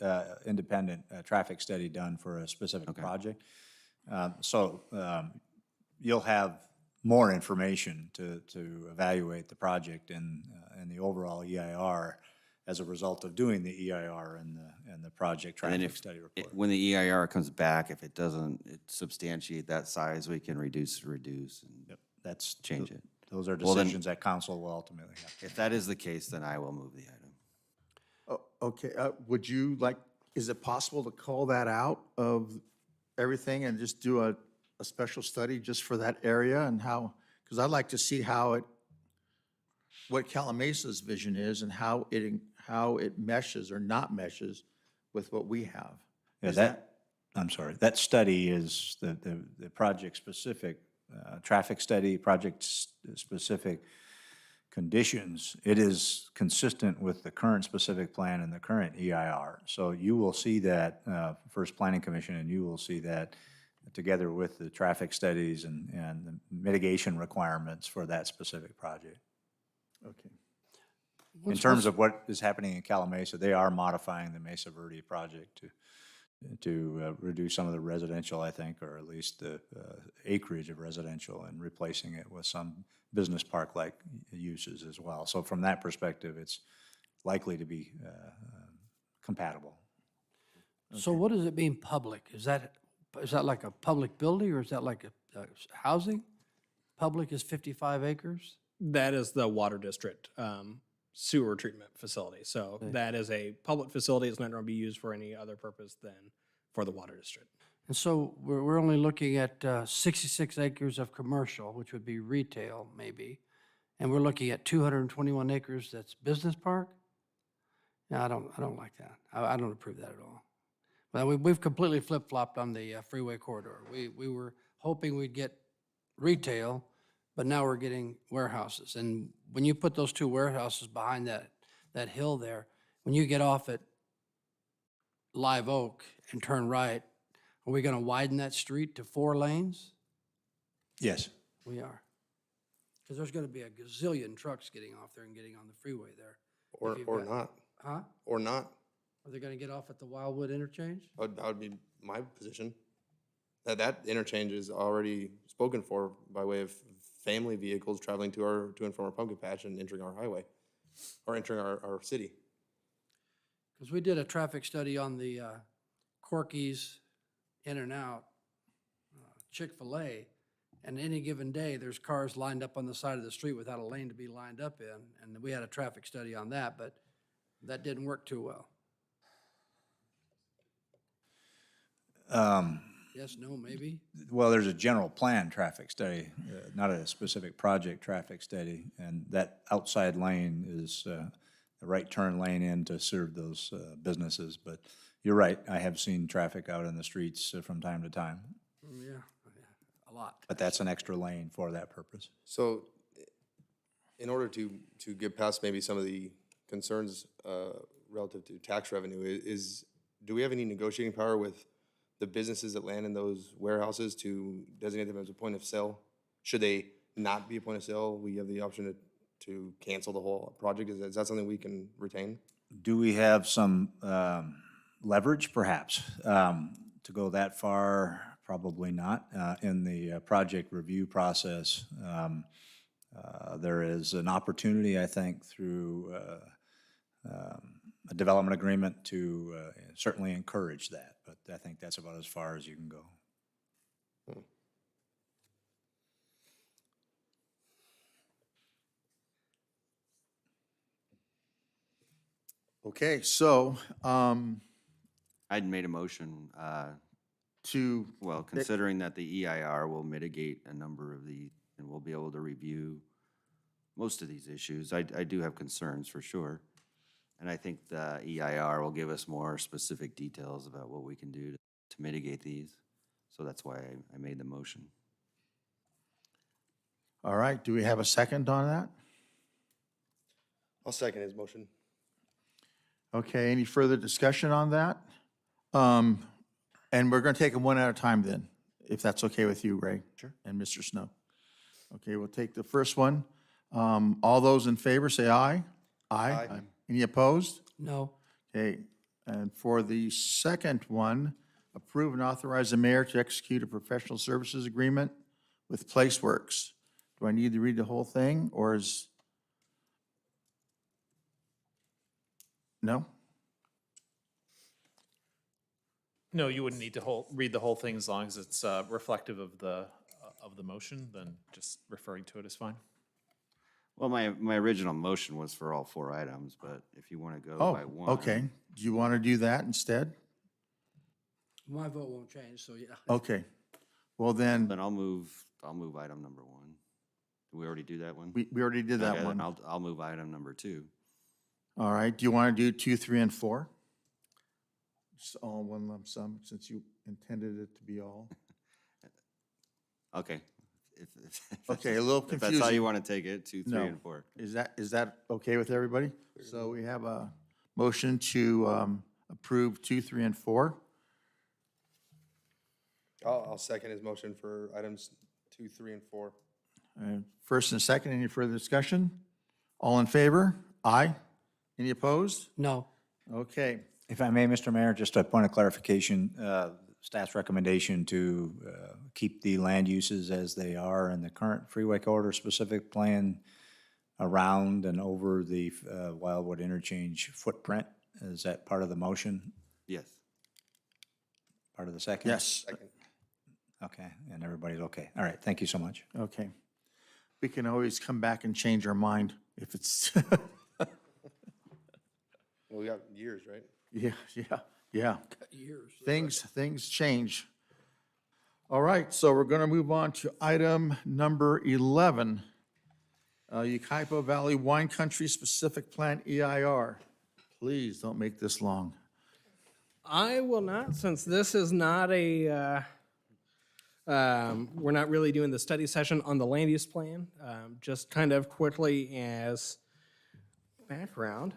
S4: independent traffic study done for a specific project. So you'll have more information to evaluate the project and the overall EIR as a result of doing the EIR and the project traffic study report.
S11: When the EIR comes back, if it doesn't substantiate that size, we can reduce and
S4: that's
S11: change it.
S4: Those are decisions that council will ultimately have.
S11: If that is the case, then I will move the item.
S1: Oh, okay, would you like, is it possible to call that out of everything and just do a special study just for that area and how, because I'd like to see what Calamasa's vision is and how it meshes or not meshes with what we have.
S4: Yeah, I'm sorry, that study is the project-specific traffic study, project-specific conditions. It is consistent with the current specific plan and the current EIR. So you will see that First Planning Commission, and you will see that together with the traffic studies and the mitigation requirements for that specific project.
S1: Okay.
S4: In terms of what is happening in Calamasa, they are modifying the Mesa Verde project to reduce some of the residential, I think, or at least the acreage of residential, and replacing it with some business park-like uses as well. So from that perspective, it's likely to be compatible.
S16: So what does it mean public? Is that like a public building, or is that like a housing? Public is 55 acres?
S5: That is the water district sewer treatment facility. So that is a public facility. It's not going to be used for any other purpose than for the water district.
S16: And so we're only looking at 66 acres of commercial, which would be retail maybe, and we're looking at 221 acres that's business park? No, I don't like that. I don't approve that at all. Well, we've completely flip-flopped on the freeway corridor. We were hoping we'd get retail, but now we're getting warehouses. And when you put those two warehouses behind that hill there, when you get off at Live Oak and turn right, are we going to widen that street to 4 lanes?
S4: Yes.
S16: We are. Because there's going to be a gazillion trucks getting off there and getting on the freeway there.
S15: Or not.
S16: Huh?
S15: Or not.
S16: Are they going to get off at the Wildwood Interchange?
S15: That would be my position. That interchange is already spoken for by way of family vehicles traveling to and from our pumpkin patch and entering our highway, or entering our city.
S16: Because we did a traffic study on the Corky's in and out Chick-fil-A, and any given day, there's cars lined up on the side of the street without a lane to be lined up in, and we had a traffic study on that, but that didn't work too well. Yes, no, maybe?
S4: Well, there's a general plan traffic study, not a specific project traffic study, and that outside lane is the right turn lane in to serve those businesses. But you're right, I have seen traffic out in the streets from time to time.
S16: Yeah. lot.
S4: But that's an extra lane for that purpose.
S15: So in order to get past maybe some of the concerns relative to tax revenue, do we have any negotiating power with the businesses that land in those warehouses to designate them as a point of sale? Should they not be a point of sale, we have the option to cancel the whole project. Is that something we can retain?
S4: Do we have some leverage, perhaps? To go that far, probably not. In the project review process, there is an opportunity, I think, through a development agreement to certainly encourage that, but I think that's about as far as you can go.
S1: Okay, so,
S11: I'd made a motion,
S1: to,
S11: well, considering that the EIR will mitigate a number of the, and we'll be able to review most of these issues. I do have concerns for sure. And I think the EIR will give us more specific details about what we can do to mitigate these. So that's why I made the motion.
S1: all right, do we have a second on that?
S15: I'll second his motion.
S1: Okay, any further discussion on that? And we're going to take them one at a time then, if that's okay with you, Ray. Sure. And Mr. Snow. Okay, we'll take the first one. All those in favor, say aye. Aye. Any opposed?
S16: No.
S1: Okay, and for the second one, approve and authorize the mayor to execute a professional services agreement with PlaceWorks. Do I need to read the whole thing, or is? No?
S21: No, you wouldn't need to read the whole thing as long as it's reflective of the motion, then just referring to it is fine.
S11: Well, my original motion was for all 4 items, but if you want to go
S1: Oh,
S11: by one.
S1: okay. Do you want to do that instead?
S16: My vote won't change, so yeah.
S1: Okay. Well, then,
S11: Then I'll move item number 1. Did we already do that one?
S1: we already did that
S11: Okay, then
S1: one.
S11: I'll move item number 2.
S1: All right, do you want to do 2, 3, and 4? Just all in one lump sum, since you intended it to be all.
S11: Okay.
S1: Okay, a little
S11: If that's how you
S1: confusing.
S11: want to take it, 2, 3,
S1: No.
S11: and 4.
S1: Is that okay with everybody? So we have a motion to approve 2, 3, and 4.
S15: I'll second his motion for items 2, 3, and 4.
S1: First and second, any further discussion? All in favor? Aye. Any opposed?
S16: No.
S1: Okay.
S4: If I may, Mr. Mayor, just a point of clarification, staff's recommendation to keep the land uses as they are in the current freeway corridor specific plan around and over the Wildwood Interchange footprint. Is that part of the motion?
S11: Yes.
S4: Part of the second?
S1: Yes.
S15: Second.
S4: Okay, and everybody's okay. All right, thank you so much.
S1: Okay. We can always come back and change our mind if it's,
S15: Well, we got years, right?
S1: yeah.
S16: Years.
S1: Things change. All right, so we're going to move on to item number 11. Yucaipa Valley Wine Country Specific Plan EIR. Please don't make this long.
S5: I will not, since this is not a, we're not really doing the study session on the land use plan. Just kind of quickly as background,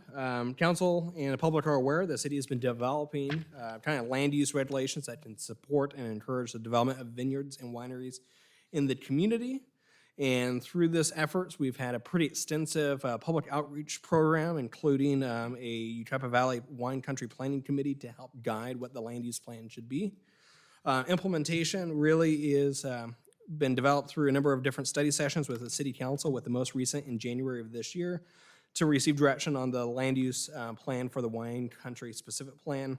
S5: council and the public are aware the city has been developing kind of land use regulations that can support and encourage the development of vineyards and wineries in the community. And through this efforts, we've had a pretty extensive public outreach program, including a Yucaipa Valley Wine Country Planning Committee to help guide what the land use plan should be. Implementation really is been developed through a number of different study sessions with the city council, with the most recent in January of this year, to receive direction on the land use plan for the wine country specific plan.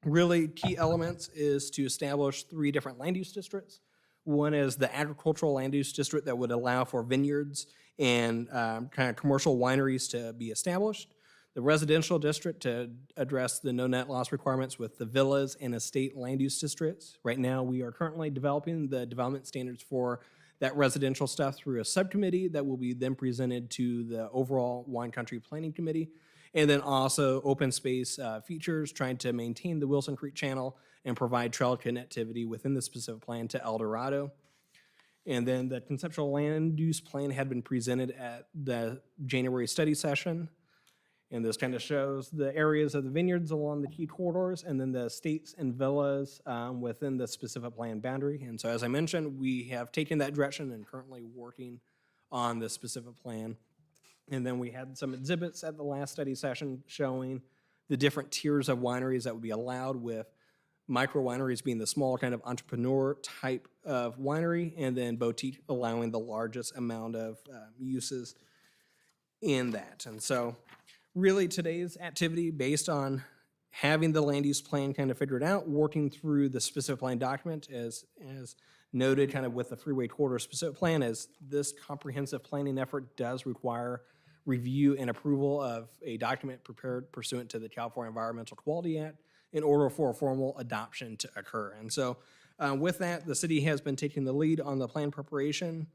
S5: Really key elements is to establish 3 different land use districts. One is the agricultural land use district that would allow for vineyards and kind of commercial wineries to be established. The residential district to address the no net loss requirements with the villas and estate land use districts. Right now, we are currently developing the development standards for that residential stuff through a subcommittee that will be then presented to the overall Wine Country Planning Committee. And then also open space features, trying to maintain the Wilson Creek Channel and provide trail connectivity within the specific plan to El Dorado. And then the conceptual land use plan had been presented at the January study session. And this kind of shows the areas of the vineyards along the key corridors and then the estates and villas within the specific plan boundary. And so as I mentioned, we have taken that direction and currently working on the specific plan. And then we had some exhibits at the last study session showing the different tiers of wineries that would be allowed, with micro wineries being the small kind of entrepreneur type of winery, and then boutique allowing the largest amount of uses in that. And so really today's activity, based on having the land use plan kind of figured out, working through the specific plan document as noted kind of with the Freeway corridor specific plan, as this comprehensive planning effort does require review and approval of a document prepared pursuant to the California Environmental Quality Act in order for a formal adoption to occur. And so with that, the city has been taking the lead on the plan preparation,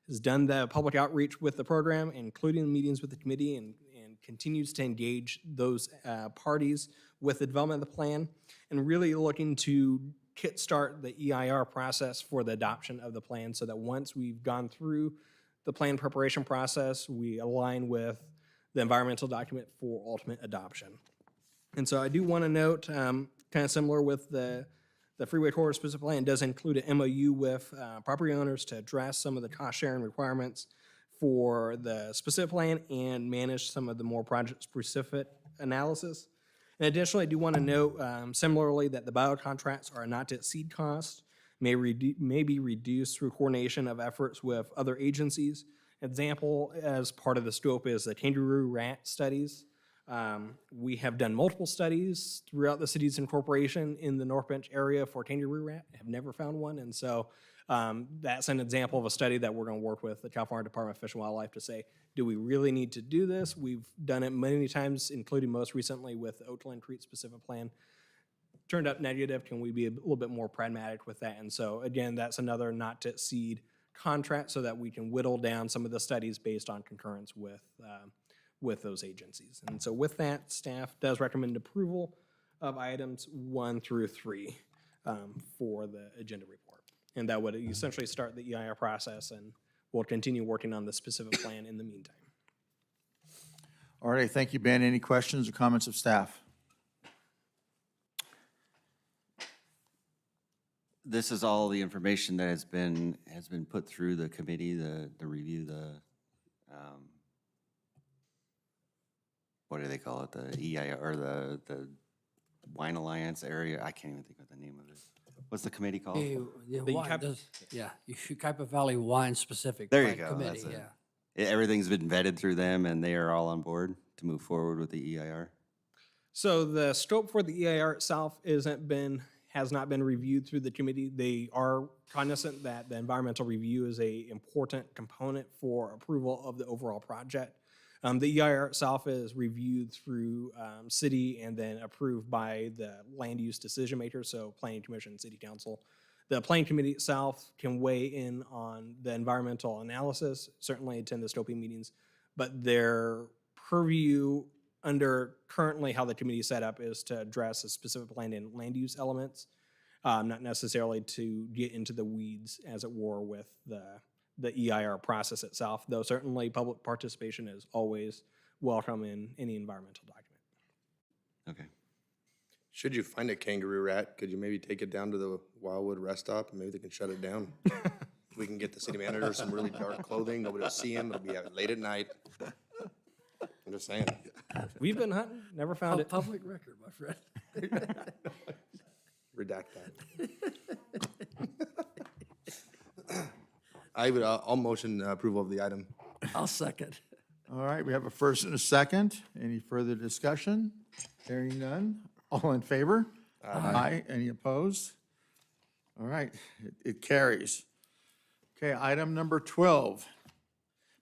S5: has done the public outreach with the program, including meetings with the committee, and continues to engage those parties with the development of the plan, and really looking to kickstart the EIR process for the adoption of the plan, so that once we've gone through the plan preparation process, we align with the environmental document for ultimate adoption. And so I do want to note, kind of similar with the Freeway corridor specific plan, does include an MOU with property owners to address some of the cost sharing requirements for the specific plan and manage some of the more project-specific analysis. And additionally, I do want to note similarly that the bio contracts are not to exceed cost, may be reduced through coordination of efforts with other agencies. Example, as part of the scope, is the kangaroo rat studies. We have done multiple studies throughout the city's incorporation in the North Bench area for kangaroo rat, have never found one, and so that's an example of a study that we're going to work with the California Department of Fish and Wildlife to say, do we really need to do this? We've done it many times, including most recently with the Oakland Creek specific plan. Turned out negative. Can we be a little bit more pragmatic with that? And so again, that's another not to exceed contract, so that we can whittle down some of the studies based on concurrence with those agencies. And so with that, staff does recommend approval of items 1 through 3 for the agenda report. And that would essentially start the EIR process, and we'll continue working on the specific plan in the meantime.
S1: All right, thank you, Ben. Any questions or comments of staff?
S11: This is all the information that has been put through the committee, the review, what do they call it? The EIR, or the Wine Alliance area. I can't even think of the name of it. What's the committee called?
S16: Yucaipa Valley Wine Specific
S11: There you go.
S16: Committee,
S11: That's it.
S16: yeah.
S11: Everything's been vetted through them, and they are all on board to move forward with the EIR.
S5: So the scope for the EIR itself has not been reviewed through the committee. They are cognizant that the environmental review is an important component for approval of the overall project. The EIR itself is reviewed through city and then approved by the land use decision makers, so Planning Commission, City Council. The Planning Committee itself can weigh in on the environmental analysis, certainly attend the scoping meetings, but their purview under currently how the committee is set up is to address a specific plan and land use elements, not necessarily to get into the weeds, as it were, with the EIR process itself, though certainly public participation is always welcome in any environmental document.
S11: Okay.
S15: Should you find a kangaroo rat, could you maybe take it down to the Wildwood rest stop and maybe they can shut it down? We can get the city manager some really dark clothing, nobody will see him, it'll be late at night. I'm just saying.
S5: We've been hunting, never found it.
S16: Public record, my friend.
S15: Redact that. I'll motion approval of the item.
S16: I'll second.
S1: All right, we have a first and a second. Any further discussion? Hearing none. All in favor? Aye. Any opposed? All right, it carries. Okay, item number 12.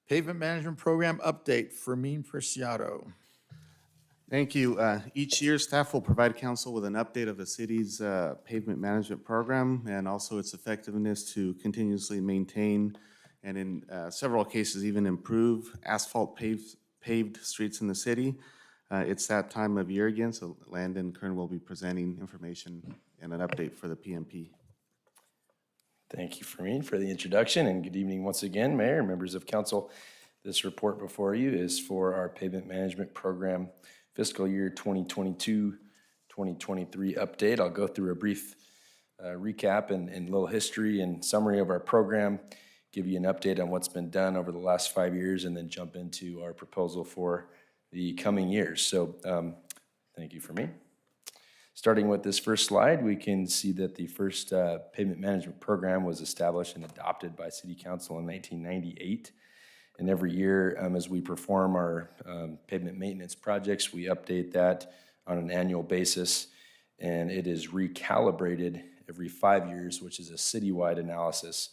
S1: Pavement Management Program Update, Fermin Preciado.
S12: Thank you. Each year, staff will provide council with an update of the city's pavement management program and also its effectiveness to continuously maintain and in several cases even improve asphalt paved streets in the city. It's that time of year again, so Landon Kern will be presenting information and an update for the PMP.
S20: Thank you, Fermin, for the introduction, and good evening once again, Mayor and members of council. This report before you is for our pavement management program fiscal year 2022-2023 update. I'll go through a brief recap and little history and summary of our program, give you an update on what's been done over the last 5 years, and then jump into our proposal for the coming years. So thank you, Fermin. Starting with this first slide, we can see that the first pavement management program was established and adopted by City Council in 1998. And every year, as we perform our pavement maintenance projects, we update that on an annual basis, and it is recalibrated every 5 years, which is a citywide analysis,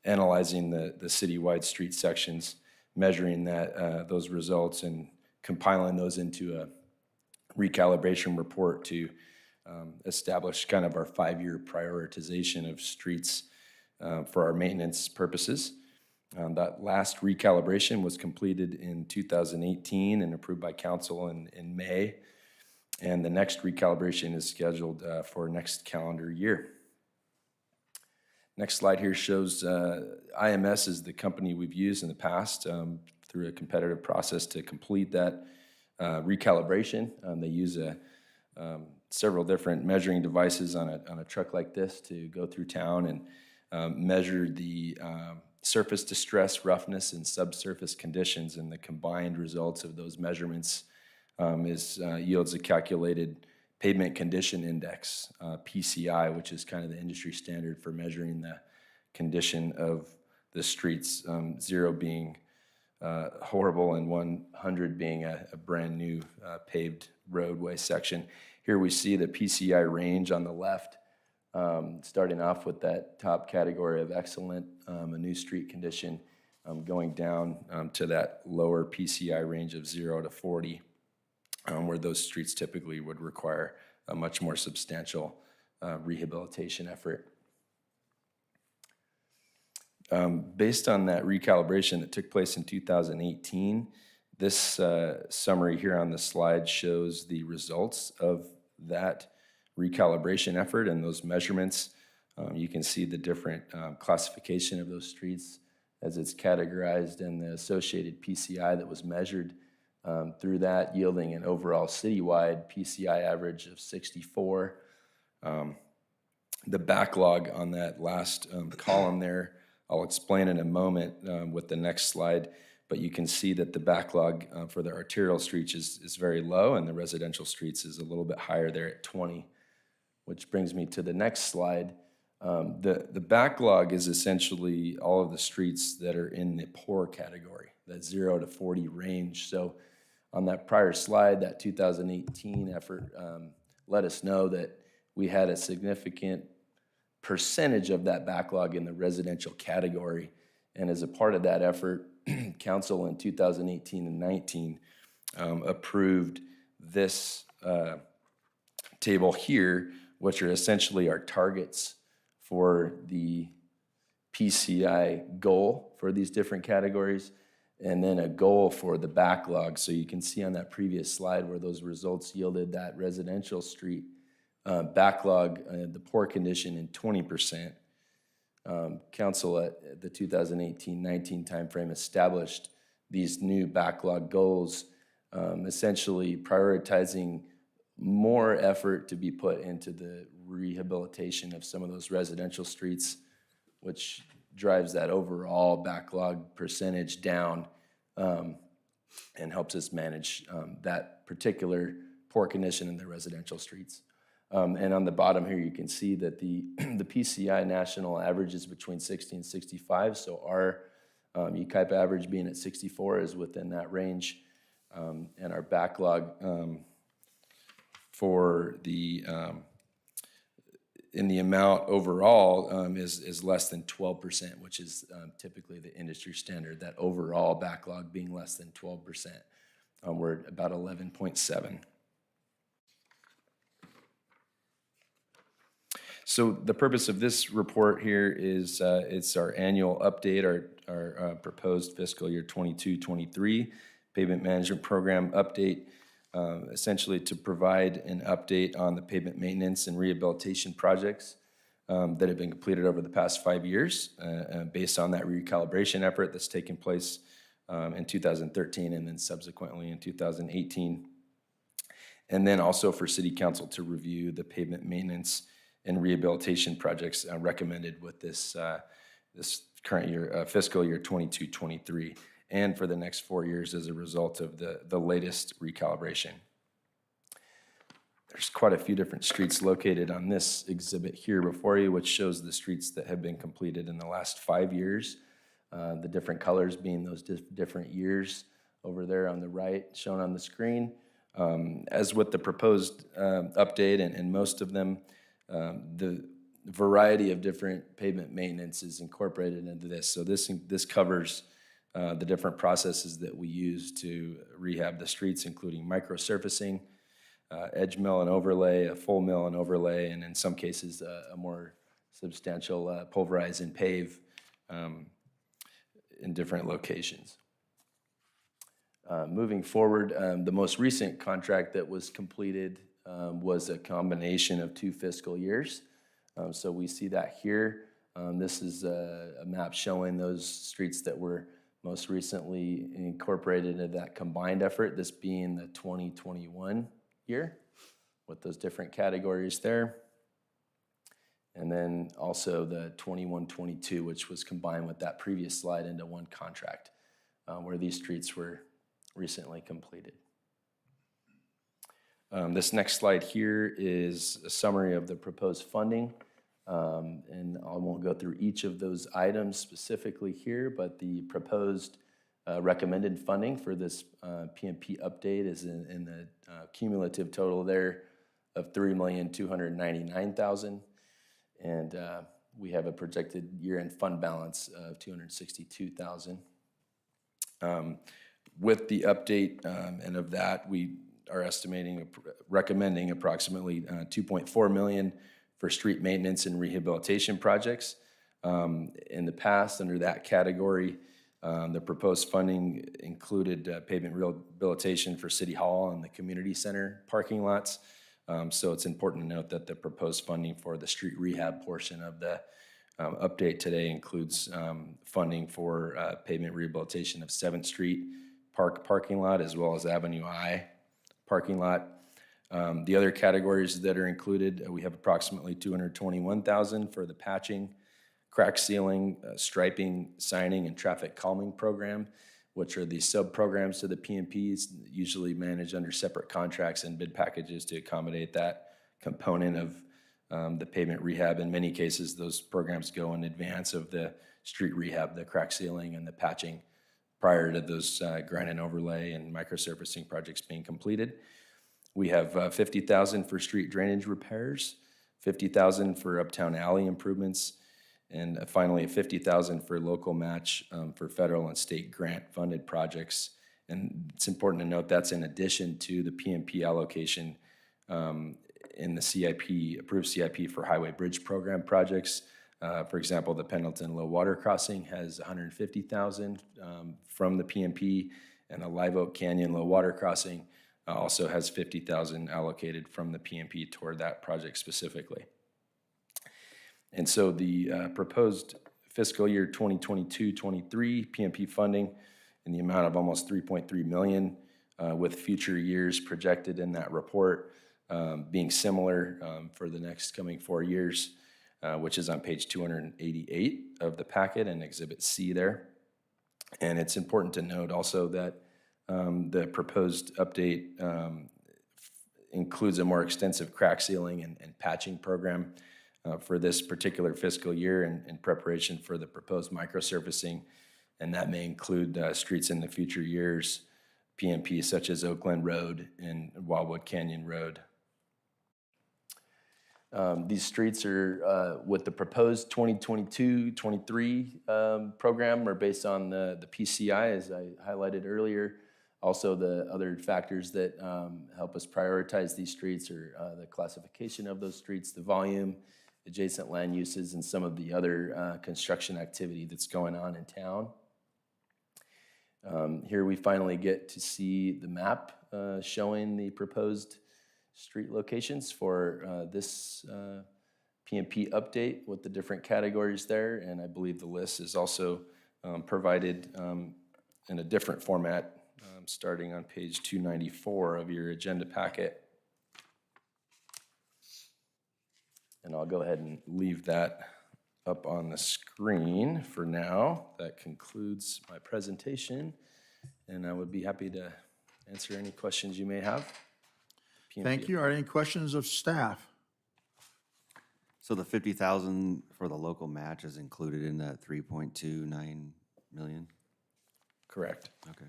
S20: analyzing the citywide street sections, measuring those results, and compiling those into a recalibration report to establish kind of our 5-year prioritization of streets for our maintenance purposes. That last recalibration was completed in 2018 and approved by council in May. And the next recalibration is scheduled for next calendar year. Next slide here shows IMS is the company we've used in the past through a competitive process to complete that recalibration. They use several different measuring devices on a truck like this to go through town and measure the surface distress, roughness, and subsurface conditions, and the combined results of those measurements yields a calculated pavement condition index, PCI, which is kind of the industry standard for measuring the condition of the streets, 0 being horrible and 100 being a brand new paved roadway section. Here we see the PCI range on the left, starting off with that top category of excellent, a new street condition, going down to that lower PCI range of 0 to 40, where those streets typically would require a much more substantial rehabilitation effort. Based on that recalibration that took place in 2018, this summary here on the slide shows the results of that recalibration effort and those measurements. You can see the different classification of those streets as it's categorized and the associated PCI that was measured through that, yielding an overall citywide PCI average of 64. The backlog on that last column there, I'll explain in a moment with the next slide, but you can see that the backlog for the arterial streets is very low, and the residential streets is a little bit higher there at 20, which brings me to the next slide. The backlog is essentially all of the streets that are in the poor category, that 0 to 40 range. So on that prior slide, that 2018 effort let us know that we had a significant percentage of that backlog in the residential category. And as a part of that effort, council in 2018 and 19 approved this table here, which are essentially our targets for the PCI goal for these different categories, and then a goal for the backlog. So you can see on that previous slide where those results yielded that residential street backlog, the poor condition in 20%. Council at the 2018-19 timeframe established these new backlog goals, essentially prioritizing more effort to be put into the rehabilitation of some of those residential streets, which drives that overall backlog percentage down and helps us manage that particular poor condition in the residential streets. And on the bottom here, you can see that the PCI national average is between 60 and 65. So our Yucaipa average being at 64 is within that range. And our backlog for the in the amount overall is less than 12%, which is typically the industry standard, that overall backlog being less than 12%. We're at about 11.7. So the purpose of this report here is it's our annual update, our proposed fiscal year 22-23 pavement management program update, essentially to provide an update on the pavement maintenance and rehabilitation projects that have been completed over the past 5 years based on that recalibration effort that's taken place in 2013 and then subsequently in 2018. And then also for City Council to review the pavement maintenance and rehabilitation projects recommended with this current year, fiscal year 22-23, and for the next 4 years as a result of the latest recalibration. There's quite a few different streets located on this exhibit here before you, which shows the streets that have been completed in the last 5 years. The different colors being those different years over there on the right, shown on the screen. As with the proposed update and most of them, the variety of different pavement maintenance is incorporated into this. So this covers the different processes that we use to rehab the streets, including microsurfacing, edge mill and overlay, a full mill and overlay, and in some cases a more substantial pulverize and pave in different locations. Moving forward, the most recent contract that was completed was a combination of 2 fiscal years. So we see that here. This is a map showing those streets that were most recently incorporated into that combined effort, this being the 2021 year with those different categories there. And then also the 21-22, which was combined with that previous slide into one contract, where these streets were recently completed. This next slide here is a summary of the proposed funding. And I won't go through each of those items specifically here, but the proposed recommended funding for this PMP update is in the cumulative total there of $3,299,000. And we have a projected year-end fund balance of $262,000. With the update and of that, we are recommending approximately $2.4 million for street maintenance and rehabilitation projects. In the past, under that category, the proposed funding included pavement rehabilitation for City Hall and the community center parking lots. So it's important to note that the proposed funding for the street rehab portion of the update today includes funding for pavement rehabilitation of 7th Street parking lot, as well as Avenue I parking lot. The other categories that are included, we have approximately $221,000 for the patching, crack sealing, striping, signing, and traffic calming program, which are the sub-programs to the PMPs, usually managed under separate contracts and bid packages to accommodate that component of the pavement rehab. In many cases, those programs go in advance of the street rehab, the crack sealing and the patching, prior to those grind and overlay and microsurfacing projects being completed. We have $50,000 for street drainage repairs, $50,000 for uptown alley improvements, and finally $50,000 for local match for federal and state grant funded projects. And it's important to note that's in addition to the PMP allocation in the CIP, approved CIP for highway bridge program projects. For example, the Pendleton Low Water Crossing has $150,000 from the PMP, and the Live Oak Canyon Low Water Crossing also has $50,000 allocated from the PMP toward that project specifically. And so the proposed fiscal year 2022-23 PMP funding in the amount of almost $3.3 million, with future years projected in that report being similar for the next coming 4 years, which is on page 288 of the packet and Exhibit C there. And it's important to note also that the proposed update includes a more extensive crack sealing and patching program for this particular fiscal year in preparation for the proposed microsurfacing, and that may include streets in the future years, PMP such as Oakland Road and Wildwood Canyon Road. These streets are, with the proposed 2022-23 program, are based on the PCI, as I highlighted earlier. Also, the other factors that help us prioritize these streets are the classification of those streets, the volume, adjacent land uses, and some of the other construction activity that's going on in town. Here we finally get to see the map showing the proposed street locations for this PMP update with the different categories there, and I believe the list is also provided in a different format, starting on page 294 of your agenda packet. And I'll go ahead and leave that up on the screen for now. That concludes my presentation, and I would be happy to answer any questions you may have.
S1: Thank you. Are there any questions of staff?
S11: So the 50,000 for the local match is included in that 3.29 million?
S20: Correct.
S11: Okay.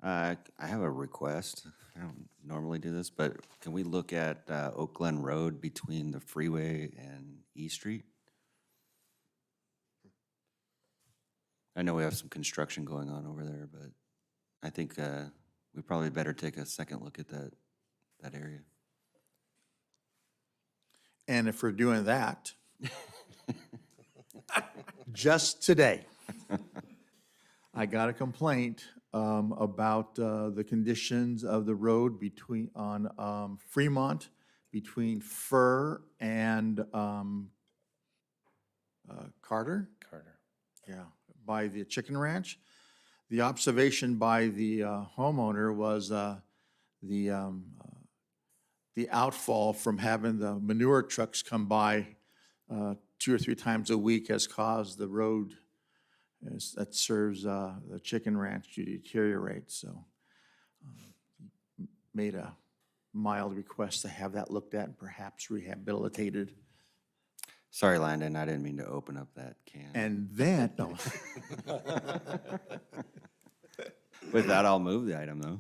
S11: I have a request. I don't normally do this, but can we look at Oak Glen Road between the Freeway and E Street? I know we have some construction going on over there, but I think we probably better take a second look at that area.
S1: And if we're doing that, just today, I got a complaint about the conditions of the road on Fremont between Fur and Carter. Yeah, by the chicken ranch. The observation by the homeowner was the outfall from having the manure trucks come by 2 or 3 times a week has caused the road that serves the chicken ranch to deteriorate. So made a mild request to have that looked at and perhaps rehabilitated.
S11: Sorry, Landon, I didn't mean to open up that can.
S1: And then, no.
S11: With that, I'll move the item, though.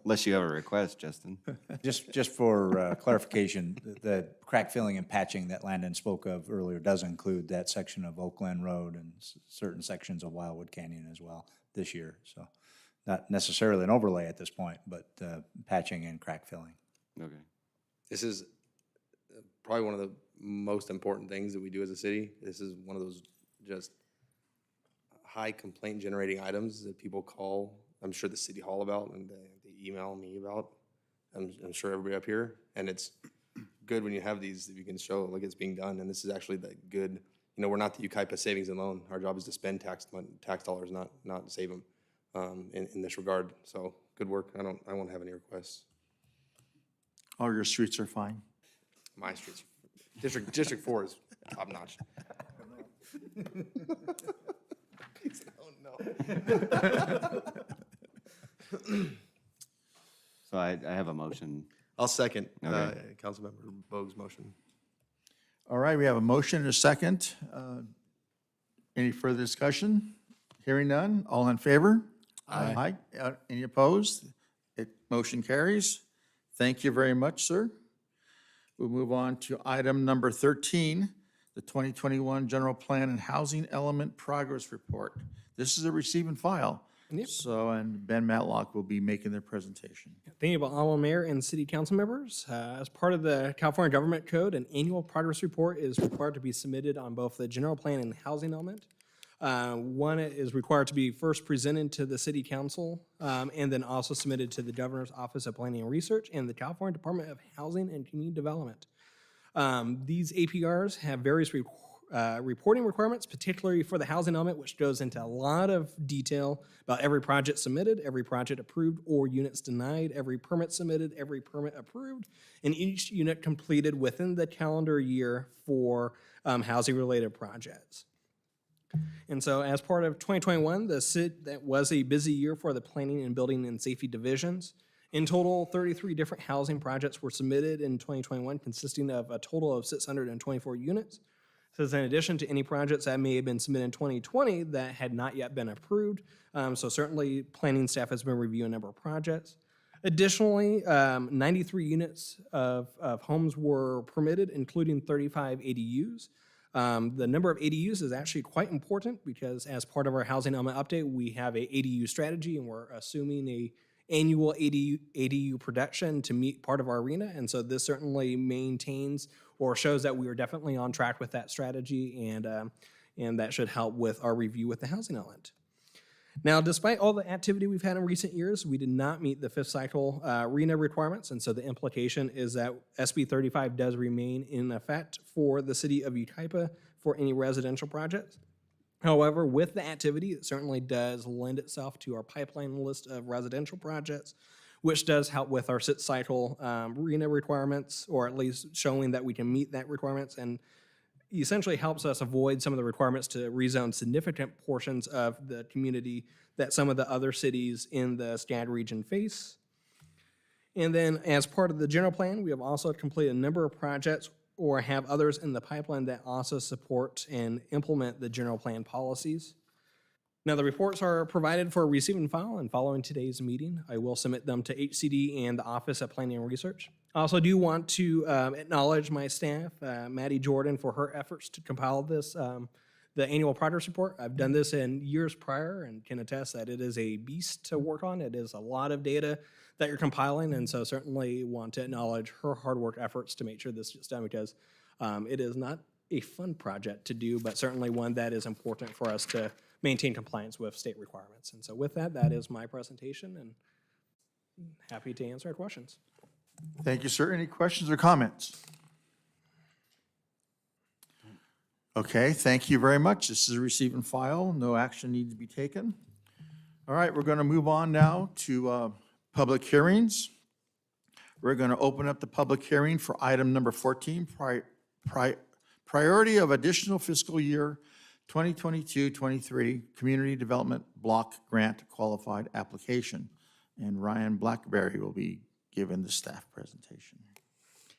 S11: Unless you have a request, Justin.
S4: Just for clarification, the crack filling and patching that Landon spoke of earlier does include that section of Oak Glen Road and certain sections of Wildwood Canyon as well this year. So not necessarily an overlay at this point, but patching and crack filling.
S11: Okay.
S15: This is probably one of the most important things that we do as a city. This is one of those just high complaint generating items that people call, I'm sure, the city hall about, and they email me about. I'm sure everybody up here, and it's good when you have these that you can show like it's being done. And this is actually the good. You know, we're not the Yucaipa Savings and Loan. Our job is to spend tax dollars, not save them in this regard. So good work. I won't have any requests.
S1: All your streets are fine.
S15: My streets, District 4 is top notch.
S11: So I have a motion.
S15: I'll second
S11: Okay.
S15: Councilmember Bogue's motion.
S1: All right, we have a motion and a second. Any further discussion? Hearing none, all in favor? Aye. Any opposed? Motion carries. Thank you very much, sir. We'll move on to item number 13, the 2021 General Plan and Housing Element Progress Report. This is a receive and file.
S5: Yep.
S1: So, and Ben Matlock will be making their presentation.
S5: Thank you, Alderman Mayor and City Council members. As part of the California Government Code, an annual progress report is required to be submitted on both the general plan and housing element. One is required to be first presented to the City Council and then also submitted to the Governor's Office of Planning and Research and the California Department of Housing and Community Development. These APRs have various reporting requirements, particularly for the housing element, which goes into a lot of detail about every project submitted, every project approved or units denied, every permit submitted, every permit approved, and each unit completed within the calendar year for housing-related projects. And so as part of 2021, that was a busy year for the planning and building and safety divisions. In total, 33 different housing projects were submitted in 2021, consisting of a total of 624 units. This is in addition to any projects that may have been submitted in 2020 that had not yet been approved. So certainly planning staff has been reviewing a number of projects. Additionally, 93 units of homes were permitted, including 35 ADUs. The number of ADUs is actually quite important because as part of our housing element update, we have a ADU strategy and we're assuming a annual ADU production to meet part of our arena. And so this certainly maintains or shows that we are definitely on track with that strategy, and that should help with our review with the housing element. Now, despite all the activity we've had in recent years, we did not meet the fifth cycle RENA requirements, and so the implication is that SB 35 does remain in effect for the city of Yucaipa for any residential projects. However, with the activity, it certainly does lend itself to our pipeline list of residential projects, which does help with our sixth cycle RENA requirements, or at least showing that we can meet that requirements, and essentially helps us avoid some of the requirements to rezone significant portions of the community that some of the other cities in the SCAD region face. And then as part of the general plan, we have also completed a number of projects or have others in the pipeline that also support and implement the general plan policies. Now, the reports are provided for receive and file, and following today's meeting, I will submit them to HCD and the Office of Planning and Research. I also do want to acknowledge my staff, Maddie Jordan, for her efforts to compile this, the annual progress report. I've done this in years prior and can attest that it is a beast to work on. It is a lot of data that you're compiling, and so certainly want to acknowledge her hard work efforts to make sure this gets done, because it is not a fun project to do, but certainly one that is important for us to maintain compliance with state requirements. And so with that, that is my presentation, and happy to answer questions.
S1: Thank you, sir. Any questions or comments? Okay, thank you very much. This is a receive and file. No action needs to be taken. All right, we're going to move on now to public hearings. We're going to open up the public hearing for item number 14, priority of additional fiscal year 2022-23 Community Development Block Grant Qualified Application. And Ryan Blackberry will be giving the staff presentation.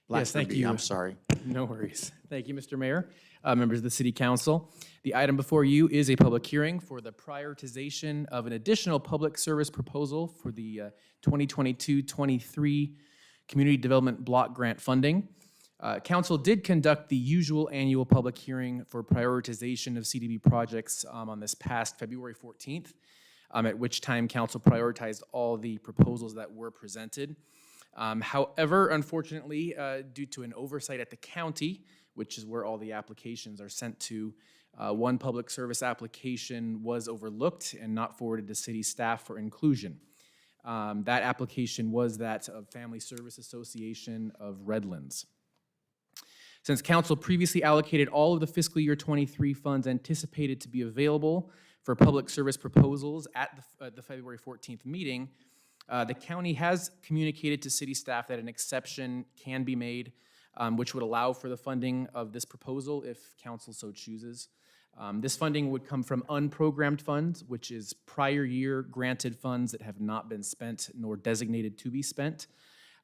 S6: Yes, thank you.
S1: I'm sorry.
S6: No worries. Thank you, Mr. Mayor, members of the City Council. The item before you is a public hearing for the prioritization of an additional public service proposal for the 2022-23 Community Development Block Grant funding. Council did conduct the usual annual public hearing for prioritization of CDB projects on this past February 14th, at which time Council prioritized all the proposals that were presented. However, unfortunately, due to an oversight at the county, which is where all the applications are sent to, one public service application was overlooked and not forwarded to city staff for inclusion. That application was that of Family Service Association of Redlands. Since Council previously allocated all of the fiscal year 23 funds anticipated to be available for public service proposals at the February 14th meeting, the county has communicated to city staff that an exception can be made, which would allow for the funding of this proposal if council so chooses. This funding would come from unprogrammed funds, which is prior year granted funds that have not been spent nor designated to be spent.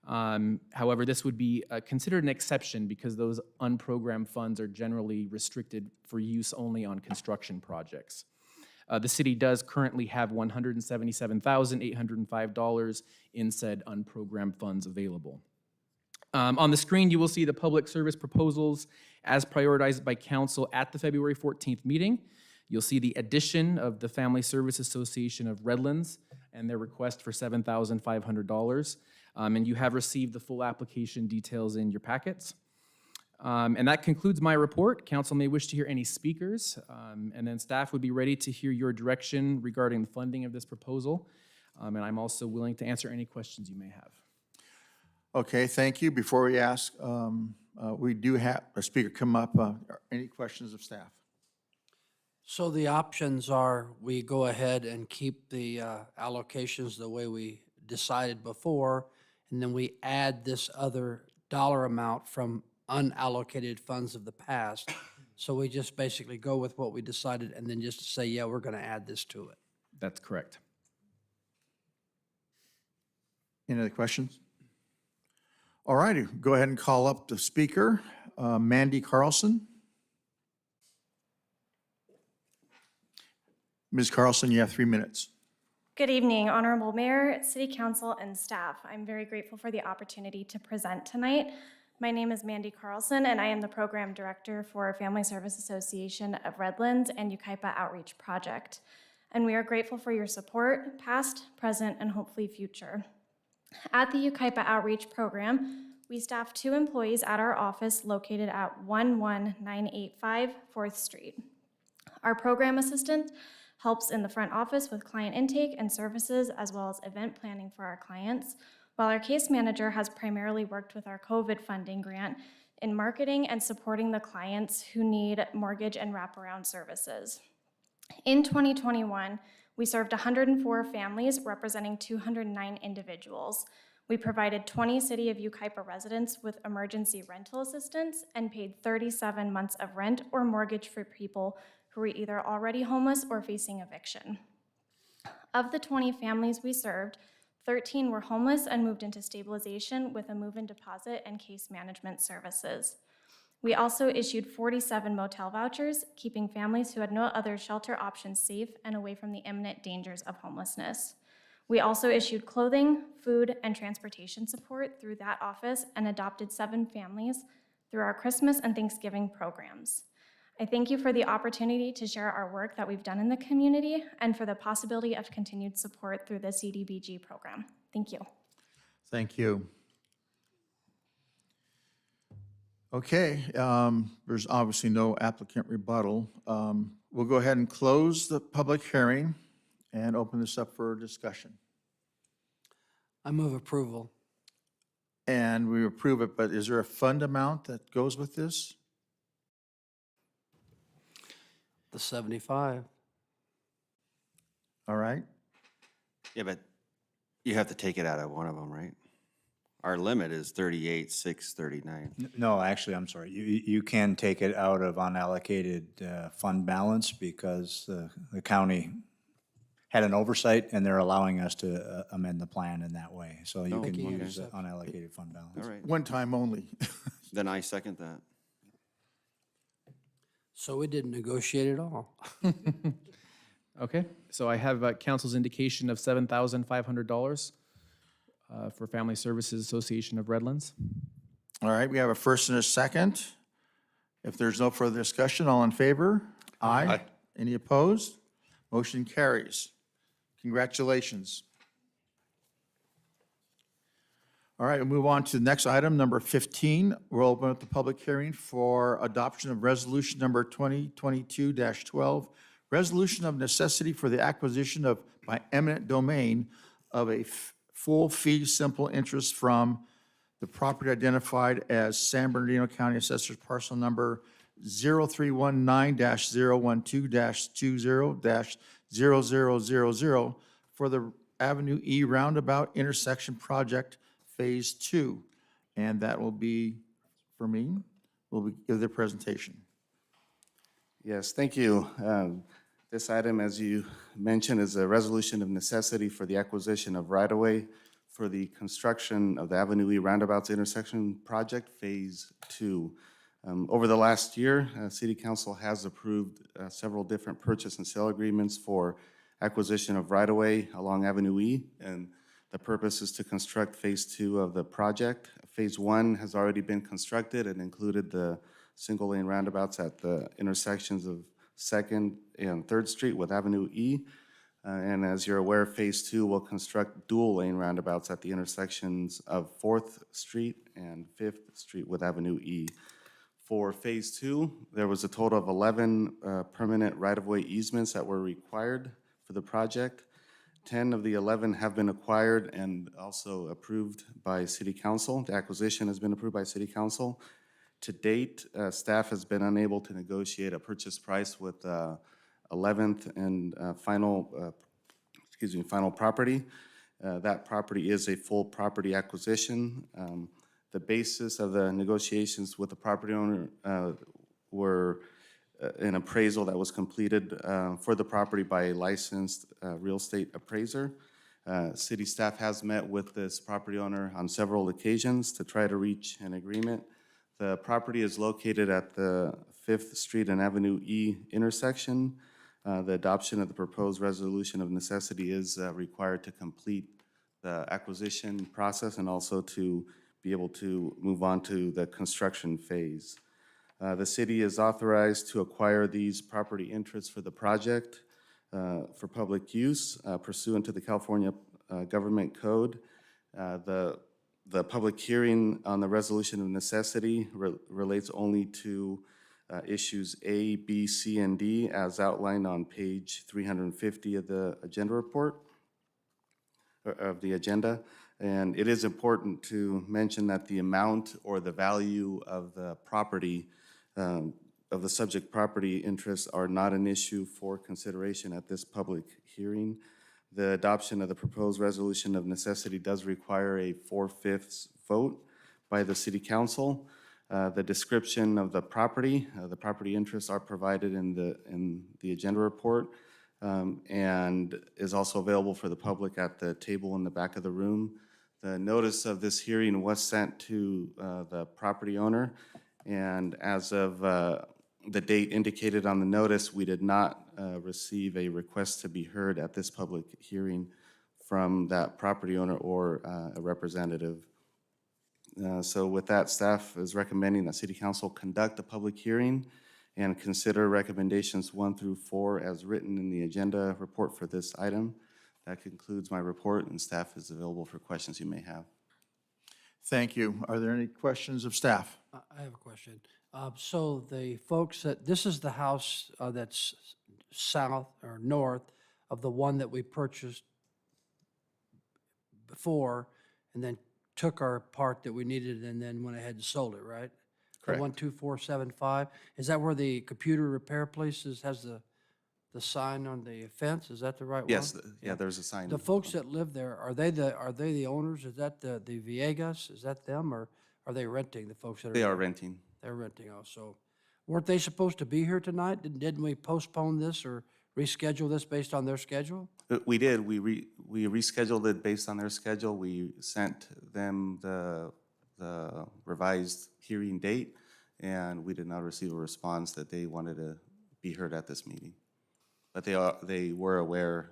S6: However, this would be considered an exception because those unprogrammed funds are generally restricted for use only on construction projects. The city does currently have $177,805 in said unprogrammed funds available. On the screen, you will see the public service proposals as prioritized by council at the February 14th meeting. You'll see the addition of the Family Service Association of Redlands and their request for $7,500. And you have received the full application details in your packets. And that concludes my report. Council may wish to hear any speakers, and then staff would be ready to hear your direction regarding the funding of this proposal. And I'm also willing to answer any questions you may have.
S1: Okay, thank you. Before we ask, we do have a speaker come up. Any questions of staff?
S16: So the options are we go ahead and keep the allocations the way we decided before, and then we add this other dollar amount from unallocated funds of the past. So we just basically go with what we decided and then just say, yeah, we're going to add this to it.
S6: That's correct.
S1: Any other questions? All righty, go ahead and call up the speaker, Mandy Carlson. Ms. Carlson, you have 3 minutes.
S22: Good evening, Honorable Mayor, City Council, and staff. I'm very grateful for the opportunity to present tonight. My name is Mandy Carlson, and I am the Program Director for Family Service Association of Redlands and Yucaipa Outreach Project. And we are grateful for your support, past, present, and hopefully future. At the Yucaipa Outreach Program, we staff 2 employees at our office located at 11985 4th Street. Our program assistant helps in the front office with client intake and services, as well as event planning for our clients, while our case manager has primarily worked with our COVID funding grant in marketing and supporting the clients who need mortgage and wraparound services. In 2021, we served 104 families representing 209 individuals. We provided 20 City of Yucaipa residents with emergency rental assistance and paid 37 months of rent or mortgage for people who were either already homeless or facing eviction. Of the 20 families we served, 13 were homeless and moved into stabilization with a move-in deposit and case management services. We also issued 47 motel vouchers, keeping families who had no other shelter options safe and away from the imminent dangers of homelessness. We also issued clothing, food, and transportation support through that office and adopted 7 families through our Christmas and Thanksgiving programs. I thank you for the opportunity to share our work that we've done in the community and for the possibility of continued support through the CDBG program. Thank you.
S1: Thank you. Okay, there's obviously no applicant rebuttal. We'll go ahead and close the public hearing and open this up for discussion.
S16: I move approval.
S1: And we approve it, but is there a fund amount that goes with this?
S16: The 75.
S1: All right.
S11: Yeah, but you have to take it out of one of them, right? Our limit is 38,639.
S4: No, actually, I'm sorry. You can take it out of unallocated fund balance because the county had an oversight and they're allowing us to amend the plan in that way. So you can use the unallocated fund balance.
S11: All right,
S1: One time only.
S11: then I second that.
S16: So we didn't negotiate at all.
S6: Okay, so I have council's indication of $7,500 for Family Services Association of Redlands.
S1: All right, we have a first and a second. If there's no further discussion, all in favor? Aye.
S15: Aye.
S1: Any opposed? Motion carries. Congratulations. All right, we'll move on to the next item, number 15. We'll open up the public hearing for adoption of resolution number 2022-12, resolution of necessity for the acquisition of by eminent domain of a full fee simple interest from the property identified as San Bernardino County Assessor's parcel number 0319-012-20-0000 for the Avenue E Roundabout Intersection Project Phase 2. And that will be Fermin will give their presentation.
S12: Yes, thank you. This item, as you mentioned, is a resolution of necessity for the acquisition of right-of-way for the construction of the Avenue E Roundabouts Intersection Project Phase 2. Over the last year, City Council has approved several different purchase and sale agreements for acquisition of right-of-way along Avenue E, and the purpose is to construct Phase 2 of the project. Phase 1 has already been constructed and included the single-lane roundabouts at the intersections of 2nd and 3rd Street with Avenue E. And as you're aware, Phase 2 will construct dual-lane roundabouts at the intersections of 4th Street and 5th Street with Avenue E. For Phase 2, there was a total of 11 permanent right-of-way easements that were required for the project. 10 of the 11 have been acquired and also approved by City Council. The acquisition has been approved by City Council. To date, staff has been unable to negotiate a purchase price with 11th and final property. That property is a full property acquisition. The basis of the negotiations with the property owner were an appraisal that was completed for the property by a licensed real estate appraiser. City staff has met with this property owner on several occasions to try to reach an agreement. The property is located at the 5th Street and Avenue E intersection. The adoption of the proposed resolution of necessity is required to complete the acquisition process and also to be able to move on to the construction phase. The city is authorized to acquire these property interests for the project for public use pursuant to the California Government Code. The public hearing on the resolution of necessity relates only to issues A, B, C, and D as outlined on page 350 of the agenda report, or of the agenda. And it is important to mention that the amount or the value of the property, of the subject property interests are not an issue for consideration at this public hearing. The adoption of the proposed resolution of necessity does require a 4/5 vote by the City Council. The description of the property interests are provided in the agenda report, and is also available for the public at the table in the back of the room. The notice of this hearing was sent to the property owner, and as of the date indicated on the notice, we did not receive a request to be heard at this public hearing from that property owner or a representative. So with that, staff is recommending that City Council conduct a public hearing and consider recommendations 1 through 4 as written in the agenda report for this item. That concludes my report, and staff is available for questions you may have.
S1: Thank you. Are there any questions of staff?
S16: I have a question. So the folks this is the house that's south or north of the one that we purchased before and then took our part that we needed and then went ahead and sold it, right?
S12: Correct.
S16: 12475. Is that where the computer repair place has the sign on the fence? Is that the right one?
S12: Yes, yeah, there's a sign.
S16: The folks that live there, are they the owners? Is that the Villegas? Is that them, or are they renting, the folks that are?
S12: They are renting.
S16: They're renting also. Weren't they supposed to be here tonight? Didn't we postpone this or reschedule this based on their schedule?
S12: We did. We rescheduled it based on their schedule. We sent them the revised hearing date, and we did not receive a response that they wanted to be heard at this meeting. But they were aware.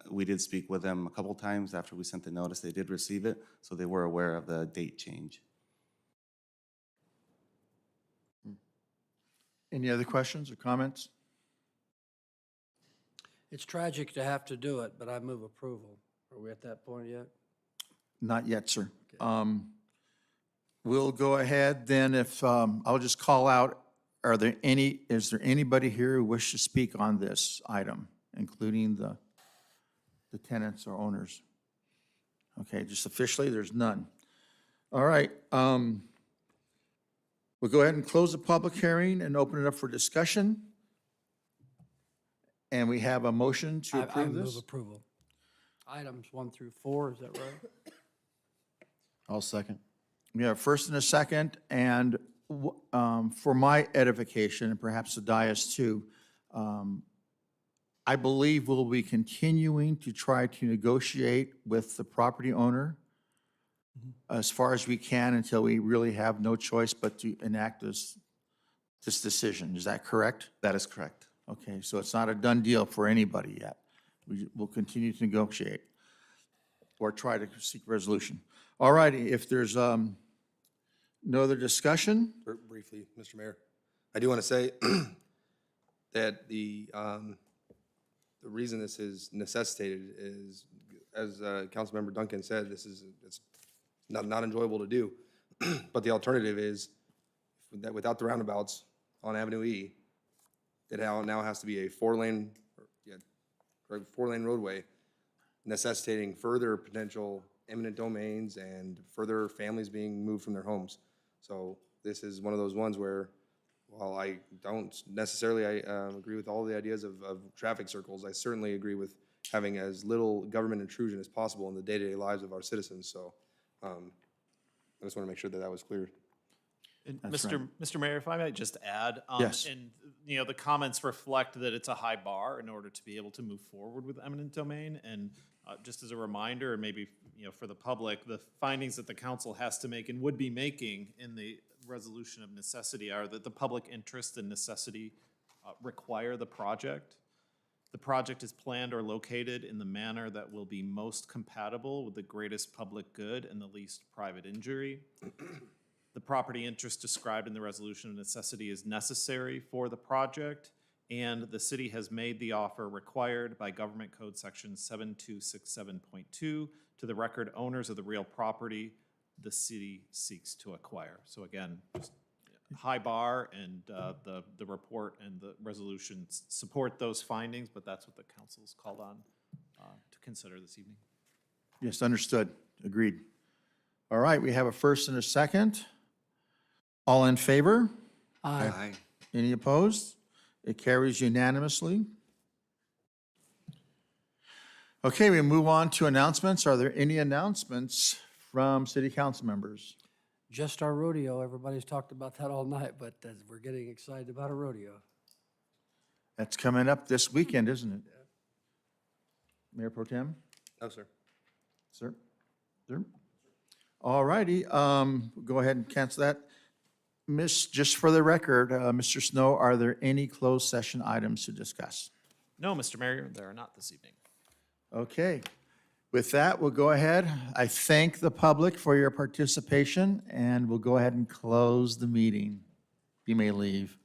S12: We did speak with them a couple times after we sent the notice. They did receive it, so they were aware of the date change.
S1: Any other questions or comments?
S16: It's tragic to have to do it, but I move approval. Are we at that point yet?
S1: Not yet, sir. We'll go ahead then if, I'll just call out, is there anybody here who wishes to speak on this item, including the tenants or owners? Okay, just officially, there's none. All right. We'll go ahead and close the public hearing and open it up for discussion. And we have a motion to
S16: I
S1: approve this.
S16: move approval. Items 1 through 4, is that right?
S19: I'll second.
S1: We have a first and a second, and for my edification, and perhaps the dais too, I believe we'll be continuing to try to negotiate with the property owner as far as we can until we really have no choice but to enact this decision. Is that correct?
S12: That is correct.
S1: Okay, so it's not a done deal for anybody yet. We'll continue to negotiate or try to seek resolution. All righty, if there's no other discussion?
S15: Briefly, Mr. Mayor, I do want to say that the reason this is necessitated is, as Councilmember Duncan said, it's not enjoyable to do. But the alternative is that without the roundabouts on Avenue E, it now has to be a four-lane roadway, necessitating further potential eminent domains and further families being moved from their homes. So this is one of those ones where, while I don't necessarily agree with all the ideas of traffic circles, I certainly agree with having as little government intrusion as possible in the day-to-day lives of our citizens. So I just want to make sure that was clear.
S21: And
S1: That's
S21: Mr. Mayor, if I might just add,
S1: Yes.
S21: and the comments reflect that it's a high bar in order to be able to move forward with eminent domain. And just as a reminder, and maybe for the public, the findings that the council has to make and would be making in the resolution of necessity are that the public interest and necessity require the project. The project is planned or located in the manner that will be most compatible with the greatest public good and the least private injury. The property interest described in the resolution of necessity is necessary for the project, and the city has made the offer required by Government Code Section 7267.2 to the record owners of the real property the city seeks to acquire. So again, just high bar, and the report and the resolutions support those findings, but that's what the council's called on to consider this evening.
S1: Yes, understood. Agreed. All right, we have a first and a second. All in favor?
S16: Aye.
S1: Any opposed? It carries unanimously. Okay, we move on to announcements. Are there any announcements from city council members?
S16: Just our rodeo. Everybody's talked about that all night, but we're getting excited about a rodeo.
S1: That's coming up this weekend, isn't it? Mayor Pro Tem?
S15: No, sir.
S1: Sir? Sir? All righty, go ahead and cancel that. Just for the record, Mr. Snow, are there any closed session items to discuss?
S21: No, Mr. Mayor, there are not this evening.
S1: Okay. With that, we'll go ahead. I thank the public for your participation, and we'll go ahead and close the meeting. You may leave.